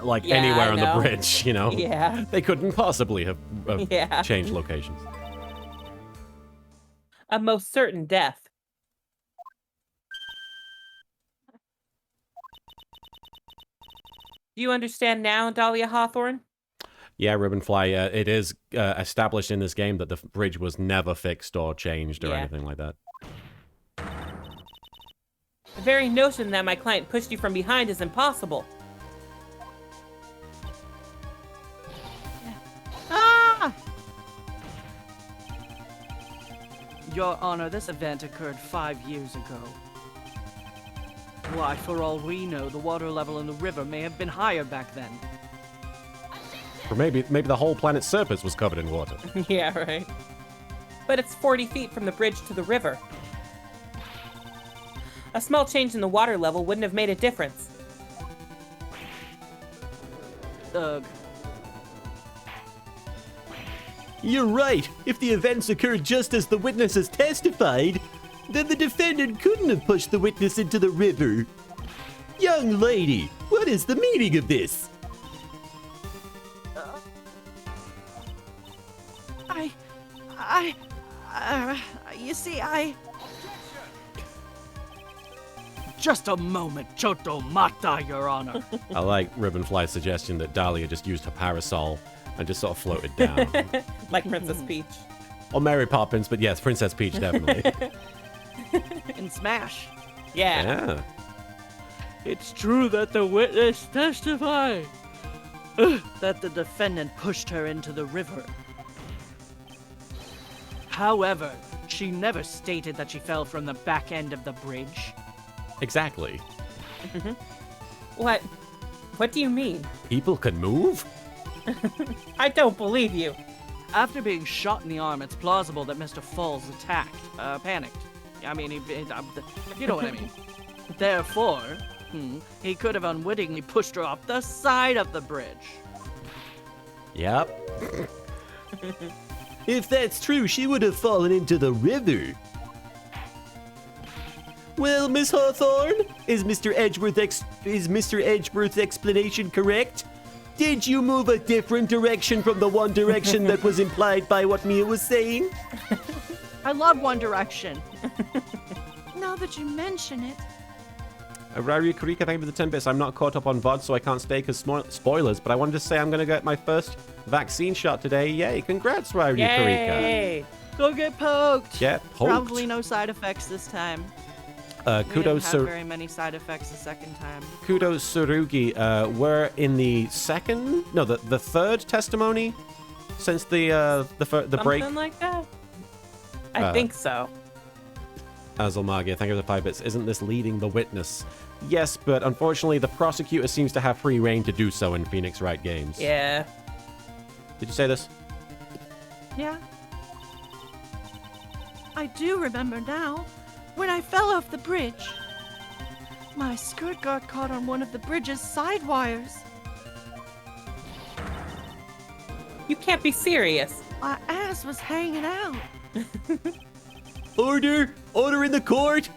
Yeah, anywhere I on know. the bridge, you know? Yeah. They couldn't possibly have Yeah. changed locations. A most certain death. Do you understand now, Dahlia Hawthorne? Yeah, Ribbonfly, it is established in this game that the bridge was never fixed or changed or Yeah. anything like that. The very notion that my client pushed you from behind is impossible. Ah! Your Honor, this event occurred 5 years ago. Why, for all we know, the water level in the river may have been higher back then. Or maybe the whole planet's surface was covered in water. Yeah, right. But it's 40 feet from the bridge to the river. A small change in the water level wouldn't have made a difference. Ugh. You're right. If the events occurred just as the witnesses testified, then the defendant couldn't have pushed the witness into the river. Young lady, what is the meaning of this? You see, Just a moment, Choto Mata, Your Honor. I like Ribbonfly's suggestion that Dahlia just used her parasol and just sort of floated down. Like Princess Peach. Or Mary Poppins, but yes, Princess Peach definitely. In Smash. Yeah. It's true that the witness testified that the defendant pushed her into the river. However, she never stated that she fell from the back end of the bridge. Exactly. What? What do you mean? People can move? I don't believe you. After being shot in the arm, it's plausible that Mr. Falls panicked. I mean, you know what I mean. Therefore, he could have unwittingly pushed her off the side of the bridge. Yep. If that's true, she would have fallen into the river. Well, Miss Hawthorne, is Mr. Edgeworth's explanation correct? Did you move a different direction from the one direction that was implied by what Mia was saying? I love One Direction. now that you mention it, Rari Karika, thank you for the 10 bits. I'm not caught up on VOD, so I can't stay because spoilers, but I wanted to say I'm going to get my first vaccine shot today. Yay, congrats, Rari Karika. Yay! Go get poked. Yeah, poked. Probably no side effects this time. Kudos, we didn't have very many side effects the second time. Kudos, Surugi. We're in the third testimony since the break. Something like that? I think so. Azalmagia, thank you for the 5 bits. Isn't this leading the witness? Yes, but unfortunately the prosecutor seems to have free reign to do so in Phoenix Wright games. Yeah. Did you say this? yeah. I do remember now. When I fell off the bridge, my skirt got caught on one of the bridge's side wires. You can't be serious. My ass was hanging out. Order! Order in the court!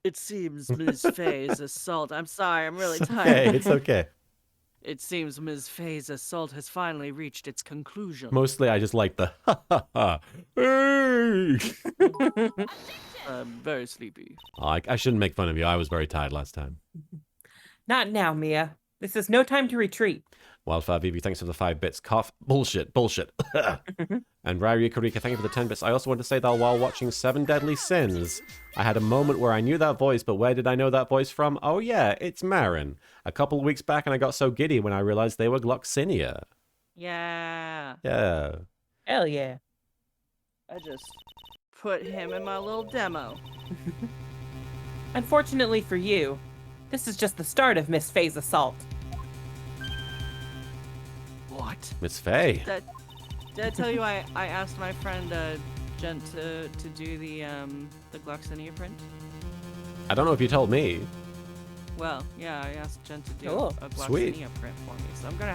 It seems Ms. Faye's assault. I'm sorry, I'm really tired. Hey, it's okay. It seems Ms. Faye's assault has finally reached its conclusion. Mostly I just like the ha ha ha. Hey! I'm very sleepy. I shouldn't make fun of you. I was very tired last time. Not now, Mia. This is no time to retreat. Wildfire VB, thanks for the 5 bits. Cough. Bullshit. And Rari Karika, thank you for the 10 bits. I also want to say that while watching 7 Deadly Sins, I had a moment where I knew that voice, but where did I know that voice from? Oh yeah, it's Marin. A couple of weeks back, and I got so giddy when I realized they were Gloxinia. Yeah. Yeah. Hell yeah. I just put him in my little demo. Unfortunately for you, this is just the start of Miss Faye's assault. What? Miss Faye. Did I tell you I asked my friend Jen to do the Gloxinia print? I don't know if you told me. Well, yeah, I asked Jen to do Cool. a Gloxinia Sweet. print for me. So I'm gonna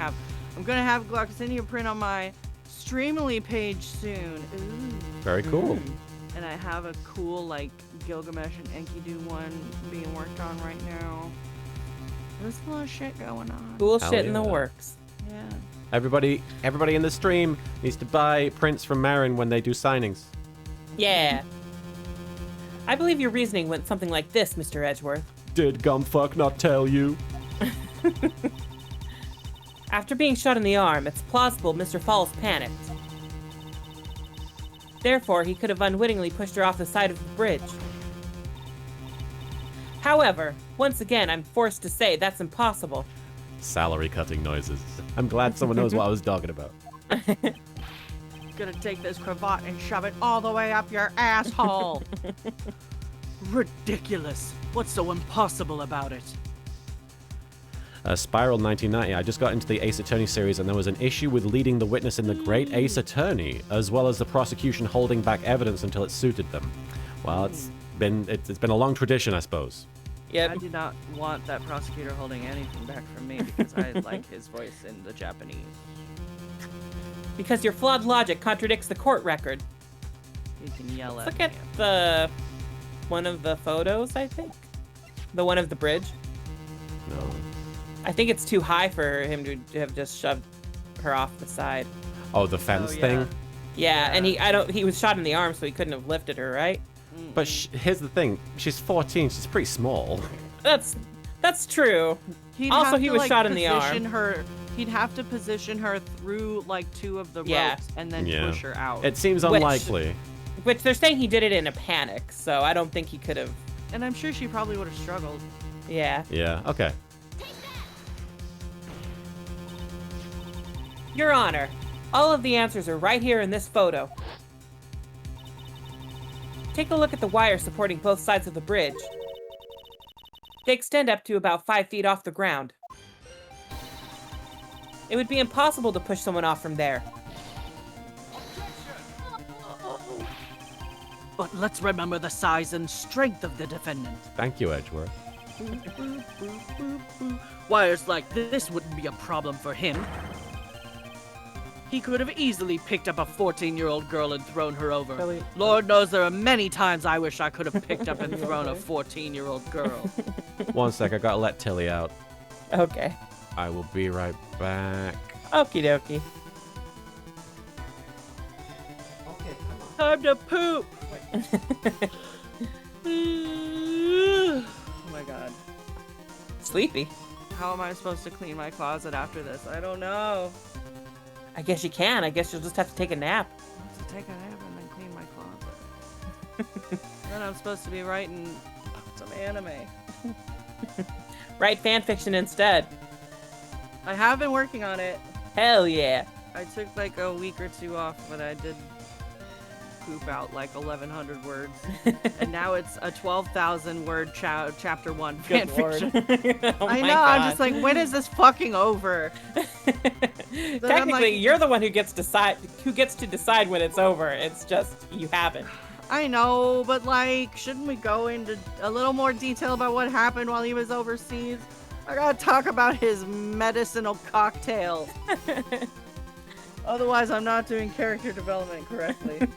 have Gloxinia print on my Streamily page soon. Ooh. Very cool. And I have a cool like Gilgamesh and Enkidu one being worked on right now. There's a lot of shit going on. Cool Hell shit in the yeah. works. Yeah. Everybody in the stream needs to buy prints from Marin when they do signings. Yeah. I believe your reasoning went something like this, Mr. Edgeworth. Did Gumfuck not tell you? After being shot in the arm, it's plausible Mr. Falls panicked. Therefore, he could have unwittingly pushed her off the side of the bridge. However, once again, I'm forced to say that's impossible. Salary cutting noises. I'm glad someone knows what I was talking about. Gonna take this cravat and shove it all the way up your asshole. Ridiculous. What's so impossible about it? Spiral 1990. I just got into the Ace Attorney series and there was an issue with leading the witness in the Great Ace Attorney, as well as the prosecution holding back evidence until it suited them. Well, it's been a long tradition, I suppose. Yep. I do not want that prosecutor holding anything back from me because I like his voice in the Japanese. Because your flawed logic contradicts the court record. You can yell Let's at look me. at one of the photos, I think. The one of the bridge. No. I think it's too high for him to have just shoved her off the side. Oh, the fence yeah. thing? Yeah, and he was shot in the arm, so he couldn't have lifted her, right? But here's the thing. She's 14. She's pretty small. That's true. He'd Also, have he to, was like, shot in the position arm. Her, he'd have to position her through like 2 of the Yeah. ropes and then Yeah. push her out. It seems unlikely. Which they're saying he did it in a panic, so I don't think he could have. And I'm sure she probably would have struggled. Yeah. Yeah, okay. Your Honor, all of the answers are right here in this photo. Take a look at the wires supporting both sides of the bridge. They extend up to about 5 feet off the ground. It would be impossible to push someone off from there. But let's remember the size and strength of the defendant. Thank you, Edgeworth. Wires like this wouldn't be a problem for him. He could have easily picked up a 14-year-old girl and thrown her over. Really? Lord knows there are many times I wish I could have picked up and thrown a 14-year-old girl. One sec, I gotta let Tilly out. Okay. I will be right back. Okie dokie. Time to poop! Oh my god. Sleepy. How am I supposed to clean my closet after this? I don't know. I guess you can. I guess you'll just have to take a nap. I have to take a nap and then clean my closet. Then I'm supposed to be writing some anime. Write fan fiction instead. I have been working on it. Hell yeah. I took like a week or 2 off, but I did poop out like 1,100 words. And now it's a 12,000 word chapter 1 fan Good lord. fiction. Oh I my know, I'm God. just like, when is this fucking over? Technically, like- you're the one who gets to decide when it's over. It's just you haven't. I know, but like, shouldn't we go into a little more detail about what happened while he was overseas? I gotta talk about his medicinal cocktail. Otherwise, I'm not doing character development correctly.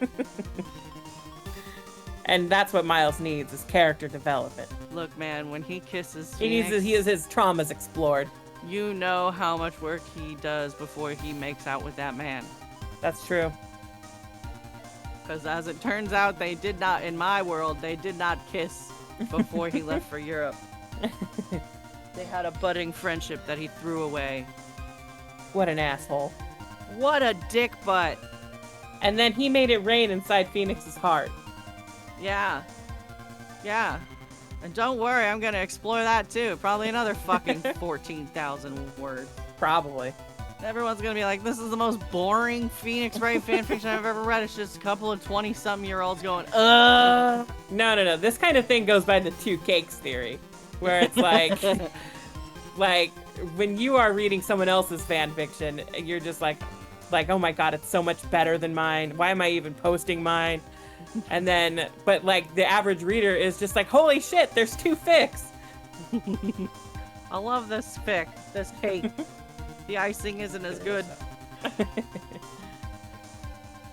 And that's what Miles needs is character development. Look, man, when he kisses He needs Phoenix, his traumas explored. you know how much work he does before he makes out with that man. That's true. Because as it turns out, they did not, in my world, they did not kiss before he left for Europe. They had a budding friendship that he threw away. What an asshole. What a dick butt. And then he made it rain inside Phoenix's heart. Yeah. Yeah. And don't worry, I'm gonna explore that too. Probably another fucking 14,000 words. Probably. Everyone's gonna be like, this is the most boring Phoenix Wright fanfiction I've ever read. It's just a couple of 20-something-year-olds going, No. This kind of thing goes by the 2 cakes theory. Where it's like, like, when you are reading someone else's fan fiction, you're just like, oh my god, it's so much better than mine. Why am I even posting mine? And then, but like, the average reader is just like, holy shit, there's 2 fics. I love this fic, this cake. The icing isn't as good.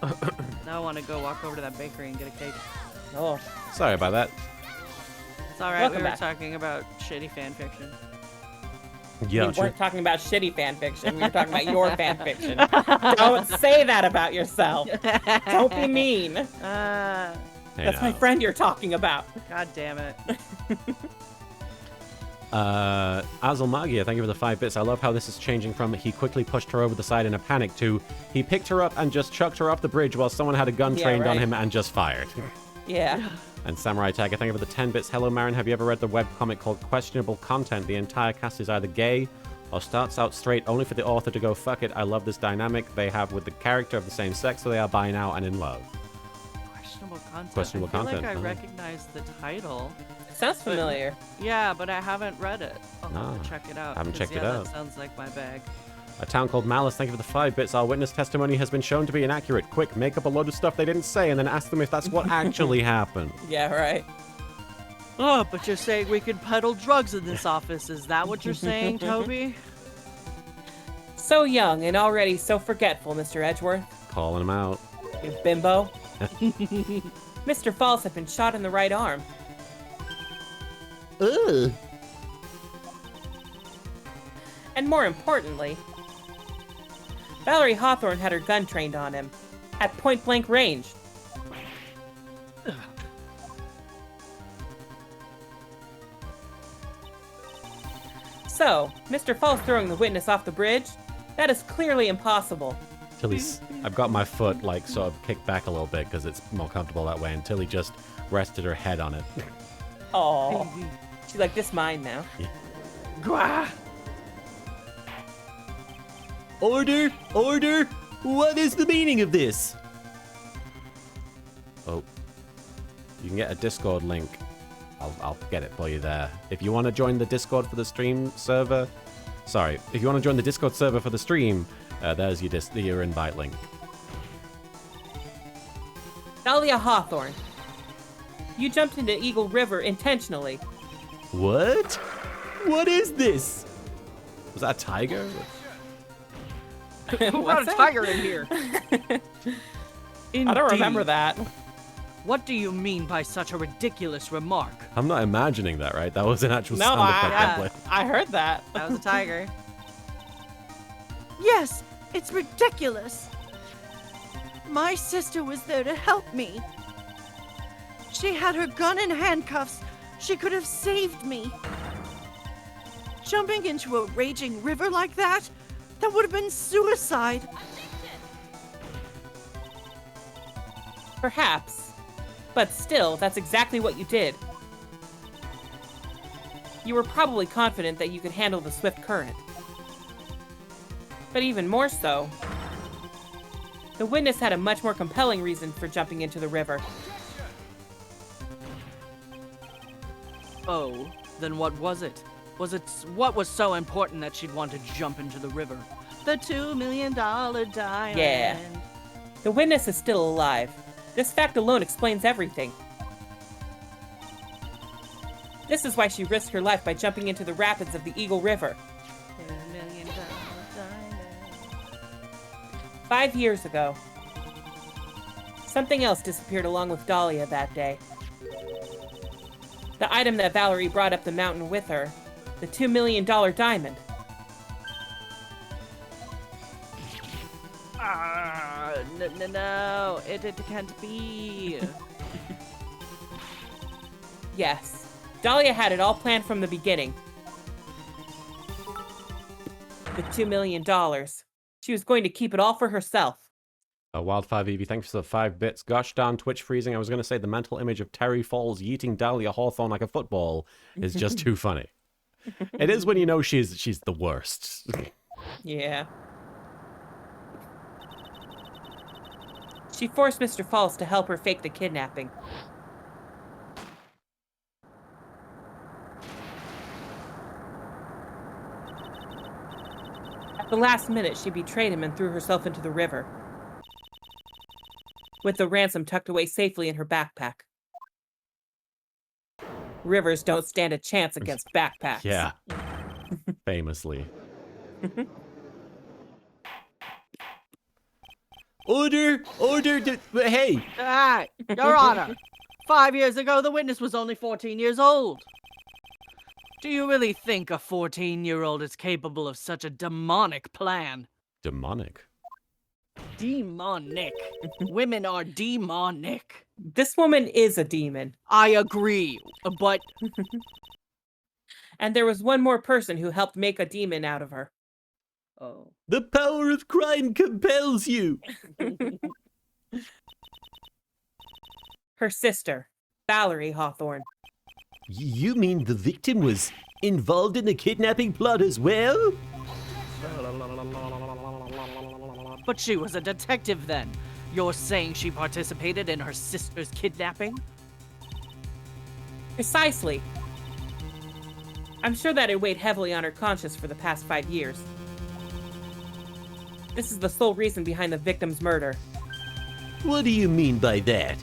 Now I want to go walk over to that bakery and get a cake. Oh, Sorry about that. It's alright, Welcome we were back. talking about shitty fan fiction. Yeah, we weren't talking about shitty fan fiction. We were talking about your fan fiction. Don't say that about yourself. Don't be mean. That's my friend you're talking about. God damn it. Azel Magia, thank you for the 5 bits. I love how this is changing from he quickly pushed her over the side in a panic to he picked her up and just chucked her off the bridge while someone had a gun trained on right. him and just fired. Yeah. And Samurai Tiger, thank you for the 10 bits. Hello, Marin. Have you ever read the webcomic called Questionable Content? The entire cast is either gay or starts out straight only for the author to go, fuck it. I love this dynamic they have with the character of the same sex, so they are bi now and in love. Questionable content. Questionable I feel content, like I huh? recognize the title. Sounds familiar. Yeah, but I haven't read it. I'll have Ah, to check it out. haven't 'cause, checked it yeah, out. That sounds like my bag. A town called Malice, thank you for the 5 bits. Our witness testimony has been shown to be inaccurate. Quick, make up a load of stuff they didn't say and then ask them if that's what actually happened. Yeah, right. Oh, but you're saying we can peddle drugs in this office. Is that what you're saying, Toby? So young and already so forgetful, Mr. Edgeworth. Calling him out. You bimbo. Mr. Falls had been shot in the right arm. Ugh. And more importantly, Valerie Hawthorne had her gun trained on him at point-blank range. So, Mr. Falls throwing the witness off the bridge? That is clearly impossible. Tilly's, I've got my foot like sort of kicked back a little bit because it's more comfortable that way, and Tilly just rested her head on it. Oh, she's like, this mine now. Gwah! Order! Order! What is the meaning of this? Oh, you can get a Discord link. I'll get it for you there. If you want to join the Discord for the stream server, if you want to join the Discord server for the stream, there's your invite link. Dahlia Hawthorne, you jumped into Eagle River intentionally. What? What is this? Was that a tiger? Who brought a tiger in here? I don't remember that. What do you mean by such a ridiculous remark? I'm not imagining that, right? That was an actual sound effect. I heard that. That was a tiger. Yes, it's ridiculous. My sister was there to help me. She had her gun and handcuffs. She could have saved me. Jumping into a raging river like that would have been suicide. Perhaps. But still, that's exactly what you did. You were probably confident that you could handle the swift current. But even more so, the witness had a much more compelling reason for jumping into the river. Oh, then what was it? What was so important that she'd want to jump into the river? The $2 million diamond. Yeah. The witness is still alive. This fact alone explains everything. This is why she risked her life by jumping into the rapids of the Eagle River. $2 million diamond. 5 years ago, something else disappeared along with Dahlia that day. The item that Valerie brought up the mountain with her, the $2 million diamond. No, it can't be. Yes, Dahlia had it all planned from the beginning. The $2 million. She was going to keep it all for herself. Wild5 Evie, thanks for the 5 bits. Gosh darn Twitch freezing. I was going to say the mental image of Terry Falls yeeting Dahlia Hawthorne like a football is just too funny. It is when you know she's the worst. Yeah. She forced Mr. Falls to help her fake the kidnapping. At the last minute, she betrayed him and threw herself into the river, with the ransom tucked away safely in her backpack. Rivers don't stand a chance against backpacks. Yeah. Famously. Order! Order! Hey! Your Honor, 5 years ago, the witness was only 14 years old. Do you really think a 14-year-old is capable of such a demonic plan? Demonic? Demonic. Women are demonic. This woman is a demon. I agree, but... And there was one more person who helped make a demon out of her. Oh. The power of crime compels you! Her sister, Valerie Hawthorne. You mean the victim was involved in the kidnapping plot as well? But she was a detective then. You're saying she participated in her sister's kidnapping? Precisely. I'm sure that it weighed heavily on her conscience for the past 5 years. This is the sole reason behind the victim's murder. What do you mean by that?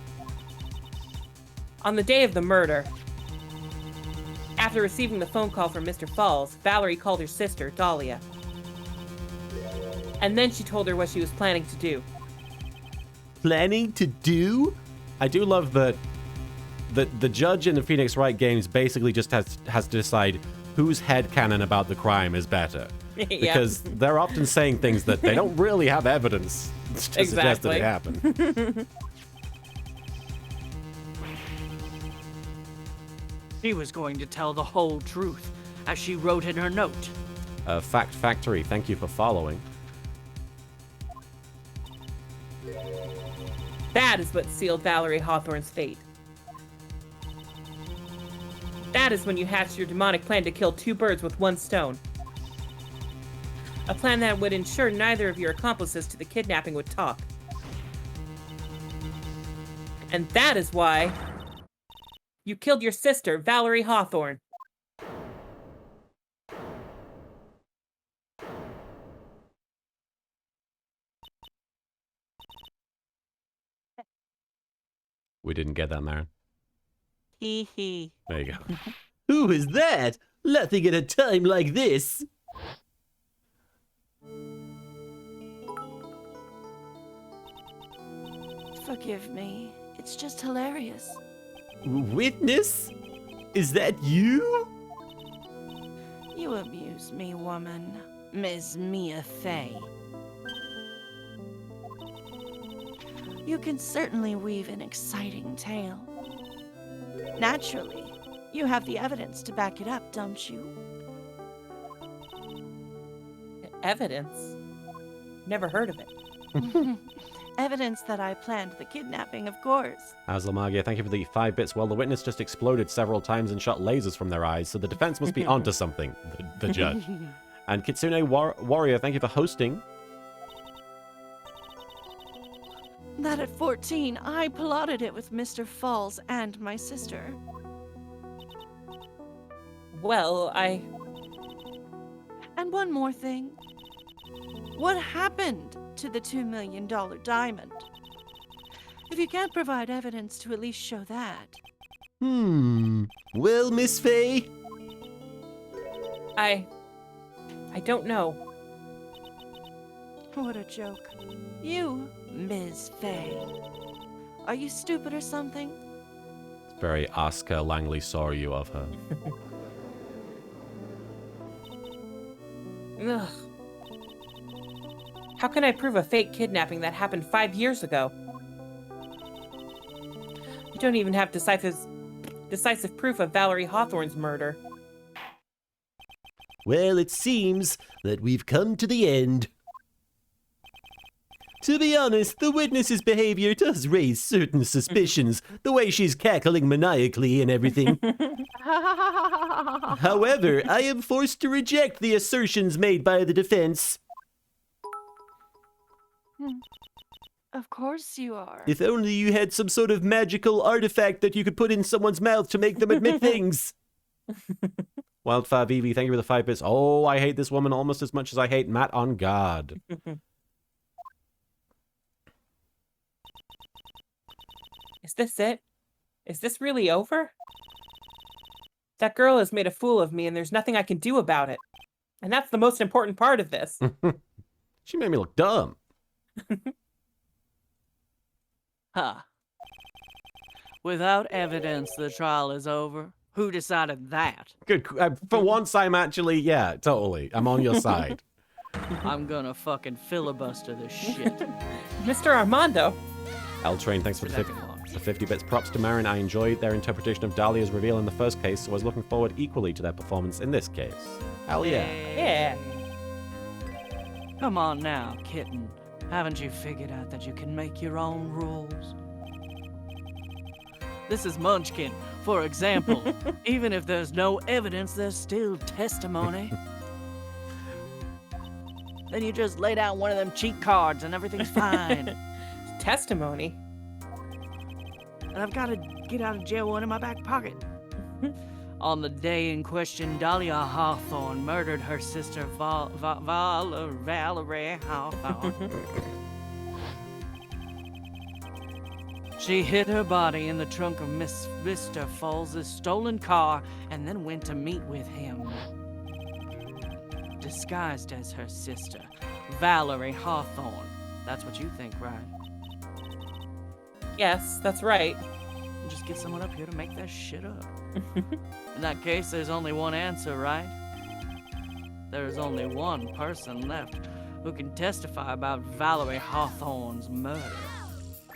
On the day of the murder, After receiving the phone call from Mr. Falls, Valerie called her sister, Dahlia. And then she told her what she was planning to do. Planning to do? I do love that the judge in the Phoenix Wright games basically just has to decide whose headcanon about the crime is better. Because they're often saying things that they don't really have evidence to suggest that it happened. She was going to tell the whole truth, as she wrote in her note. Fact Factory, thank you for following. That is what sealed Valerie Hawthorne's fate. That is when you hatched your demonic plan to kill 2 birds with 1 stone. A plan that would ensure neither of your accomplices to the kidnapping would talk. And that is why you killed your sister, Valerie Hawthorne. We didn't get that, Marin. Hee hee. There you go. Who is that? Laughing at a time like this. Forgive me. It's just hilarious. Witness? Is that you? You amuse me, woman. Ms. Mia Fey. You can certainly weave an exciting tale. Naturally, you have the evidence to back it up, don't you? Evidence? Never heard of it. Evidence that I planned the kidnapping, of course. Aslamagia, thank you for the 5 bits. Well, the witness just exploded several times and shot lasers from their eyes, so the defense must be onto something, the judge. And Kitsune Warrior, thank you for hosting. That at 14, I plotted it with Mr. Falls and my sister. Well, And one more thing. What happened to the $2 million diamond? If you can't provide evidence to at least show that. Well, Miss Fey? I don't know. What a joke. You, Ms. Fey. Are you stupid or something? It's very Oscar Langley Soryu of her. Ugh. How can I prove a fake kidnapping that happened 5 years ago? You don't even have decisive proof of Valerie Hawthorne's murder. Well, it seems that we've come to the end. To be honest, the witness's behavior does raise certain suspicions, the way she's cackling maniacally and everything. However, I am forced to reject the assertions made by the defense. Of course you are. If only you had some sort of magical artifact that you could put in someone's mouth to make them admit things. Wildfire VV, thank you for the 5 bits. Oh, I hate this woman almost as much as I hate Matt on guard. Is this it? Is this really over? That girl has made a fool of me and there's nothing I can do about it. And that's the most important part of this. She made me look dumb. Huh. Without evidence, the trial is over. Who decided that? Good. For once, I'm actually, yeah, totally. I'm on your side. I'm gonna fucking filibuster this shit. Mr. Armando. L-Train, thanks for the 50 bits. Props to Marin. I enjoyed their interpretation of Dahlia's reveal in the first case, so I was looking forward equally to their performance in this case. Hell yeah. Yeah. Come on now, kitten. Haven't you figured out that you can make your own rules? This is Munchkin, for example. Even if there's no evidence, there's still testimony. Then you just lay down one of them cheat cards and everything's fine. Testimony. And I've got a get out of jail one in my back pocket. On the day in question, Dahlia Hawthorne murdered her sister Valerie Hawthorne. She hid her body in the trunk of Mr. Falls' stolen car and then went to meet with him. Disguised as her sister, Valerie Hawthorne. That's what you think, right? Yes, that's right. Just get someone up here to make that shit up. In that case, there's only one answer, right? There's only one person left who can testify about Valerie Hawthorne's murder.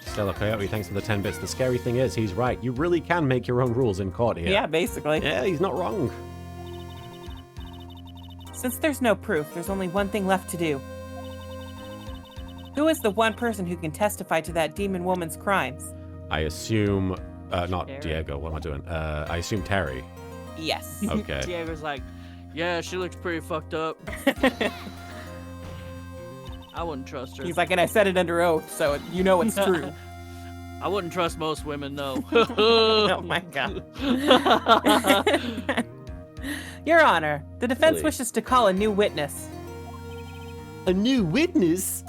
Stellar Coyote, thanks for the 10 bits. The scary thing is, he's right. You really can make your own rules in court here. Yeah, basically. Yeah, he's not wrong. Since there's no proof, there's only one thing left to do. Who is the one person who can testify to that demon woman's crimes? I assume... not Terry. Diego, what am I doing? I assume Terry. Yes. Okay. Diego's like, yeah, she looks pretty fucked up. I wouldn't trust her. He's like, and I said it under oath, so you know it's true. I wouldn't trust most women, no. Oh my god. Your Honor, the defense Really? wishes to call a new witness. A new witness?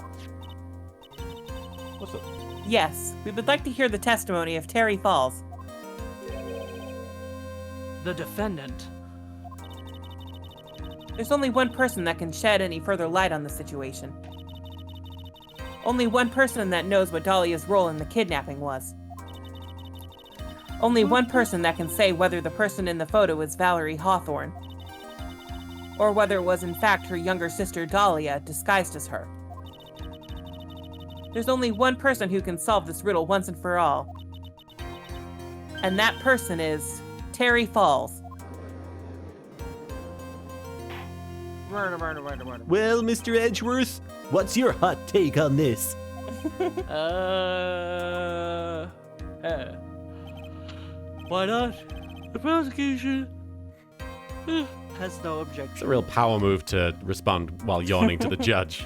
What's up? Yes, we would like to hear the testimony of Terry Falls. The defendant. There's only one person that can shed any further light on the situation. Only one person that knows what Dahlia's role in the kidnapping was. Only one person that can say whether the person in the photo is Valerie Hawthorne, or whether it was in fact her younger sister Dahlia disguised as her. There's only one person who can solve this riddle once and for all. And that person is Terry Falls. Well, Mr. Edgeworth, what's your hot take on this? Why not? The prosecution has no It's objection. a real power move to respond while yawning to the judge.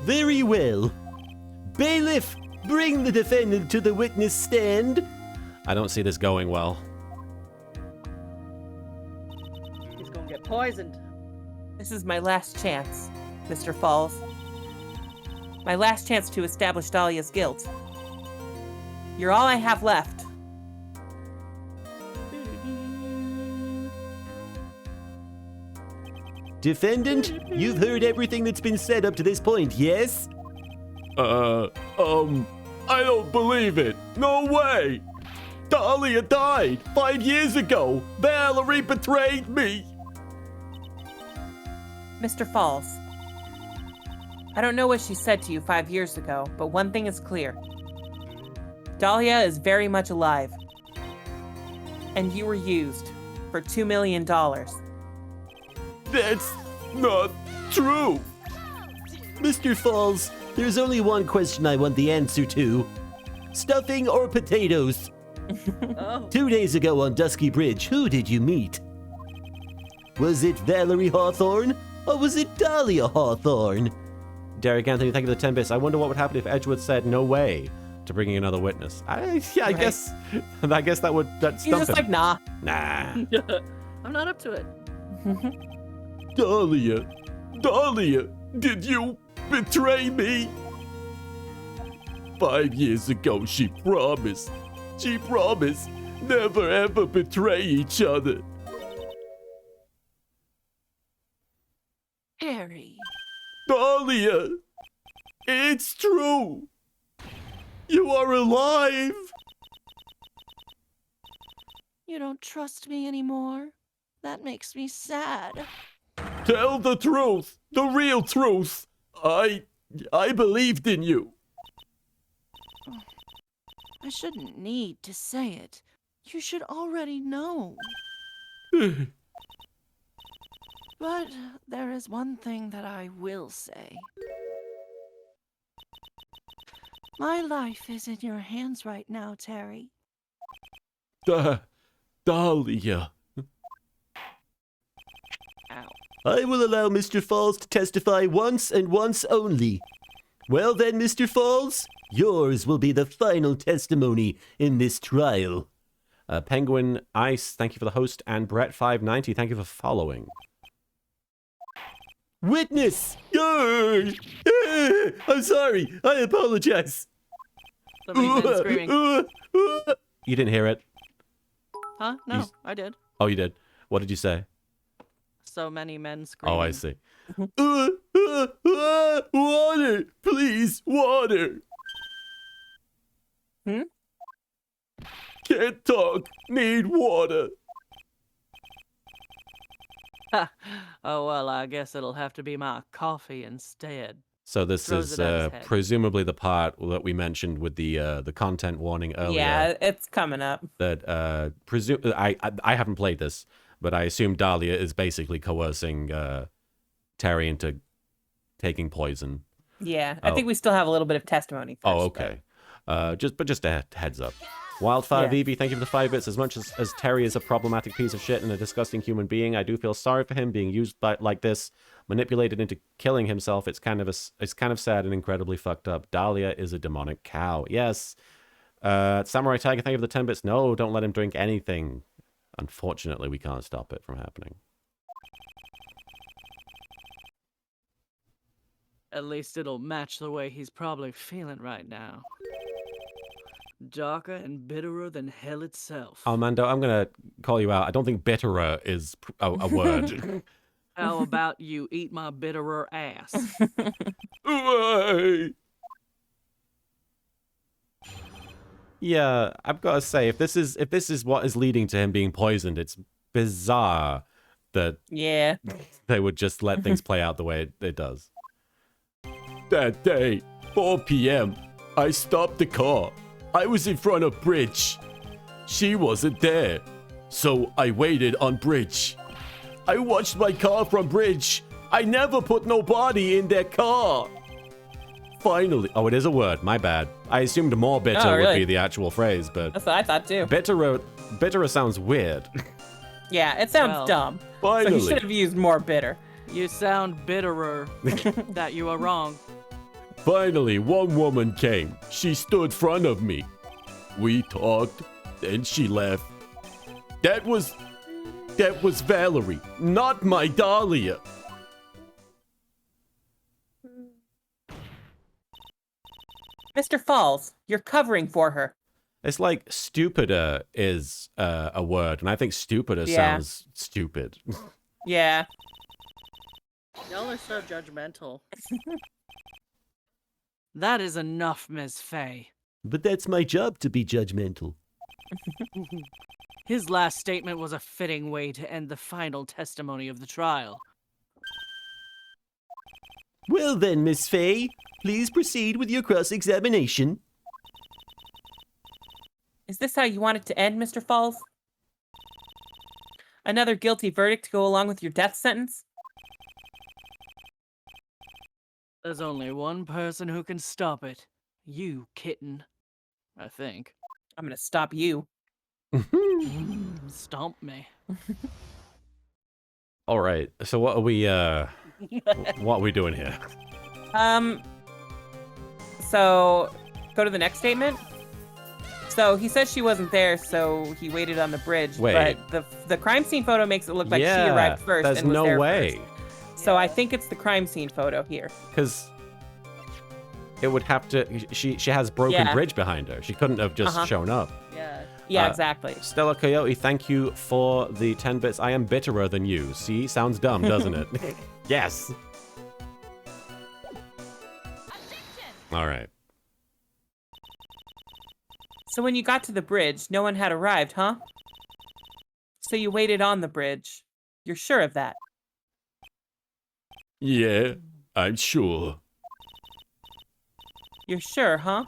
Very well. Bailiff, bring the defendant to the witness stand. I don't see this going well. He's gonna get poisoned. This is my last chance, Mr. Falls. My last chance to establish Dahlia's guilt. You're all I have left. Defendant, you've heard everything that's been said up to this point, yes? I don't believe it. No way. Dahlia died 5 years ago. Valerie betrayed me. Mr. Falls, I don't know what she said to you 5 years ago, but one thing is clear. Dahlia is very much alive. And you were used for $2 million. That's not true. Mr. Falls, there's only one question I want the answer to. Stuffing or potatoes? Oh. 2 days ago on Dusky Bridge, who did you meet? Was it Valerie Hawthorne, or was it Dahlia Hawthorne? Derek Anthony, thank you for the 10 bits. I wonder what would happen if Edgeworth said no way to bringing another witness. I Right. guess that's He's just like, nah. Nah. I'm not up to it. Dahlia, did you betray me? 5 years ago, she promised never ever betray each other. Harry. Dahlia, it's true. You are alive. You don't trust me anymore? That makes me sad. Tell the truth, the real truth. I believed in you. I shouldn't need to say it. You should already know. But there is one thing that I will say. My life is in your hands right now, Terry. Dahlia. Ow. I will allow Mr. Falls to testify once and once only. Well then, Mr. Falls, yours will be the final testimony in this trial. Penguin Ice, thank you for the host, and Brett590, thank you for following. Witness! Yay! I'm sorry, I apologize. So many men screaming. You didn't hear it? Huh? No, I did. Oh, you did? What did you say? So many men screaming. Oh, I see. Water! Please, water! Hmm? Can't talk. Need water. Oh, well, I guess it'll have to be my coffee instead. So this Throws is it at his head. presumably the part that we mentioned with the content warning earlier. Yeah, it's coming up. That I haven't played this, but I assume Dahlia is basically coercing Terry into taking poison. Yeah, I think we still have a little bit of testimony first. Oh, okay. Just a heads up. Wildfire VB, thank you for the 5 bits. As much as Terry is a problematic piece of shit and a disgusting human being, I do feel sorry for him being used like this, manipulated into killing himself. It's kind of sad and incredibly fucked up. Dahlia is a demonic cow. Yes. Samurai Tiger, thank you for the 10 bits. No, don't let him drink anything. Unfortunately, we can't stop it from happening. At least it'll match the way he's probably feeling right now. Darker and bitterer than hell itself. Armando, I'm going to call you out. I don't think bitterer is a word. How about you eat my bitterer ass? Yeah, I've got to say, if this is what is leading to him being poisoned, it's bizarre that they would just let things play out the way it does. That day, 4 p.m., I stopped the car. I was in front of bridge. She wasn't there, so I waited on bridge. I watched my car from bridge. I never put nobody in their car. Finally, oh, it is a word. My bad. I assumed more bitter would be the actual phrase, but that's what I thought too. Bitterer sounds weird. Yeah, it sounds dumb. Finally, so you should have used more bitter. You sound bitterer. That you are wrong. Finally, one woman came. She stood front of me. We talked, then she left. That was Valerie, not my Dahlia. Mr. Falls, you're covering for her. It's like stupider is a word, and I think stupider sounds stupid. Yeah. Y'all are so judgmental. That is enough, Ms. Faye. But that's my job to be judgmental. His last statement was a fitting way to end the final testimony of the trial. Well then, Miss Faye, please proceed with your cross-examination. Is this how you want it to end, Mr. Falls? Another guilty verdict to go along with your death sentence? There's only one person who can stop it. You, kitten. I think. I'm gonna stop you. Stomp me. All right. So what are we doing here? So go to the next statement. So he says she wasn't there, so he waited on the bridge. Wait. But the crime scene photo makes it look like she arrived first. There's and was no there way. First. So I think it's the crime scene photo here. Because it would have to. She has broken bridge behind her. She couldn't have just shown up. Yeah, exactly. Stella Coyote, thank you for the 10 bits. I am bitterer than you. See, sounds dumb, doesn't it? Yes. All right. So when you got to the bridge, no one had arrived, huh? So you waited on the bridge. You're sure of that? Yeah, I'm sure. You're sure, huh?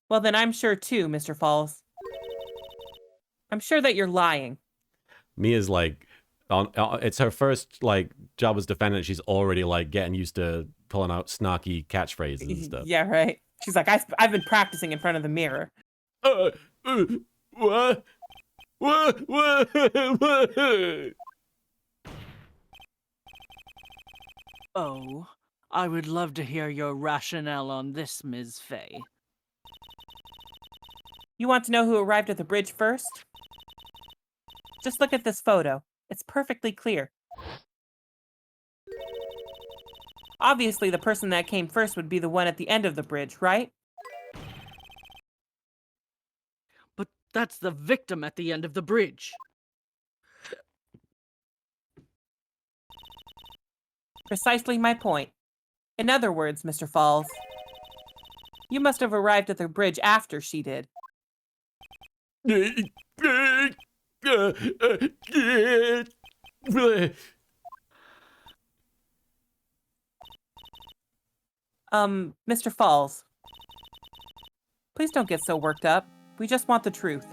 Well, then I'm sure too, Mr. Falls. I'm sure that you're lying. Mia's like, it's her first like job as defendant. She's already like getting used to pulling out snarky catchphrases and stuff. Yeah, right. She's like, I've been practicing in front of the mirror. What? Oh, I would love to hear your rationale on this, Ms. Faye. You want to know who arrived at the bridge first? Just look at this photo. It's perfectly clear. Obviously, the person that came first would be the one at the end of the bridge, right? That's the victim at the end of the bridge. Precisely my point. In other words, Mr. Falls, you must have arrived at the bridge after she did. Mr. Falls, please don't get so worked up. We just want the truth.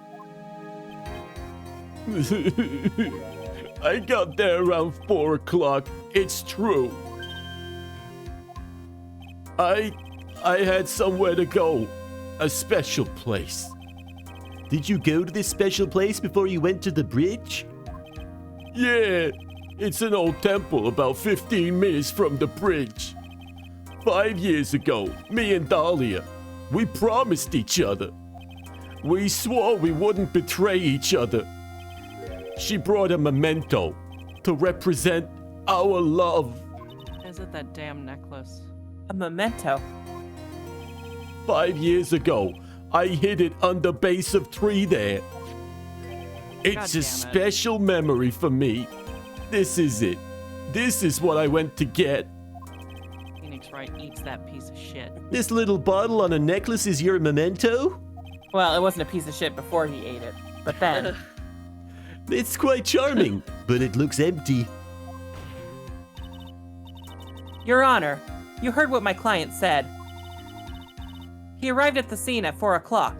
I got there around 4 o'clock. It's true. I had somewhere to go. A special place. Did you go to this special place before you went to the bridge? Yeah, it's an old temple about 15 minutes from the bridge. 5 years ago, me and Dahlia, we promised each other. We swore we wouldn't betray each other. She brought a memento to represent our love. Is it that damn necklace? A memento? 5 years ago, I hid it under base of tree there. It's a special memory for me. This is it. This is what I went to get. Phoenix Wright eats that piece of shit. This little bottle on a necklace is your memento? Well, it wasn't a piece of shit before he ate it, but then... It's quite charming, but it looks empty. Your Honor, you heard what my client said. He arrived at the scene at 4 o'clock.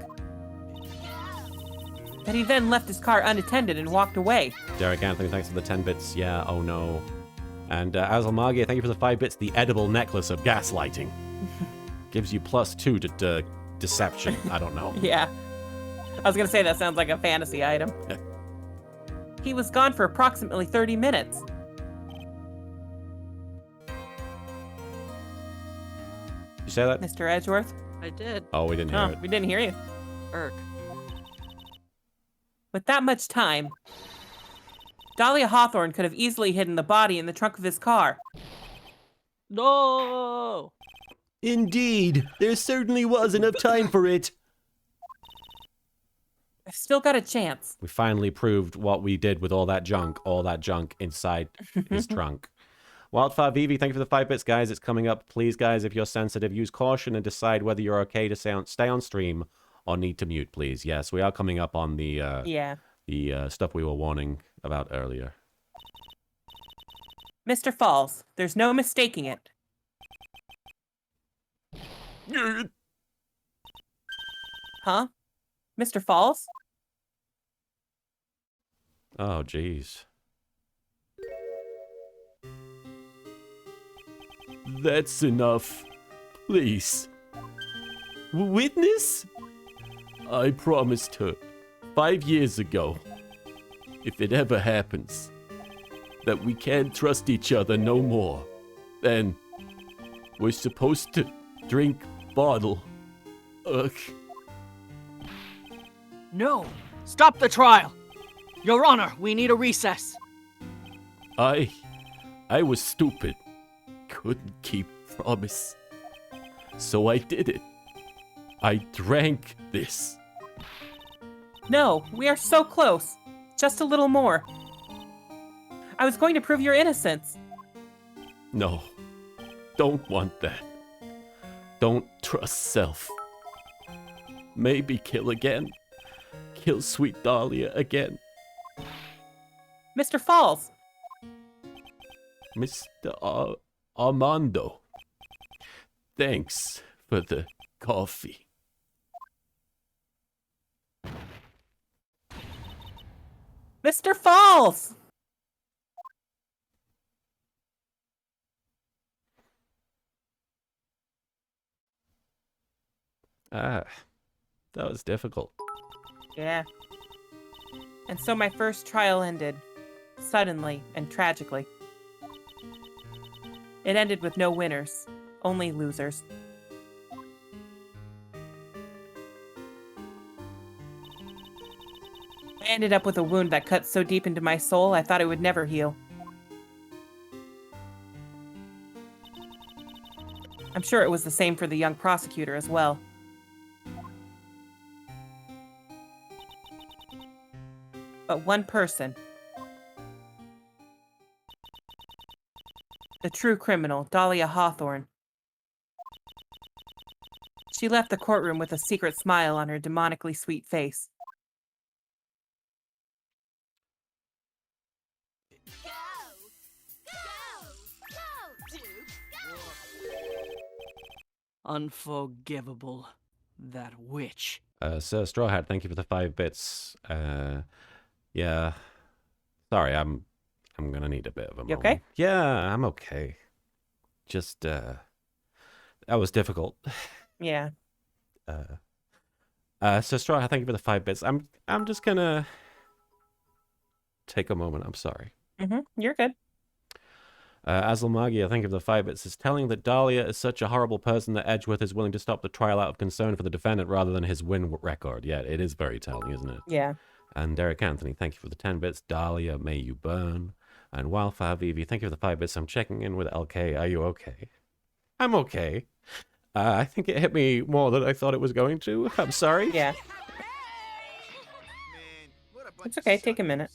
That he then left his car unattended and walked away. Derek Anthony, thanks for the 10 bits. Yeah, oh no. And Azal Magia, thank you for the 5 bits. The edible necklace of gaslighting. Gives you +2 to deception. I don't know. Yeah. I was gonna say that sounds like a fantasy item. He was gone for approximately 30 minutes. You say that? Mr. Edgeworth? I did. Oh, we didn't hear it. We didn't hear you. Irk. With that much time, Dahlia Hawthorne could have easily hidden the body in the trunk of his car. No! Indeed, there certainly was enough time for it. I've still got a chance. We finally proved what we did with all that junk inside his trunk. Wildfire Vivi, thank you for the 5 bits, guys. It's coming up. Please, guys, if you're sensitive, use caution and decide whether you're okay to stay on stream or need to mute, please. Yes, we are coming up on the stuff we were warning about earlier. Mr. Falls, there's no mistaking it. Huh? Mr. Falls? Oh, jeez. That's enough. Please. Witness? I promised her 5 years ago, if it ever happens, that we can't trust each other no more, then we're supposed to drink bottle. Ugh. No! Stop the trial! Your Honor, we need a recess. I was stupid. Couldn't keep promise. So I did it. I drank this. No, we are so close. Just a little more. I was going to prove your innocence. No. Don't want that. Don't trust self. Maybe kill again. Kill sweet Dahlia again. Mr. Falls. Mr. Armando. Thanks for the coffee. Mr. Falls! That was difficult. Yeah. And so my first trial ended. Suddenly and tragically. It ended with no winners, only losers. I ended up with a wound that cut so deep into my soul I thought it would never heal. I'm sure it was the same for the young prosecutor as well. but one person. The true criminal, Dahlia Hawthorne. She left the courtroom with a secret smile on her demonically sweet face. Unforgivable. That witch. Sir Straw Hat, thank you for the 5 bits. Yeah. Sorry, I'm gonna need a bit of a moment. You okay? Yeah, I'm okay. Just, that was difficult. Yeah. So Straw Hat, thank you for the 5 bits. I'm just gonna take a moment. I'm sorry. You're good. Azalmagia, thank you for the 5 bits. Is telling that Dahlia is such a horrible person that Edgeworth is willing to stop the trial out of concern for the defendant rather than his win record. Yeah, it is very telling, isn't it? Yeah. And Derek Anthony, thank you for the 10 bits. Dahlia, may you burn. And Wildfire Vivi, thank you for the 5 bits. I'm checking in with LK. Are you okay? I'm okay. I think it hit me more than I thought it was going to. I'm sorry. Yeah. It's okay. Take a minute.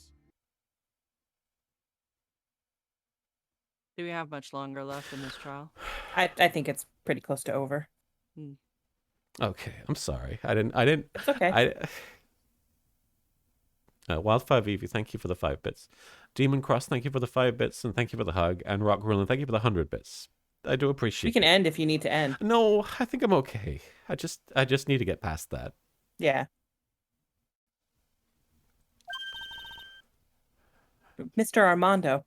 Do we have much longer left in this trial? I think it's pretty close to over. Okay, I'm sorry. I didn't. It's okay. Wildfire Vivi, thank you for the 5 bits. Demon Cross, thank you for the 5 bits, and thank you for the hug. And Rock Rulin, thank you for the 100 bits. I do appreciate. We can end if you need to end. No, I think I'm okay. I just need to get past that. Yeah. Mr. Armando.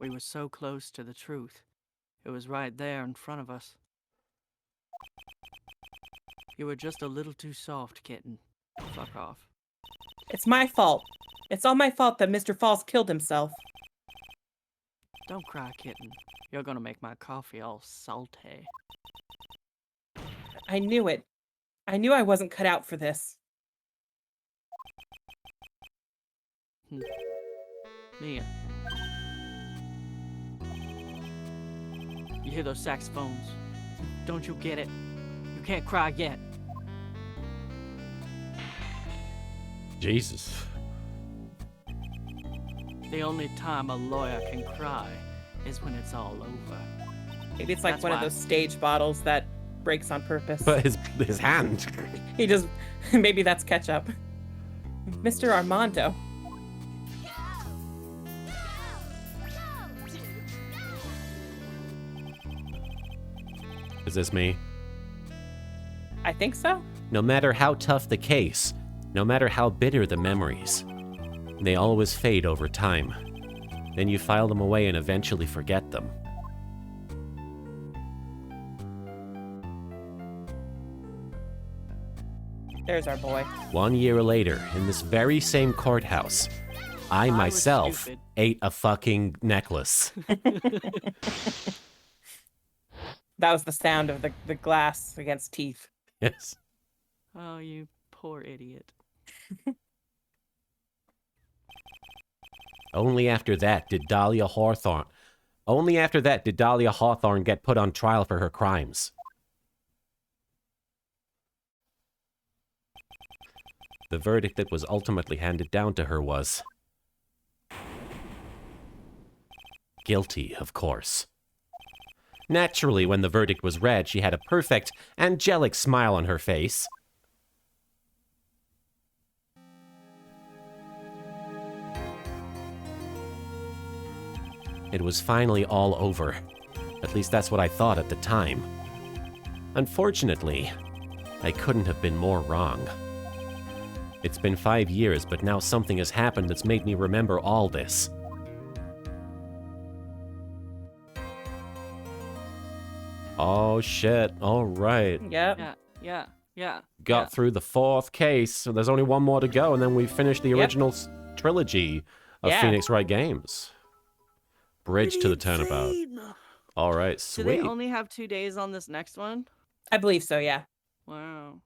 We were so close to the truth. It was right there in front of us. You were just a little too soft, kitten. Fuck off. It's my fault. It's all my fault that Mr. Falls killed himself. Don't cry, kitten. You're gonna make my coffee all salty. I knew it. I knew I wasn't cut out for this. Mia. You hear those saxophones? Don't you get it? You can't cry yet. Jesus. The only time a lawyer can cry is when it's all over. Maybe it's like That's one of why. those stage bottles that breaks on purpose. But his hand. He just... Maybe that's ketchup. Mr. Armando. Is this me? I think so. No matter how tough the case, no matter how bitter the memories, they always fade over time. Then you file them away and eventually forget them. There's our boy. 1 year later, in this very same courthouse, I was myself stupid. ate a fucking necklace. That was the sound of the glass against teeth. Yes. Oh, you poor idiot. Only after that did Dahlia Hawthorne get put on trial for her crimes. The verdict that was ultimately handed down to her was guilty, of course. Naturally, when the verdict was read, she had a perfect, angelic smile on her face. It was finally all over. At least that's what I thought at the time. Unfortunately, I couldn't have been more wrong. It's been 5 years, but now something has happened that's made me remember all this. Oh shit, alright. Yep. Yeah. Got through the 4th case, so there's only one more to go, and then we finish the original trilogy of Yeah. Phoenix Wright games. Bridge to the Turnabout. All right, Do sweet. they only have 2 days on this next one? I believe so, yeah. Wow.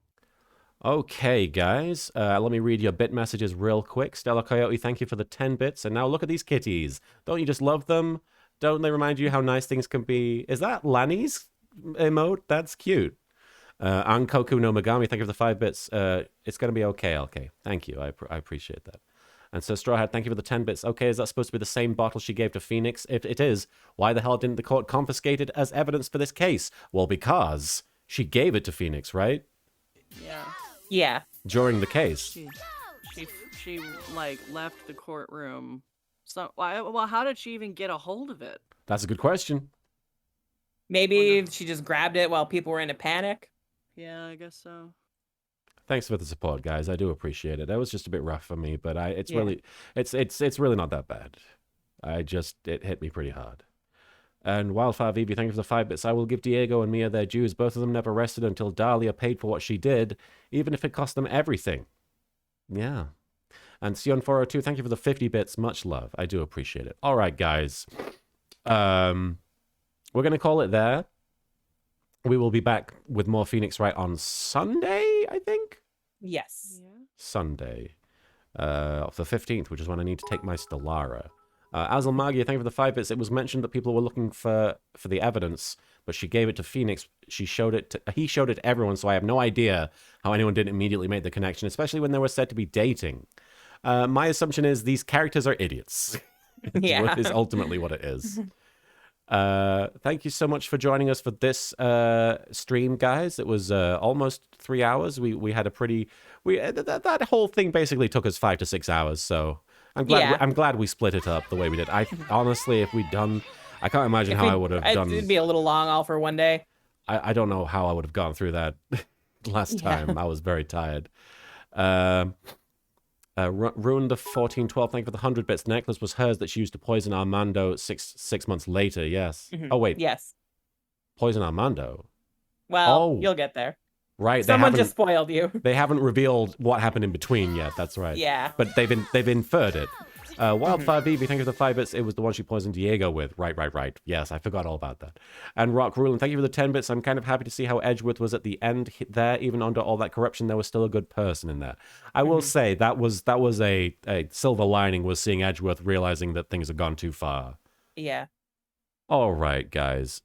Okay, guys, let me read your bit messages real quick. Stella Coyote, thank you for the 10 bits. And now look at these kitties. Don't you just love them? Don't they remind you how nice things can be? Is that Lanny's emote? That's cute. Ankoku no Megami, thank you for the 5 bits. It's going to be okay, LK. Thank you. I appreciate that. And so Straw Hat, thank you for the 10 bits. Okay, is that supposed to be the same bottle she gave to Phoenix? If it is, why the hell didn't the court confiscate it as evidence for this case? Well, because she gave it to Phoenix, right? Yeah. Yeah. During the case. She like left the courtroom. So well, how did she even get a hold of it? That's a good question. Maybe she just grabbed it while people were in a panic. Yeah, I guess so. Thanks for the support, guys. I do appreciate it. That was just a bit rough for me, but it's really not that bad. It hit me pretty hard. And Wildfire VB, thank you for the 5 bits. I will give Diego and Mia their dues. Both of them never rested until Dahlia paid for what she did, even if it cost them everything. Yeah. And Sion402, thank you for the 50 bits. Much love. I do appreciate it. All right, guys. We're going to call it there. We will be back with more Phoenix Wright on Sunday, I think? Yes. Yeah. Sunday. Of the 15th, which is when I need to take my Stellara. Azel Magia, thank you for the 5 bits. It was mentioned that people were looking for the evidence, but she gave it to Phoenix. He showed it to everyone, so I have no idea how anyone didn't immediately make the connection, especially when they were said to be dating. My assumption is these characters are idiots. Yeah. Is ultimately what it is. Thank you so much for joining us for this stream, guys. It was almost 3 hours. We had a pretty that whole thing basically took us 5 to 6 hours. So I'm glad we split it up the way we did. I honestly, if we'd done, I can't imagine how I would have done. It'd be a little long all for one day. I don't know how I would have gone through that last time. I was very tired. Ruined the 1412. Thank you for the 100 bits. The necklace was hers that she used to poison Armando six months later. Yes. Mm-hmm. Oh wait. Yes. Poison Armando. Well, you'll get there. Right. Someone just spoiled you. They haven't revealed what happened in between yet. That's right. Yeah. But they've inferred it. Wildfire BB, thank you for the 5 bits. It was the one she poisoned Diego with. Right. Yes, I forgot all about that. And Rock Rulin, thank you for the 10 bits. I'm kind of happy to see how Edgeworth was at the end there. Even under all that corruption, there was still a good person in there. I will say that was a silver lining, was seeing Edgeworth realizing that things had gone too far. Yeah. All right, guys.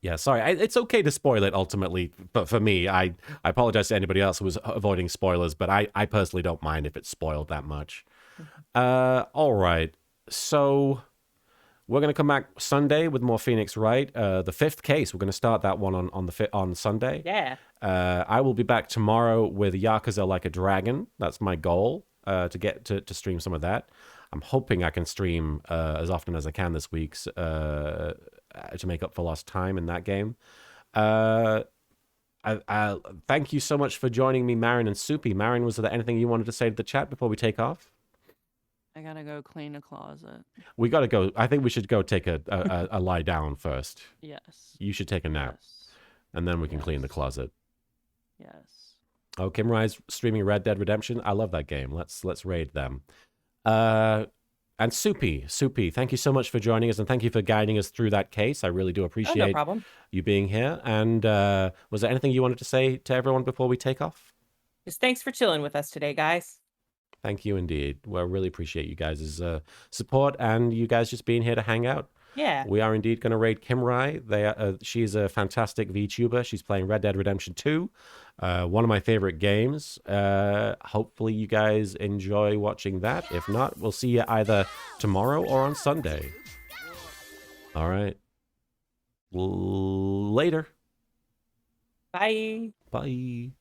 Yeah, sorry. It's okay to spoil it ultimately, but for me, I apologize to anybody else who was avoiding spoilers, but I personally don't mind if it's spoiled that much. All right. So we're going to come back Sunday with more Phoenix Wright. The 5th case, we're going to start that one on Sunday. Yeah. I will be back tomorrow with Yakuza Like a Dragon. That's my goal, to get to stream some of that. I'm hoping I can stream as often as I can this week to make up for lost time in that game. Thank you so much for joining me, Marin and Soupy. Marin, was there anything you wanted to say to the chat before we take off? I gotta go clean a closet. We gotta go. I think we should go take a lie down first. Yes. You should take a nap, and then we can clean the closet. Yes. Oh, Kim Rye's streaming Red Dead Redemption. I love that game. Let's raid them. And Soupy, thank you so much for joining us, and thank you for guiding us through that case. I really do appreciate no problem. You being here. And was there anything you wanted to say to everyone before we take off? Just thanks for chilling with us today, guys. Thank you indeed. Well, I really appreciate you guys' support and you guys just being here to hang out. Yeah. We are indeed going to raid Kim Rye. She's a fantastic VTuber. She's playing Red Dead Redemption 2, one of my favorite games. Hopefully you guys enjoy watching that. If not, we'll see you either tomorrow or on Sunday. All right. Later. Bye. Bye.